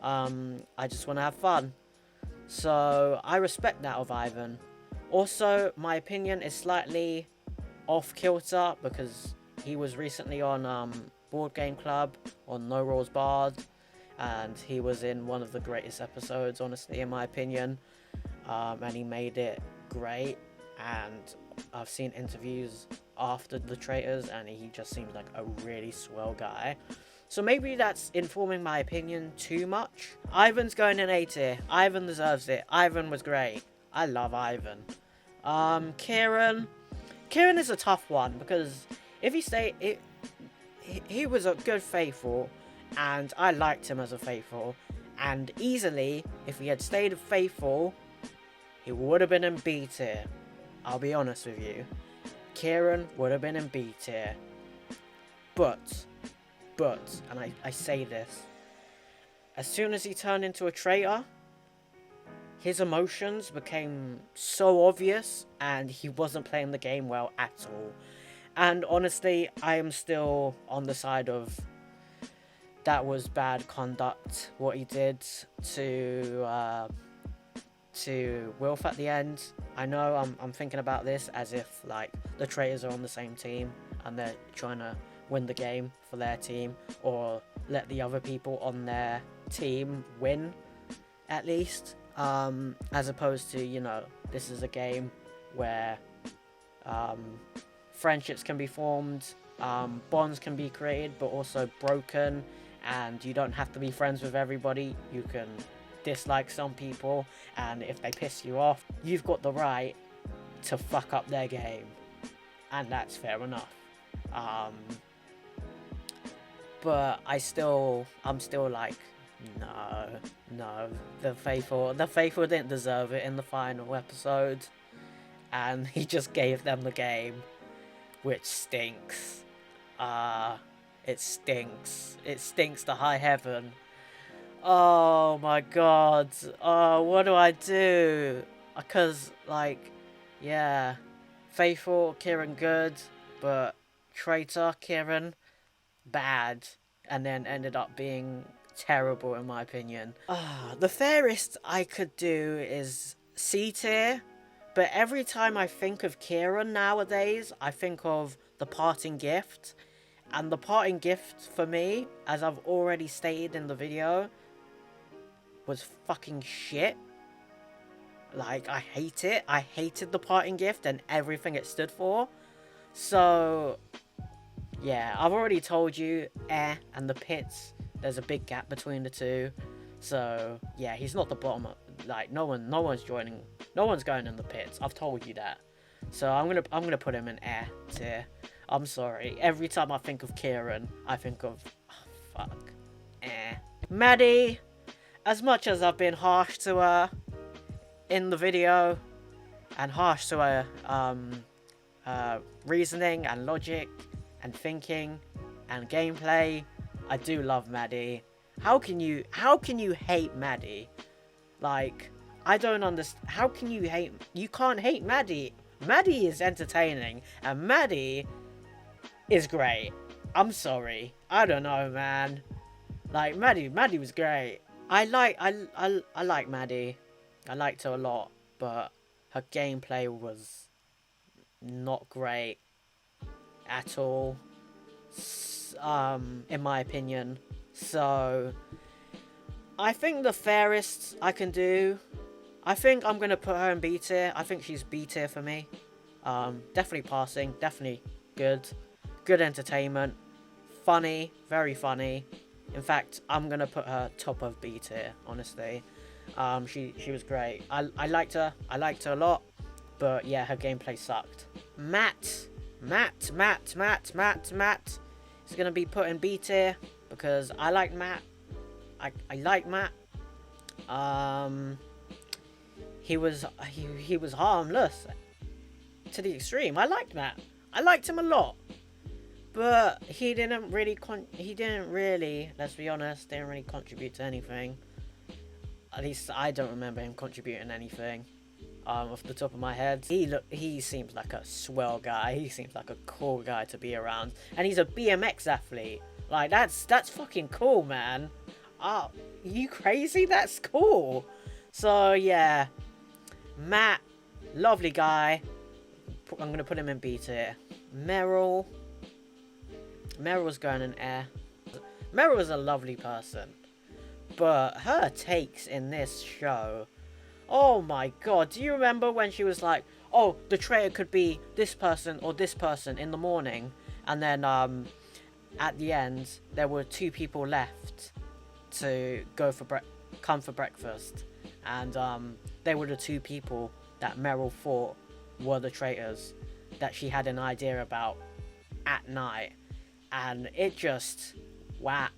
I just want to have fun. So I respect that of Ivan. Also, my opinion is slightly off kilter because he was recently on Board Game Club on No Rules Barred, and he was in one of the greatest episodes, honestly, in my opinion, and he made it great. And I've seen interviews after the Traitors, and he just seems like a really swell guy. So maybe that's informing my opinion too much. Ivan's going in A tier. Ivan deserves it. Ivan was great. I love Ivan. Kieran is a tough one because if he stayed, he was a good faithful, and I liked him as a faithful. And easily, if he had stayed faithful, he would have been in B tier. I'll be honest with you. Kieran would have been in B tier. But, and I say this, as soon as he turned into a traitor, his emotions became so obvious, and he wasn't playing the game well at all. And honestly, I am still on the side of that was bad conduct, what he did to Wilf at the end. I know I'm thinking about this as if like the Traitors are on the same team and they're trying to win the game for their team, or let the other people on their team win at least, as opposed to, you know, this is a game where friendships can be formed, bonds can be created but also broken, and you don't have to be friends with everybody. You can dislike some people, and if they piss you off, you've got the right to fuck up their game, and that's fair enough. But I'm still like, no, the faithful didn't deserve it in the final episode, and he just gave them the game, which stinks. It stinks to high heaven. Oh my god. Oh, what do I do? Because, like, yeah, faithful, Kieran good, but traitor, Kieran, bad, and then ended up being terrible in my opinion. The fairest I could do is C tier, but every time I think of Kieran nowadays, I think of The Parting Gift, and The Parting Gift for me, as I've already stated in the video, was fucking shit. Like, I hate it. I hated The Parting Gift and everything it stood for. So, yeah, I've already told you, and the pits, there's a big gap between the two. So, yeah, he's not the bottom of, like, no one's going in the pits. I've told you that. So I'm gonna put him in tier. I'm sorry. Every time I think of Kieran, I think of, oh, fuck. Maddie, as much as I've been harsh to her in the video, and harsh to her reasoning and logic and thinking and gameplay, I do love Maddie. How can you hate Maddie? Like, I don't understand. How can you hate? You can't hate Maddie. Maddie is entertaining, and Maddie is great. I'm sorry. I don't know, man. Like, Maddie was great. I like Maddie. I liked her a lot, but her gameplay was not great at all, in my opinion. So I think the fairest I can do, I think I'm gonna put her in B tier. I think she's B tier for me. Definitely passing, definitely good entertainment, funny, very funny. In fact, I'm gonna put her top of B tier, honestly. She was great. I liked her a lot, but yeah, her gameplay sucked. Matt is gonna be put in B tier because I like Matt. I like Matt. He was harmless to the extreme. I liked Matt. I liked him a lot, but he didn't really, let's be honest, didn't really contribute to anything. At least I don't remember him contributing anything. Off the top of my head, he seems like a swell guy. He seems like a cool guy to be around, and he's a BMX athlete. Like, that's fucking cool, man. Oh, you crazy? That's cool. So yeah, Matt, lovely guy. I'm gonna put him in B tier. Meryl was going in air. Meryl was a lovely person, but her takes in this show, oh my god, do you remember when she was like, oh, the traitor could be this person or this person in the morning, and then at the end there were 2 people left to come for breakfast, and they were the 2 people that Meryl thought were the traitors that she had an idea about at night. And it just wow,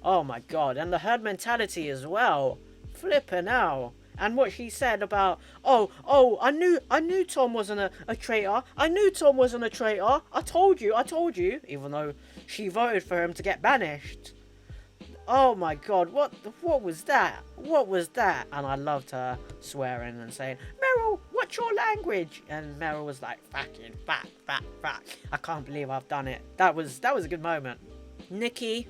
oh my god. And the herd mentality as well, flipping out. And what she said about, oh, I knew Tom wasn't a traitor. I knew Tom wasn't a traitor. I told you, even though she voted for him to get banished. Oh my god, what was that? What was that? And I loved her swearing and saying, Meryl, what's your language? And Meryl was like, fucking fat. I can't believe I've done it. That was a good moment. Nikki,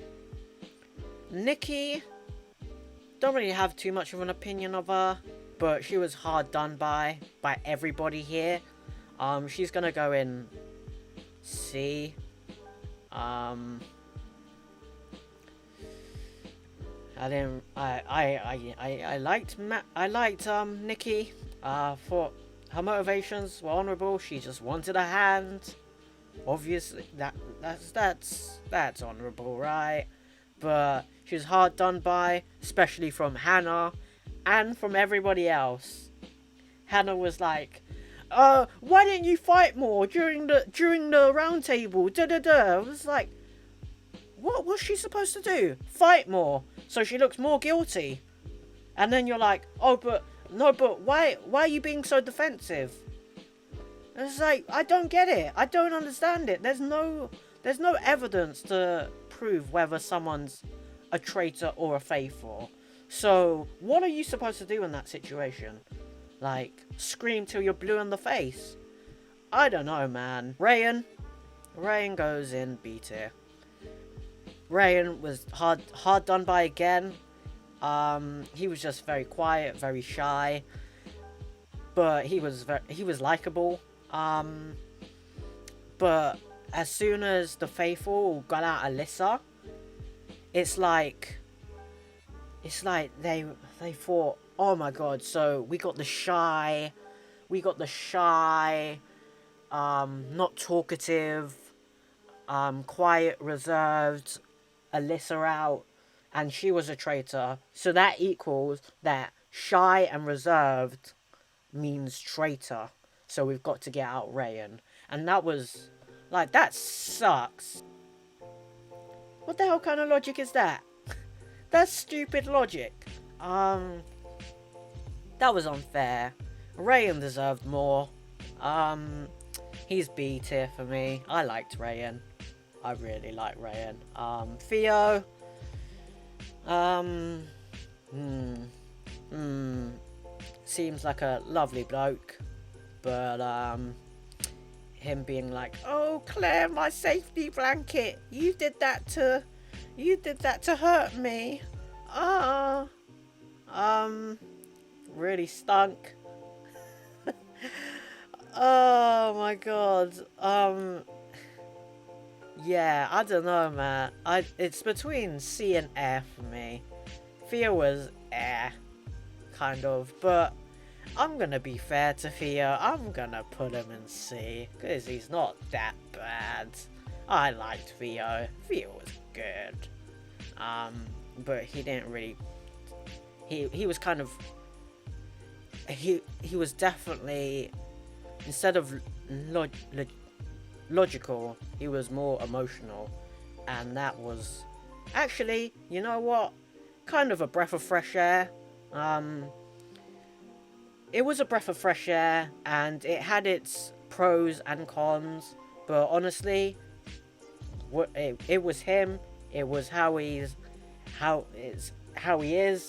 don't really have too much of an opinion of her, but she was hard done by everybody here. She's gonna go in C. I liked Nikki. Thought her motivations were honourable. She just wanted a hand. Obviously, that's honourable, right? But she was hard done by, especially from Hannah and from everybody else. Hannah was like, why didn't you fight more during the round table? I was like, what was she supposed to do? Fight more, so she looks more guilty. And then you're like, but why are you being so defensive? And it's like, I don't get it. I don't understand it. There's no evidence to prove whether someone's a traitor or a faithful. So what are you supposed to do in that situation? Like, scream till you're blue in the face? I don't know, man. Ryan goes in B tier. Ryan was hard done by again. He was just very quiet, very shy, but he was likable. But as soon as the faithful got out Alyssa, it's like they thought, oh my god, so we got the shy, not talkative, quiet, reserved Alyssa out, and she was a traitor. So that equals that shy and reserved means traitor. So we've got to get out Ryan. And that was, like, that sucks. What the hell kind of logic is that? That's stupid logic. That was unfair. Rayan deserved more. He's B tier for me. I liked Rayan. I really like Rayan. Theo. Seems like a lovely bloke, but him being like, "Oh, Claire, my safety blanket. You did that to hurt me." Really stunk. Oh my god. Yeah, I don't know, man. It's between C and F for me. Theo was kind of, but I'm gonna be fair to Theo. I'm gonna put him in C, because he's not that bad. I liked Theo. Theo was good. But he didn't really... He was kind of... He was definitely... Instead of logical, he was more emotional. And that was... Actually, you know what? Kind of a breath of fresh air. It was a breath of fresh air, and it had its pros and cons, but honestly, it was him. It was how he is.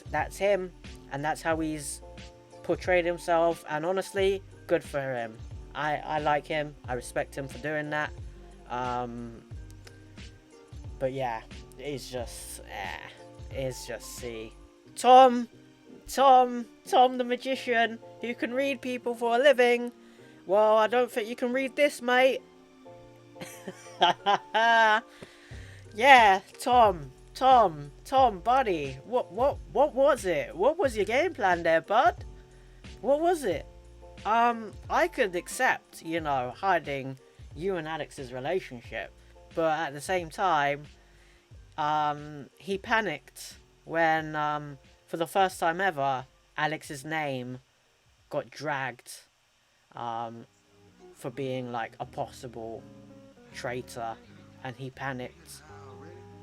That's him, and that's how he's portrayed himself. And honestly, good for him. I like him. I respect him for doing that. But yeah, it's just C. Tom the magician, who can read people for a living. Well, I don't think you can read this, mate. Yeah, Tom, buddy. What was it? What was your game plan there, bud? What was it? I could accept, hiding you and Alex's relationship, but at the same time, he panicked when, for the first time ever, Alex's name got dragged, for being like a possible traitor, and he panicked,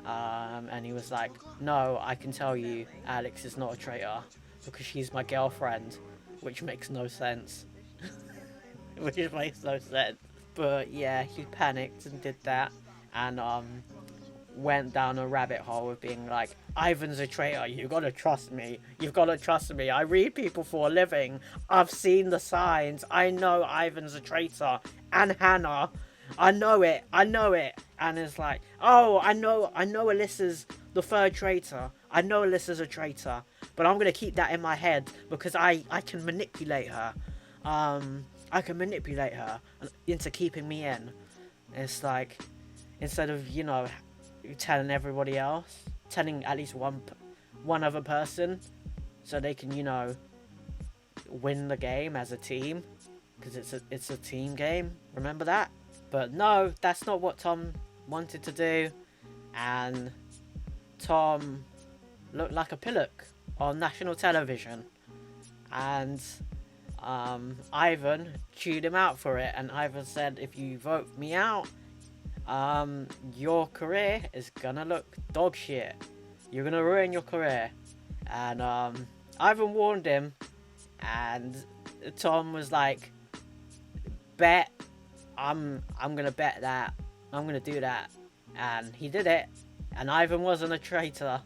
and he was like, "No, I can tell you, Alex is not a traitor because she's my girlfriend," which makes no sense. Which makes no sense. But yeah, he panicked and did that, and went down a rabbit hole of being like, "Ivan's a traitor, you gotta trust me, you've gotta trust me, I read people for a living, I've seen the signs, I know Ivan's a traitor, and Hannah, I know it," and it's like, "Oh, I know Alyssa's the third traitor, I know Alyssa's a traitor, but I'm gonna keep that in my head, because I can manipulate her, I can manipulate her into keeping me in." It's like, instead of, telling everybody else, telling at least one other person, so they can, win the game as a team, because it's a team game, remember that? But no, that's not what Tom wanted to do, and Tom looked like a pillock on national television, and Ivan chewed him out for it, and Ivan said, "If you vote me out, your career is gonna look dog shit. You're gonna ruin your career." And Ivan warned him, and Tom was like, "Bet, I'm gonna bet that, I'm gonna do that," and he did it, and Ivan wasn't a traitor.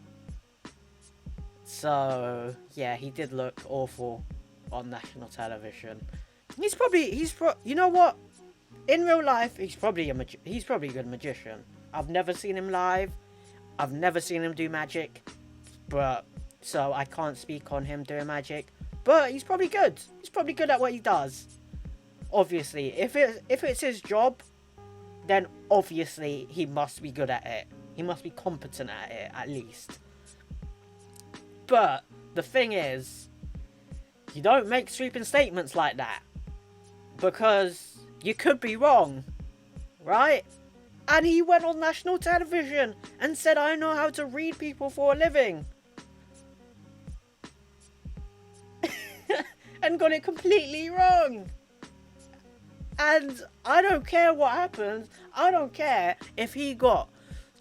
So yeah, he did look awful on national television. You know what? In real life, he's probably a good magician. I've never seen him live. I've never seen him do magic, so I can't speak on him doing magic. But he's probably good. He's probably good at what he does. Obviously, if it's his job, then obviously he must be good at it. He must be competent at it, at least. But the thing is, you don't make sweeping statements like that, because you could be wrong, right? And he went on national television and said, "I know how to read people for a living." And got it completely wrong. And I don't care what happens. I don't care if he got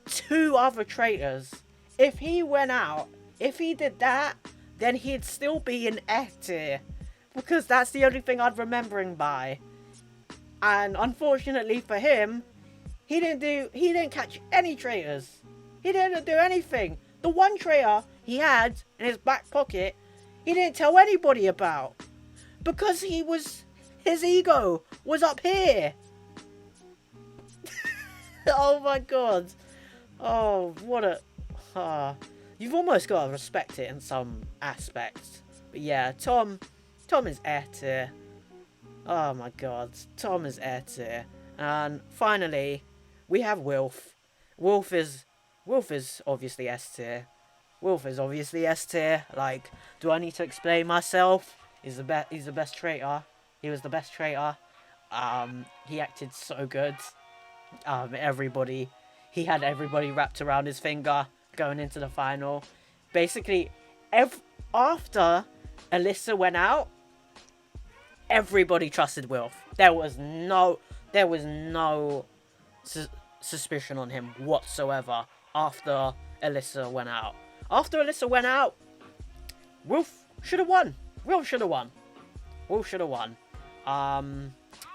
2 other traitors. If he went out, if he did that, then he'd still be in F tier. Because that's the only thing I'd remember him by. And unfortunately for him, he didn't catch any traitors. He didn't do anything. The one traitor he had in his back pocket, he didn't tell anybody about. Because his ego was up here. Oh my god. Oh, what a... you've almost got to respect it in some aspects. But yeah, Tom is S tier. Oh my god, Tom is S tier. And finally, we have Wilf. Wolf is obviously S tier. Wolf is obviously S tier. Like, do I need to explain myself? He's the best traitor. He was the best traitor. He acted so good. He had everybody wrapped around his finger going into the final. Basically, after Alyssa went out, everybody trusted Wilf. There was no suspicion on him whatsoever after Alyssa went out. After Alyssa went out, Wolf should have won. Wolf should have won.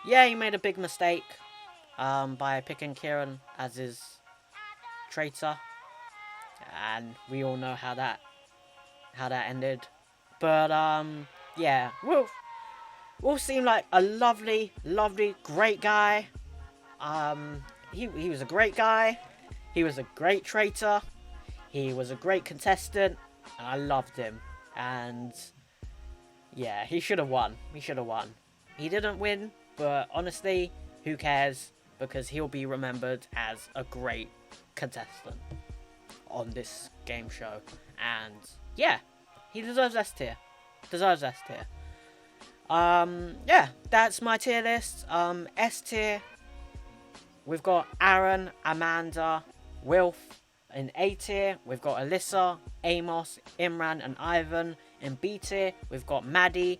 Yeah, he made a big mistake by picking Kieran as his traitor, and we all know how that ended. But yeah, Wolf seemed like a lovely, great guy. He was a great guy. He was a great traitor. He was a great contestant, and I loved him. And yeah, he should have won. He didn't win, but honestly, who cares? Because he'll be remembered as a great contestant on this game show. And yeah, he deserves S tier. Yeah, that's my tier list. S tier, we've got Aaron, Amanda, Wilf. In A tier, we've got Alyssa, Amos, Imran, and Ivan. In B tier, we've got Maddie,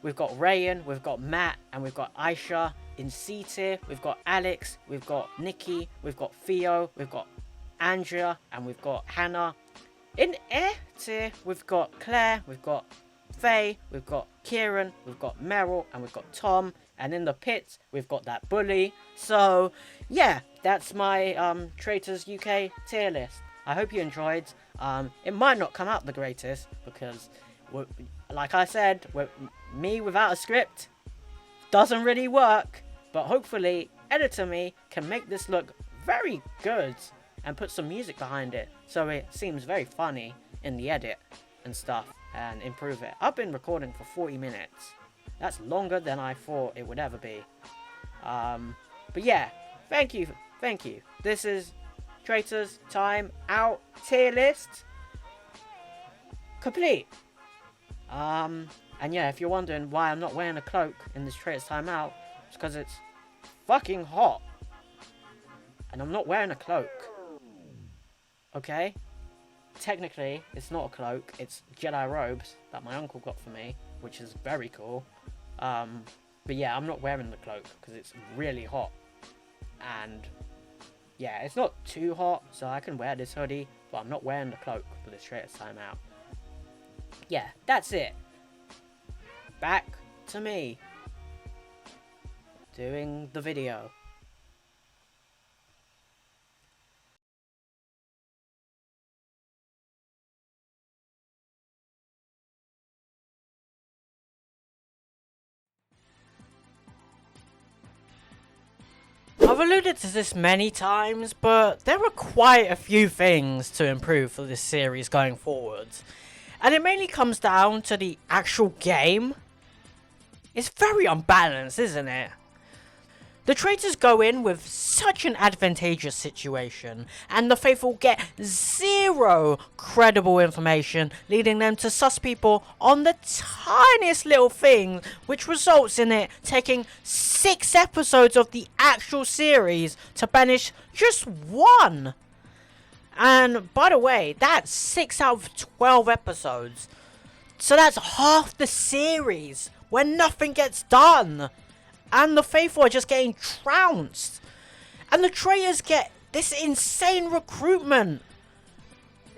we've got Rayan, we've got Matt, and we've got Aisha. In C tier, we've got Alex, we've got Nikki, we've got Theo, we've got Andrea, and we've got Hannah. In A tier, we've got Claire, we've got Faye, we've got Kieran, we've got Meryl, and we've got Tom. And in the pits, we've got that bully. So, yeah, that's my Traitors UK tier list. I hope you enjoyed. It might not come out the greatest because, like I said, me without a script doesn't really work. But hopefully, Editor Me can make this look very good and put some music behind it so it seems very funny in the edit and stuff and improve it. I've been recording for 40 minutes. That's longer than I thought it would ever be. But yeah, thank you. This is Traitors Time Out tier list complete. And yeah, if you're wondering why I'm not wearing a cloak in this Traitors Time Out, it's because it's fucking hot. And I'm not wearing a cloak. Okay? Technically, it's not a cloak, it's Jedi robes that my uncle got for me, which is very cool. But yeah, I'm not wearing the cloak because it's really hot. And yeah, it's not too hot, so I can wear this hoodie, but I'm not wearing the cloak for this Traitors Time Out. Yeah, that's it. Back to me doing the video. I've alluded to this many times, but there are quite a few things to improve for this series going forward. And it mainly comes down to the actual game. It's very unbalanced, isn't it? The traitors go in with such an advantageous situation, and the faithful get zero credible information, leading them to sus people on the tiniest little thing, which results in it taking 6 episodes of the actual series to banish just 1. And by the way, that's 6 out of 12 episodes. So that's half the series where nothing gets done. And the faithful are just getting trounced. And the traitors get this insane recruitment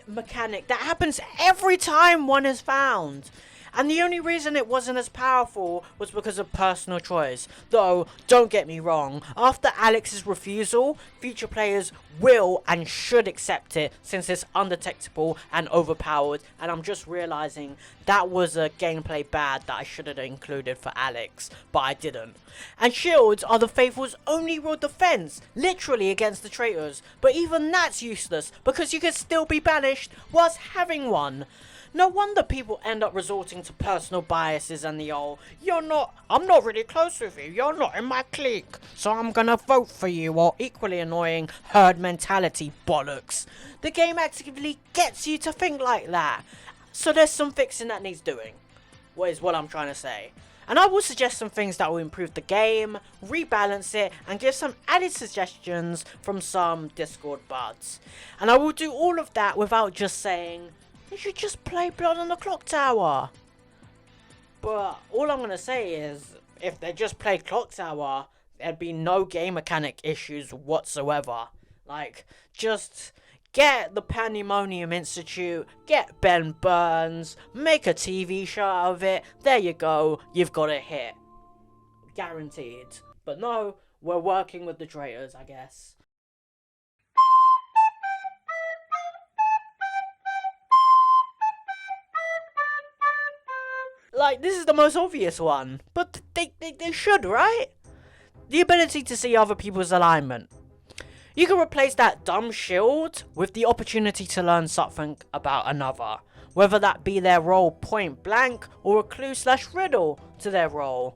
mechanic that happens every time one is found. And the only reason it wasn't as powerful was because of personal choice. Though, don't get me wrong, after Alex's refusal, future players will and should accept it since it's undetectable and overpowered, and I'm just realizing that was a gameplay bad that I should have included for Alex, but I didn't. And shields are the Faithful's only real defense, literally against the Traitors, but even that's useless because you can still be banished whilst having one. No wonder people end up resorting to personal biases and the old, I'm not really close with you, you're not in my clique, so I'm gonna vote for you, or equally annoying herd mentality bollocks. The game actively gets you to think like that, so there's some fixing that needs doing, is what I'm trying to say. And I will suggest some things that will improve the game, rebalance it, and give some added suggestions from some Discord buds. And I will do all of that without just saying, you should just play Blood on the Clock Tower. But all I'm going to say is, if they just played Clock Tower, there'd be no game mechanic issues whatsoever. Like, just get the Pandemonium Institute, get Ben Burns, make a TV show out of it, there you go, you've got a hit. Guaranteed. But no, we're working with the Traitors, I guess. Like, this is the most obvious one, but they should, right? The ability to see other people's alignment. You can replace that dumb shield with the opportunity to learn something about another, whether that be their role point blank or a clue/riddle to their role.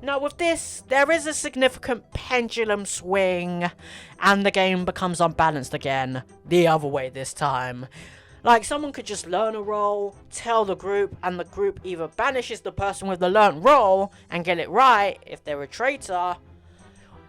Now with this, there is a significant pendulum swing, and the game becomes unbalanced again, the other way this time. Like, someone could just learn a role, tell the group, and the group either banishes the person with the learned role and get it right if they're a traitor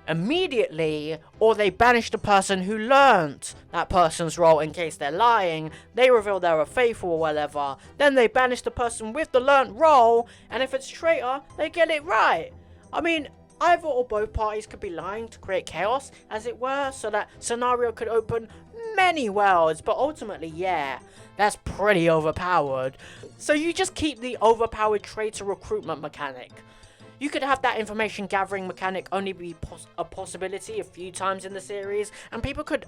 immediately, or they banish the person who learnt that person's role in case they're lying, they reveal they're a faithful or whatever, then they banish the person with the learnt role, and if it's traitor, they get it right. I mean, either or both parties could be lying to create chaos, as it were, so that scenario could open many worlds, but ultimately, yeah, that's pretty overpowered. So you just keep the overpowered traitor recruitment mechanic. You could have that information gathering mechanic only be a possibility a few times in the series, and people could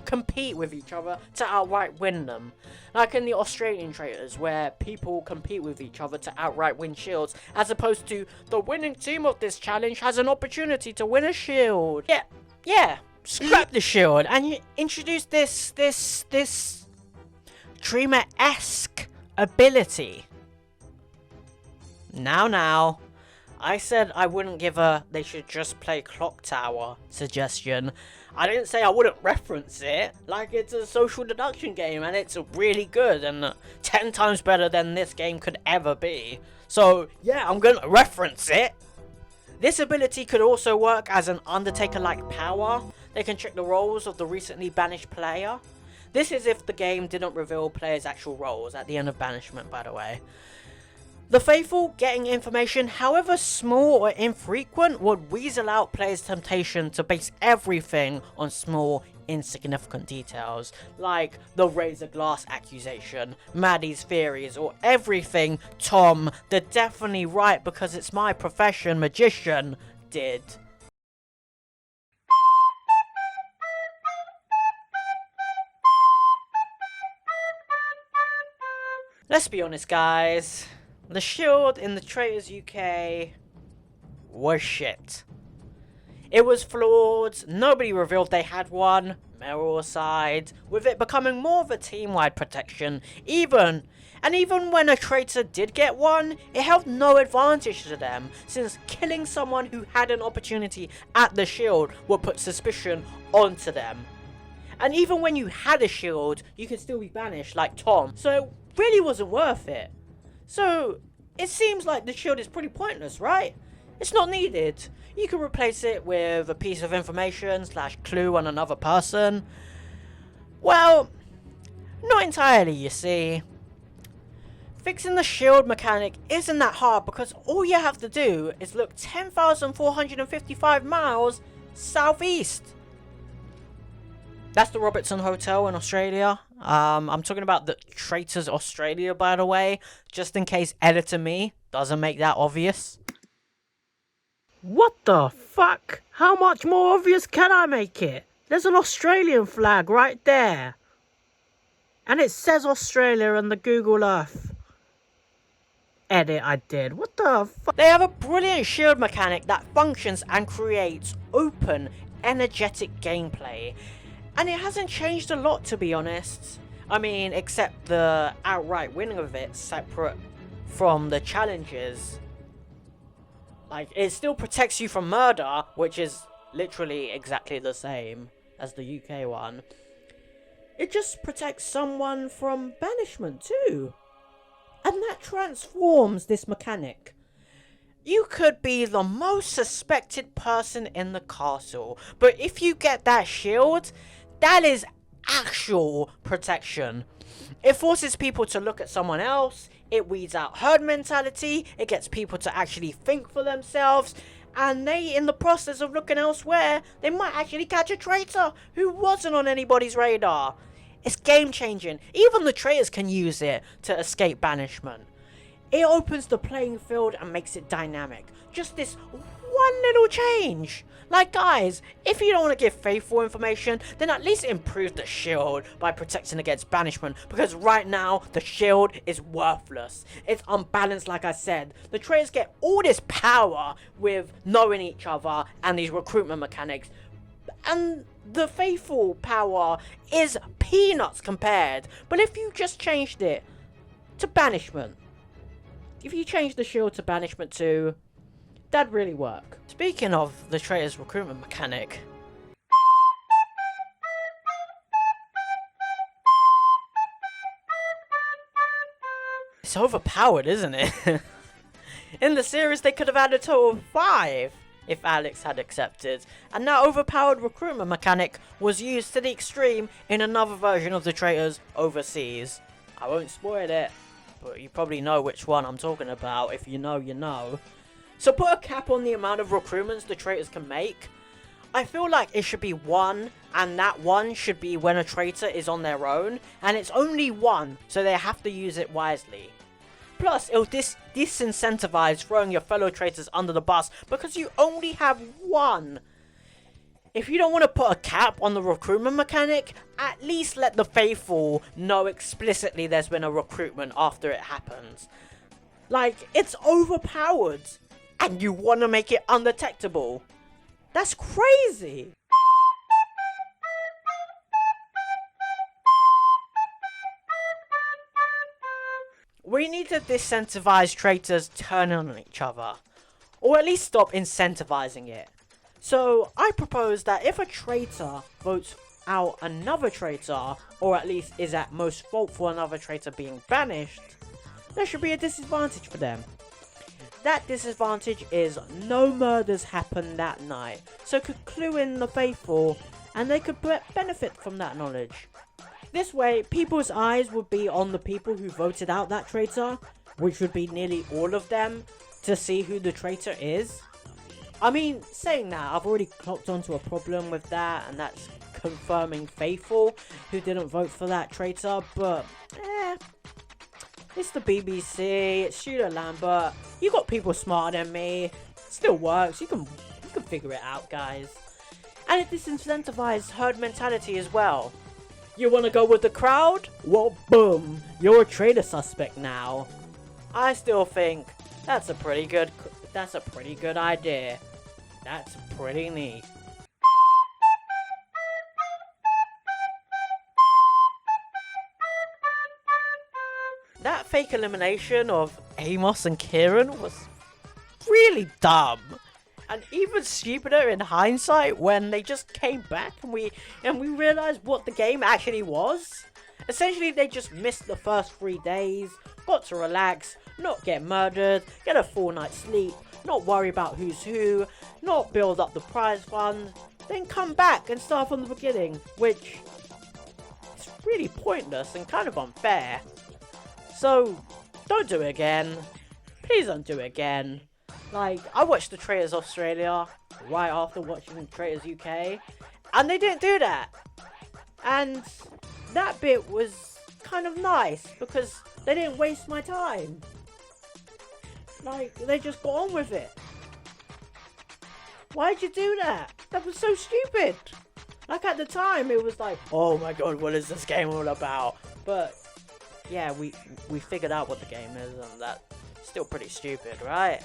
compete with each other to outright win them. Like in the Australian Traitors, where people compete with each other to outright win shields, as opposed to the winning team of this challenge has an opportunity to win a shield. Yeah, scrap the shield, and you introduce this Dreamer-esque ability. Now, I said I wouldn't give a they should just play Clock Tower suggestion. I didn't say I wouldn't reference it. Like, it's a social deduction game and it's really good and 10 times better than this game could ever be. So yeah, I'm gonna reference it. This ability could also work as an Undertaker-like power. They can check the roles of the recently banished player. This is if the game didn't reveal players' actual roles at the end of banishment, by the way. The Faithful getting information, however small or infrequent, would weasel out players' temptation to base everything on small, insignificant details, like the razor glass accusation, Maddie's theories, or everything Tom, the definitely right because it's my profession magician, did. Let's be honest, guys. The shield in the Traitors UK was shit. It was flawed, nobody revealed they had one, mirror aside, with it becoming more of a team-wide protection, even when a traitor did get one, it held no advantage to them, since killing someone who had an opportunity at the shield would put suspicion onto them. And even when you had a shield, you could still be banished, like Tom, so it really wasn't worth it. So, it seems like the shield is pretty pointless, right? It's not needed. You can replace it with a piece of information / clue on another person. Well, not entirely, you see. Fixing the shield mechanic isn't that hard because all you have to do is look 10,455 miles southeast. That's the Robertson Hotel in Australia. I'm talking about the Traitors Australia, by the way, just in case editor me doesn't make that obvious. What the fuck? How much more obvious can I make it? There's an Australian flag right there. And it says Australia on the Google Earth edit I did. What the fuck? They have a brilliant shield mechanic that functions and creates open, energetic gameplay. And it hasn't changed a lot, to be honest. I mean, except the outright winning of it separate from the challenges. Like, it still protects you from murder, which is literally exactly the same as the UK one. It just protects someone from banishment too. And that transforms this mechanic. You could be the most suspected person in the castle, but if you get that shield, that is actual protection. It forces people to look at someone else, it weeds out herd mentality, it gets people to actually think for themselves, and they, in the process of looking elsewhere, they might actually catch a traitor who wasn't on anybody's radar. It's game changing. Even the traitors can use it to escape banishment. It opens the playing field and makes it dynamic. Just this one little change. Like, guys, if you don't want to give faithful information, then at least improve the shield by protecting against banishment, because right now the shield is worthless. It's unbalanced, like I said. The traitors get all this power with knowing each other and these recruitment mechanics, and the faithful power is peanuts compared. But if you just changed it to banishment, if you change the shield to banishment too, that'd really work. Speaking of the traitor's recruitment mechanic, it's overpowered, isn't it? In the series they could have had a total of 5 if Alex had accepted, and that overpowered recruitment mechanic was used to the extreme in another version of the Traitors overseas. I won't spoil it, but you probably know which one I'm talking about. If you know, you know. So put a cap on the amount of recruitments the traitors can make. I feel like it should be 1, and that 1 should be when a traitor is on their own, and it's only 1, so they have to use it wisely. Plus, it'll disincentivize throwing your fellow traitors under the bus because you only have 1. If you don't want to put a cap on the recruitment mechanic, at least let the faithful know explicitly there's been a recruitment after it happens. Like, it's overpowered, and you want to make it undetectable. That's crazy. We need to disincentivize traitors turning on each other, or at least stop incentivizing it. So I propose that if a traitor votes out another traitor, or at least is at most fault for another traitor being banished, there should be a disadvantage for them. That disadvantage is no murders happen that night, so could clue in the faithful, and they could benefit from that knowledge. This way, people's eyes would be on the people who voted out that traitor, which would be nearly all of them, to see who the traitor is. I mean, saying that, I've already clocked onto a problem with that, and that's confirming faithful who didn't vote for that traitor, but it's the BBC, it's Studio Lambert, you got people smarter than me, it still works, you can figure it out, guys. And it disincentivizes herd mentality as well. You want to go with the crowd? Well, boom, you're a traitor suspect now. I still think that's a pretty good idea. That's pretty neat. That fake elimination of Amos and Kieran was really dumb. And even stupider in hindsight when they just came back and we realized what the game actually was. Essentially, they just missed the first 3 days, got to relax, not get murdered, get a full night's sleep, not worry about who's who, not build up the prize fund, then come back and start from the beginning, which is really pointless and kind of unfair. So, don't do it again. Please don't do it again. Like, I watched the Traitors Australia right after watching Traitors UK, and they didn't do that. And that bit was kind of nice because they didn't waste my time. Like, they just got on with it. Why'd you do that? That was so stupid. Like, at the time, it was like, oh my god, what is this game all about? But, yeah, we figured out what the game is, and that's still pretty stupid, right?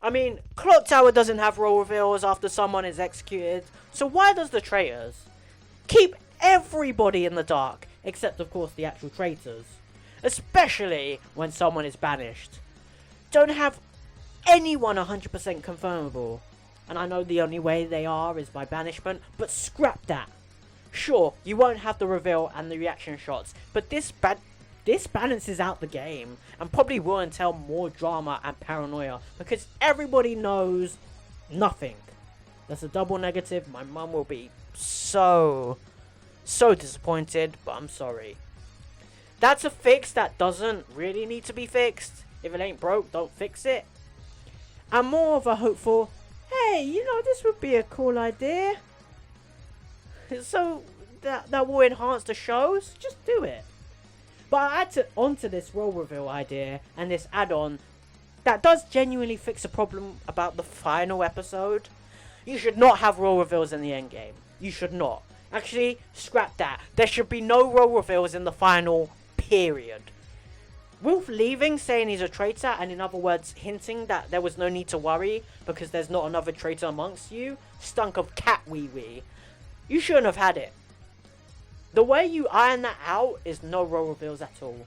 I mean, Clock Tower doesn't have role reveals after someone is executed, so why does the Traitors keep everybody in the dark, except of course the actual traitors? Especially when someone is banished. Don't have anyone 100% confirmable. And I know the only way they are is by banishment, but scrap that. Sure, you won't have the reveal and the reaction shots, but this balances out the game, and probably will entail more drama and paranoia, because everybody knows nothing. That's a double negative. My mum will be so disappointed, but I'm sorry. That's a fix that doesn't really need to be fixed. If it ain't broke, don't fix it. I'm more of a hopeful, hey, you know, this would be a cool idea. So that will enhance the shows. Just do it. But I add onto this role reveal idea and this add-on that does genuinely fix a problem about the final episode. You should not have role reveals in the end game. You should not. Actually, scrap that. There should be no role reveals in the final period. Wolf leaving, saying he's a traitor, and in other words, hinting that there was no need to worry because there's not another traitor amongst you, stunk of cat wee-wee. You shouldn't have had it. The way you iron that out is no role reveals at all.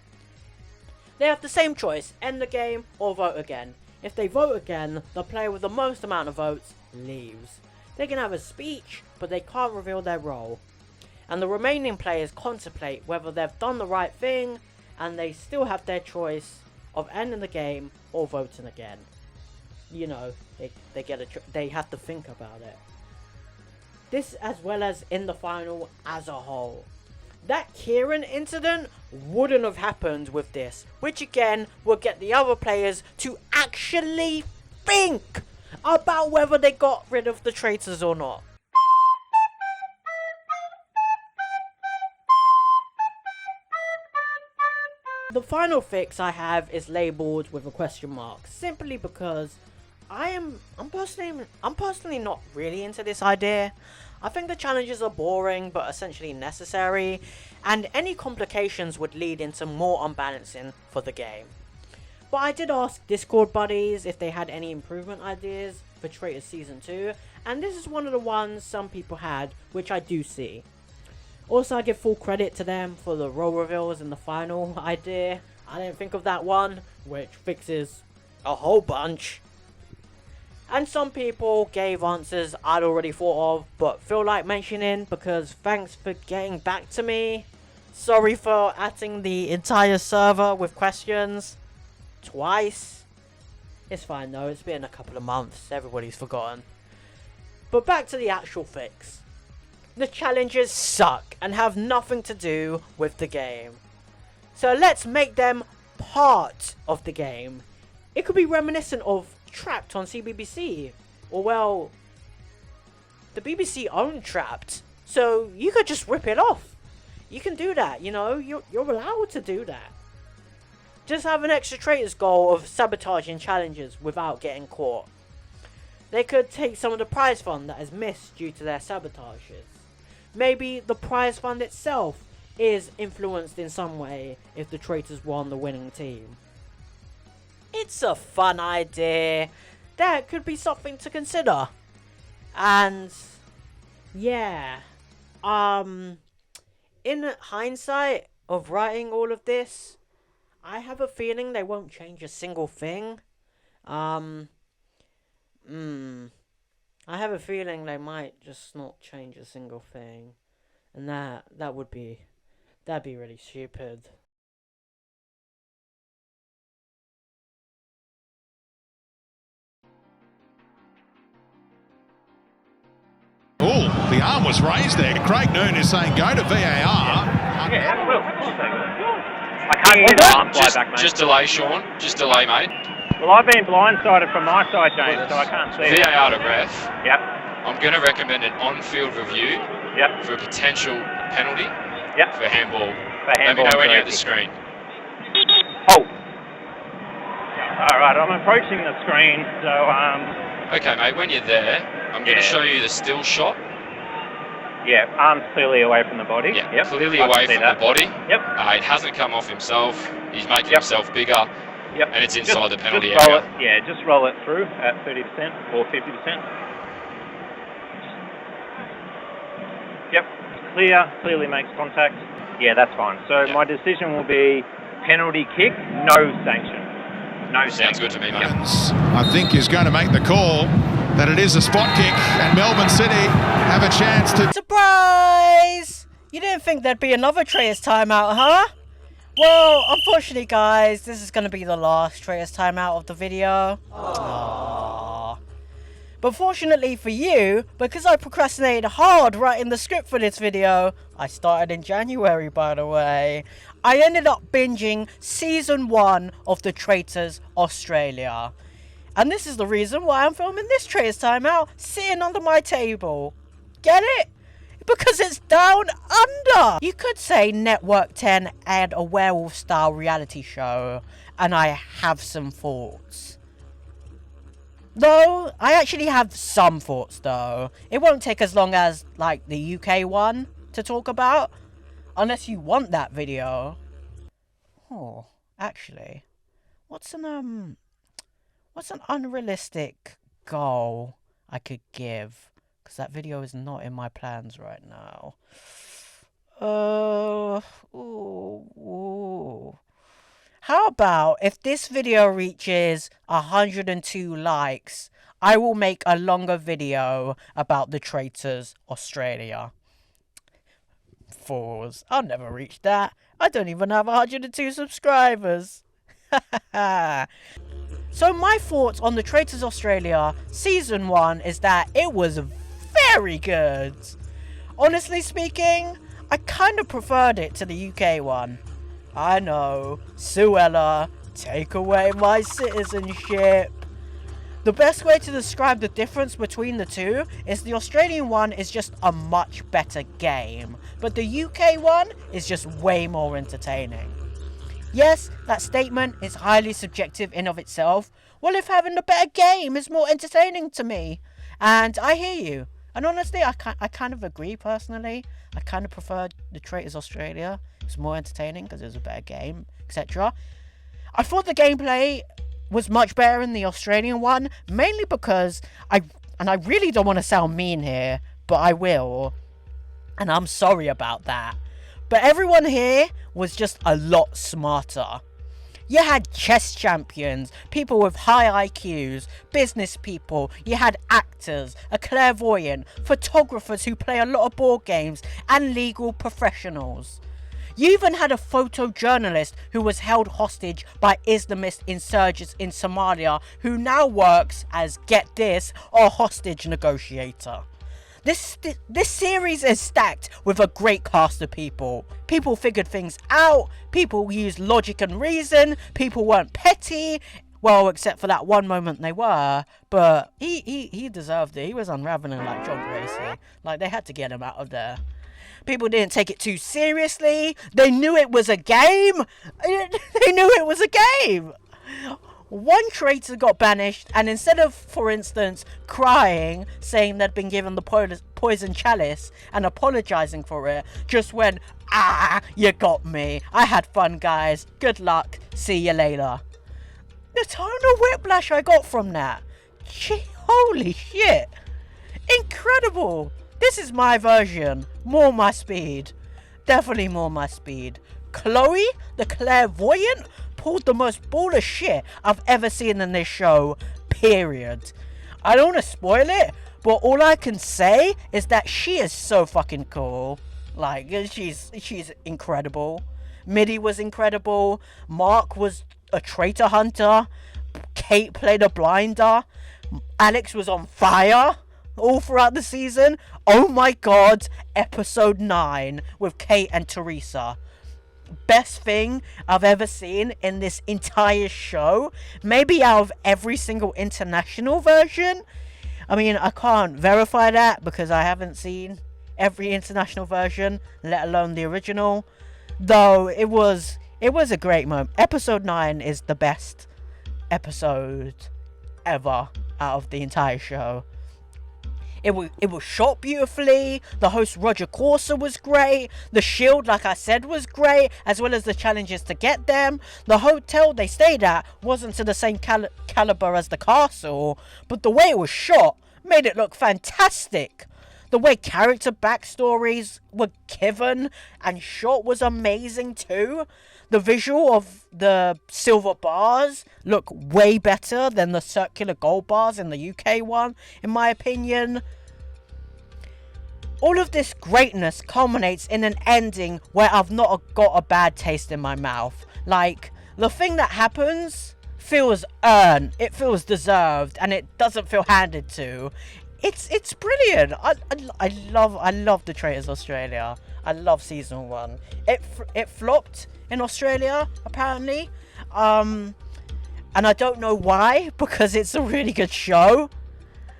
They have the same choice, end the game or vote again. If they vote again, the player with the most amount of votes leaves. They can have a speech, but they can't reveal their role. And the remaining players contemplate whether they've done the right thing, and they still have their choice of ending the game or voting again. You know, they have to think about it. This as well as in the final as a whole. That Kieran incident wouldn't have happened with this, which again would get the other players to actually think about whether they got rid of the traitors or not. The final fix I have is labelled with a question mark, simply because I'm personally not really into this idea. I think the challenges are boring but essentially necessary, and any complications would lead into more unbalancing for the game. But I did ask Discord buddies if they had any improvement ideas for Traitors Season 2, and this is one of the ones some people had, which I do see. Also, I give full credit to them for the role reveals in the final idea. I didn't think of that one, which fixes a whole bunch. And some people gave answers I'd already thought of, but feel like mentioning because thanks for getting back to me. Sorry for adding the entire server with questions twice. It's fine though, it's been a couple of months, everybody's forgotten. But back to the actual fix. The challenges suck and have nothing to do with the game. So let's make them part of the game. It could be reminiscent of Trapped on CBBC, or well, the BBC owned Trapped, so you could just rip it off. You can do that, you know, you're allowed to do that. Just have an extra traitor's goal of sabotaging challenges without getting caught. They could take some of the prize fund that is missed due to their sabotages. Maybe the prize fund itself is influenced in some way if the traitors were on the winning team. It's a fun idea. That could be something to consider. And yeah, in hindsight of writing all of this, I have a feeling they won't change a single thing. I have a feeling they might just not change a single thing, and that'd be really stupid. Oh, the arm was raised there. Craig Noon is saying go to VAR. Yeah, I can't get the arm fly back, mate. Just delay, Sean. Just delay, mate. Well, I've been blindsided from my side, James, so I can't see it. VAR to ref. Yep. I'm going to recommend an on-field review for a potential penalty for handball. Let me know when you're at the screen. Hold. All right, I'm approaching the screen, so... Okay, mate, when you're there, I'm going to show you the still shot. Yeah, arms clearly away from the body. Yeah, yep. clearly away from the body. Yep. It hasn't come off himself. He's making himself bigger. Yep. And it's inside the penalty just roll area. It, yeah, just roll it through at 30% or 50%. Yep. Clearly makes contact. Yeah, that's fine. So my decision will be penalty kick, no sanction. No sanction. Sounds good to me, mate. I think is going to make the call that it is a spot kick, and Melbourne City have a chance to... Surprise! You didn't think there'd be another Traitors timeout, huh? Well, unfortunately, guys, this is going to be the last Traitors timeout of the video. Aww. But fortunately for you, because I procrastinated hard writing the script for this video, I started in January, by the way, I ended up binging Season 1 of the Traitors Australia. And this is the reason why I'm filming this Traitors timeout sitting under my table. Get it? Because it's down under. You could say Network 10 had a werewolf style reality show, and I have some thoughts. Though, I actually have some thoughts though. It won't take as long as like the UK one to talk about, unless you want that video. Oh, actually, what's an unrealistic goal I could give? Because that video is not in my plans right now. How about if this video reaches 102 likes, I will make a longer video about the Traitors Australia. Fools, I'll never reach that. I don't even have 102 subscribers. So my thoughts on the Traitors Australia Season 1 is that it was very good. Honestly speaking, I kind of preferred it to the UK one. I know, Suella, take away my citizenship. The best way to describe the difference between the two is the Australian one is just a much better game, but the UK one is just way more entertaining. Yes, that statement is highly subjective in of itself. Well, if having a better game is more entertaining to me, and I hear you. And honestly, I kind of agree personally. I kind of prefer the Traitors Australia. It's more entertaining because it was a better game, etc. I thought the gameplay was much better in the Australian one, mainly because I really don't want to sound mean here, but I will. And I'm sorry about that. But everyone here was just a lot smarter. You had chess champions, people with high IQs, business people, you had actors, a clairvoyant, photographers who play a lot of board games, and legal professionals. You even had a photojournalist who was held hostage by Islamist insurgents in Somalia who now works as, get this, a hostage negotiator. This series is stacked with a great cast of people. People figured things out, people used logic and reason, people weren't petty. Well, except for that one moment they were, but he deserved it. He was unraveling like John Gracie. Like, they had to get him out of there. People didn't take it too seriously. They knew it was a game. They knew it was a game. One traitor got banished, and instead of, for instance, crying, saying they'd been given the poison chalice and apologizing for it, just went, "Ah, you got me. I had fun, guys. Good luck. See you later." The tonal whiplash I got from that. Gee, holy shit. Incredible. This is my version. More my speed. Definitely more my speed. Chloe, the clairvoyant, pulled the most baller shit I've ever seen in this show, period. I don't want to spoil it, but all I can say is that she is so fucking cool. Like, she's incredible. Middy was incredible. Mark was a traitor hunter. Kate played a blinder. Alex was on fire all throughout the season. Oh my god, episode 9 with Kate and Teresa. best thing I've ever seen in this entire show. Maybe out of every single international version. I mean, I can't verify that because I haven't seen every international version, let alone the original. Though it was a great moment. Episode 9 is the best episode ever out of the entire show. It was shot beautifully. The host Roger Corser was great. The shield, like I said, was great, as well as the challenges to get them. The hotel they stayed at wasn't to the same caliber as the castle, but the way it was shot made it look fantastic. The way character backstories were given and shot was amazing too. The visual of the silver bars look way better than the circular gold bars in the UK one, in my opinion. All of this greatness culminates in an ending where I've not got a bad taste in my mouth. Like, the thing that happens feels earned, it feels deserved, and it doesn't feel handed to. It's brilliant. I love the Traitors Australia. I love season 1. It flopped in Australia apparently, and I don't know why, because it's a really good show.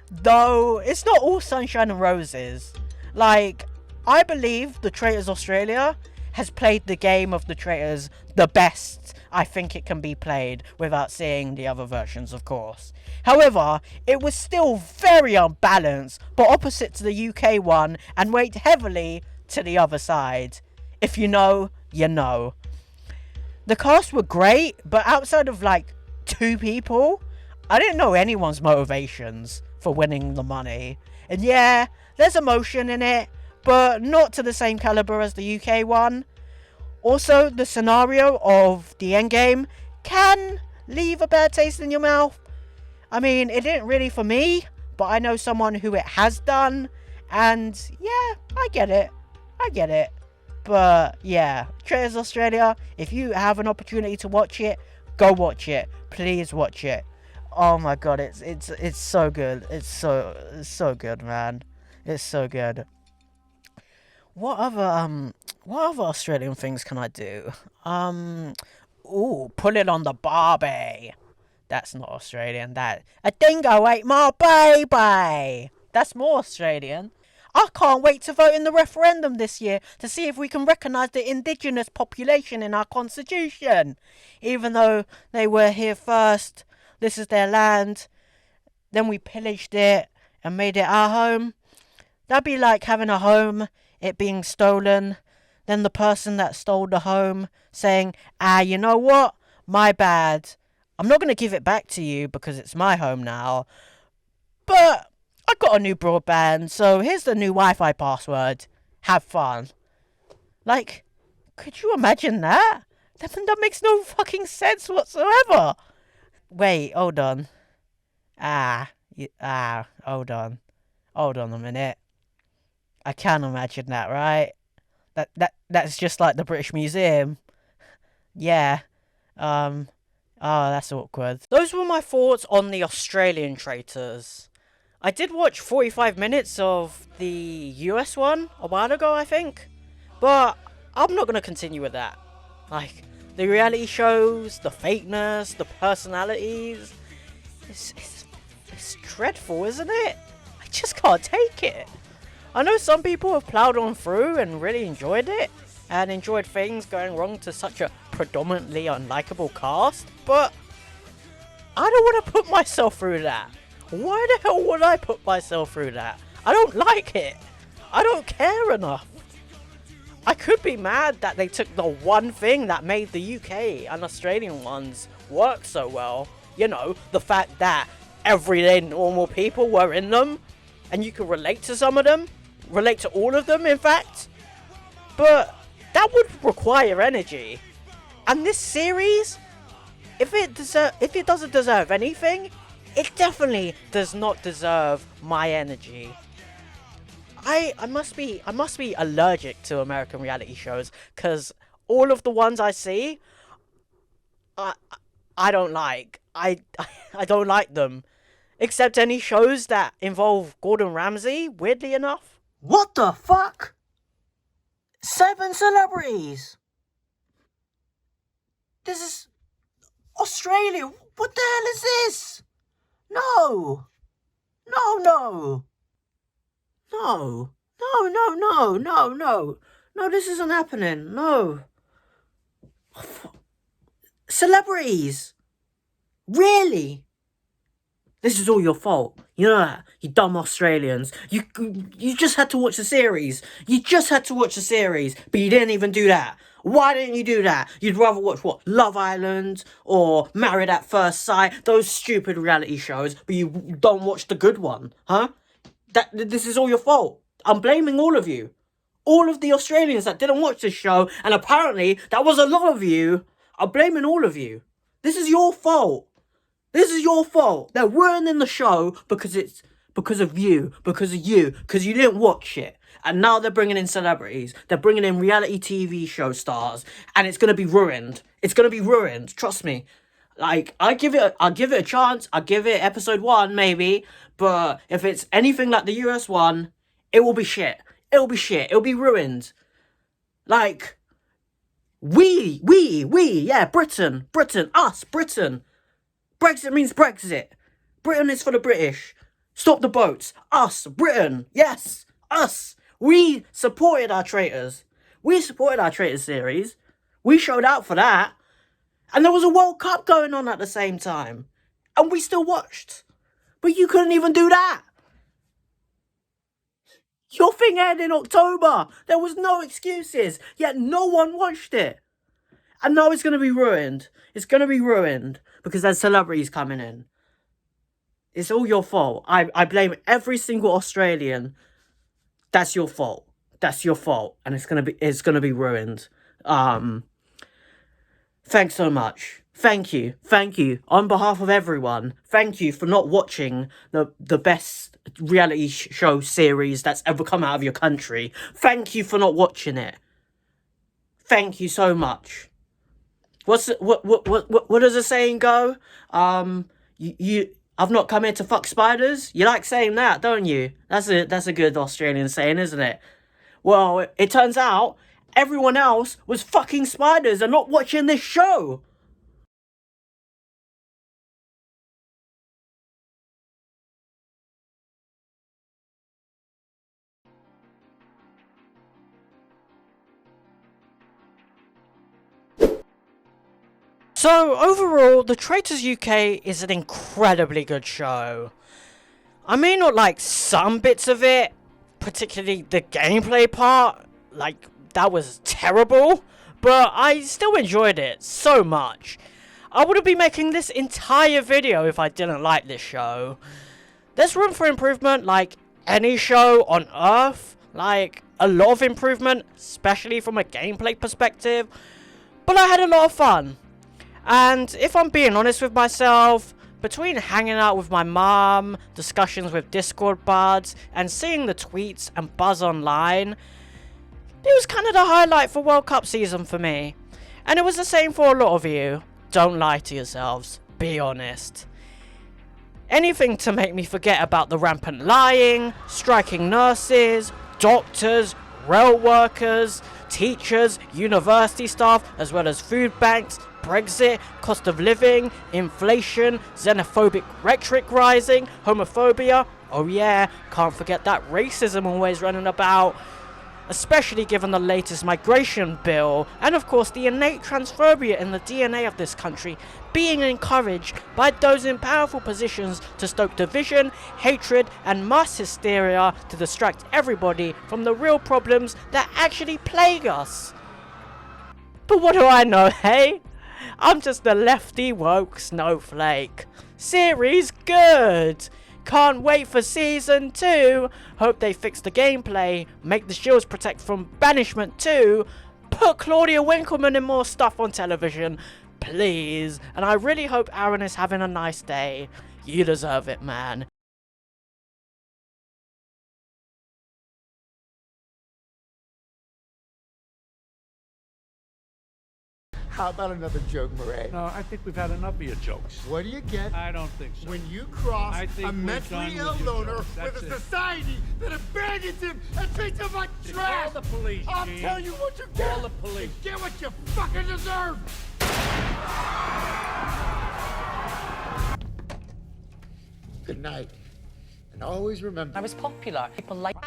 Though it's not all sunshine and roses. Like, I believe the Traitors Australia has played the game of the Traitors the best I think it can be played, without seeing the other versions, of course. However, it was still very unbalanced, but opposite to the UK one, and weighed heavily to the other side. If you know, you know. The cast were great, but outside of like 2 people, I didn't know anyone's motivations for winning the money. And yeah, there's emotion in it, but not to the same caliber as the UK one. Also, the scenario of the endgame can leave a bad taste in your mouth. I mean, it didn't really for me, but I know someone who it has done, and yeah, I get it. But yeah, Traitors Australia, if you have an opportunity to watch it, go watch it. Please watch it. Oh my god, it's so good. It's so good, man. It's so good. What other Australian things can I do? Pull it on the Barbie. That's not Australian. That a dingo ate my baby. That's more Australian. I can't wait to vote in the referendum this year to see if we can recognise the indigenous population in our constitution. Even though they were here first, this is their land, then we pillaged it and made it our home. That'd be like having a home, it being stolen, then the person that stole the home saying, you know what? My bad. I'm not going to give it back to you because it's my home now. But I got a new broadband, so here's the new Wi-Fi password. Have fun. Like, could you imagine that? That makes no fucking sense whatsoever. Wait, hold on. Hold on. Hold on a minute. I can imagine that, right? That's just like the British Museum. Yeah. Oh, that's awkward. Those were my thoughts on the Australian Traitors. I did watch 45 minutes of the US one a while ago, I think. But I'm not going to continue with that. Like, the reality shows, the fakeness, the personalities. It's dreadful, isn't it? I just can't take it. I know some people have ploughed on through and really enjoyed it, and enjoyed things going wrong to such a predominantly unlikable cast, but I don't want to put myself through that. Why the hell would I put myself through that? I don't like it. I don't care enough. I could be mad that they took the one thing that made the UK and Australian ones work so well. You know, the fact that everyday normal people were in them, and you could relate to some of them. Relate to all of them, in fact. But that would require energy. And this series, if it doesn't deserve anything, it definitely does not deserve my energy. I must be allergic to American reality shows, because all of the ones I see, I don't like. I don't like them. Except any shows that involve Gordon Ramsay, weirdly enough. What the fuck? 7 celebrities! This is Australia. What the hell is this? No. No, no. No. No, no, no, no, no. No, this isn't happening. No. Celebrities. Really? This is all your fault. You know that? You dumb Australians. You just had to watch the series. You just had to watch the series, but you didn't even do that. Why didn't you do that? You'd rather watch, what, Love Island or Married at First Sight, those stupid reality shows, but you don't watch the good one, huh? This is all your fault. I'm blaming all of you. All of the Australians that didn't watch this show, and apparently that was a lot of you. I'm blaming all of you. This is your fault. This is your fault. They're ruining the show because it's because of you, because you didn't watch it. And now they're bringing in celebrities. They're bringing in reality TV show stars, and it's gonna be ruined. It's gonna be ruined. Trust me. Like, I'll give it a chance. I'll give it episode 1 maybe, but if it's anything like the US one, it will be shit. It'll be shit. It'll be ruined. Like, yeah, Britain, us, Britain. Brexit means Brexit. Britain is for the British. Stop the boats. Us, Britain. Yes, us. We supported our traitors. We supported our Traitors series. We showed out for that. And there was a World Cup going on at the same time. And we still watched. But you couldn't even do that. Your thing aired in October. There was no excuses. Yet no one watched it. And now it's going to be ruined. It's going to be ruined. Because there's celebrities coming in. It's all your fault. I blame every single Australian. That's your fault. That's your fault. And it's going to be ruined. Thanks so much. Thank you. Thank you. On behalf of everyone, thank you for not watching the best reality show series that's ever come out of your country. Thank you for not watching it. Thank you so much. What does the saying go? I've not come here to fuck spiders. You like saying that, don't you? That's a good Australian saying, isn't it? Well, it turns out everyone else was fucking spiders and not watching this show. So, overall, the Traitors UK is an incredibly good show. I may not like some bits of it, particularly the gameplay part, like, that was terrible, but I still enjoyed it so much. I wouldn't be making this entire video if I didn't like this show. There's room for improvement like any show on Earth, like, a lot of improvement, especially from a gameplay perspective, but I had a lot of fun. And if I'm being honest with myself, between hanging out with my mum, discussions with Discord buds, and seeing the tweets and buzz online, it was kind of the highlight for World Cup season for me. And it was the same for a lot of you. Don't lie to yourselves. Be honest. Anything to make me forget about the rampant lying, striking nurses, doctors, rail workers, teachers, university staff, as well as food banks, Brexit, cost of living, inflation, xenophobic rhetoric rising, homophobia, oh yeah, can't forget that racism always running about, especially given the latest migration bill, and of course the innate transphobia in the DNA of this country being encouraged by those in powerful positions to stoke division, hatred, and mass hysteria to distract everybody from the real problems that actually plague us. But what do I know, hey? I'm just a lefty woke snowflake. Series good. Can't wait for season 2. Hope they fix the gameplay, make the shields protect from banishment too. Put Claudia Winkleman in more stuff on television, please. And I really hope Aaron is having a nice day. You deserve it, man. How about another joke, Murray? No, I think we've had enough of your jokes. What do you get? I don't think so. When you cross a we're mentally done ill with your loner jokes. with That's a it. society that abandons him and treats him like trash! Call the police, I'll Gene. tell you what you get! Call the police. You get what you fucking deserve! Good night. And always remember... I was popular. People liked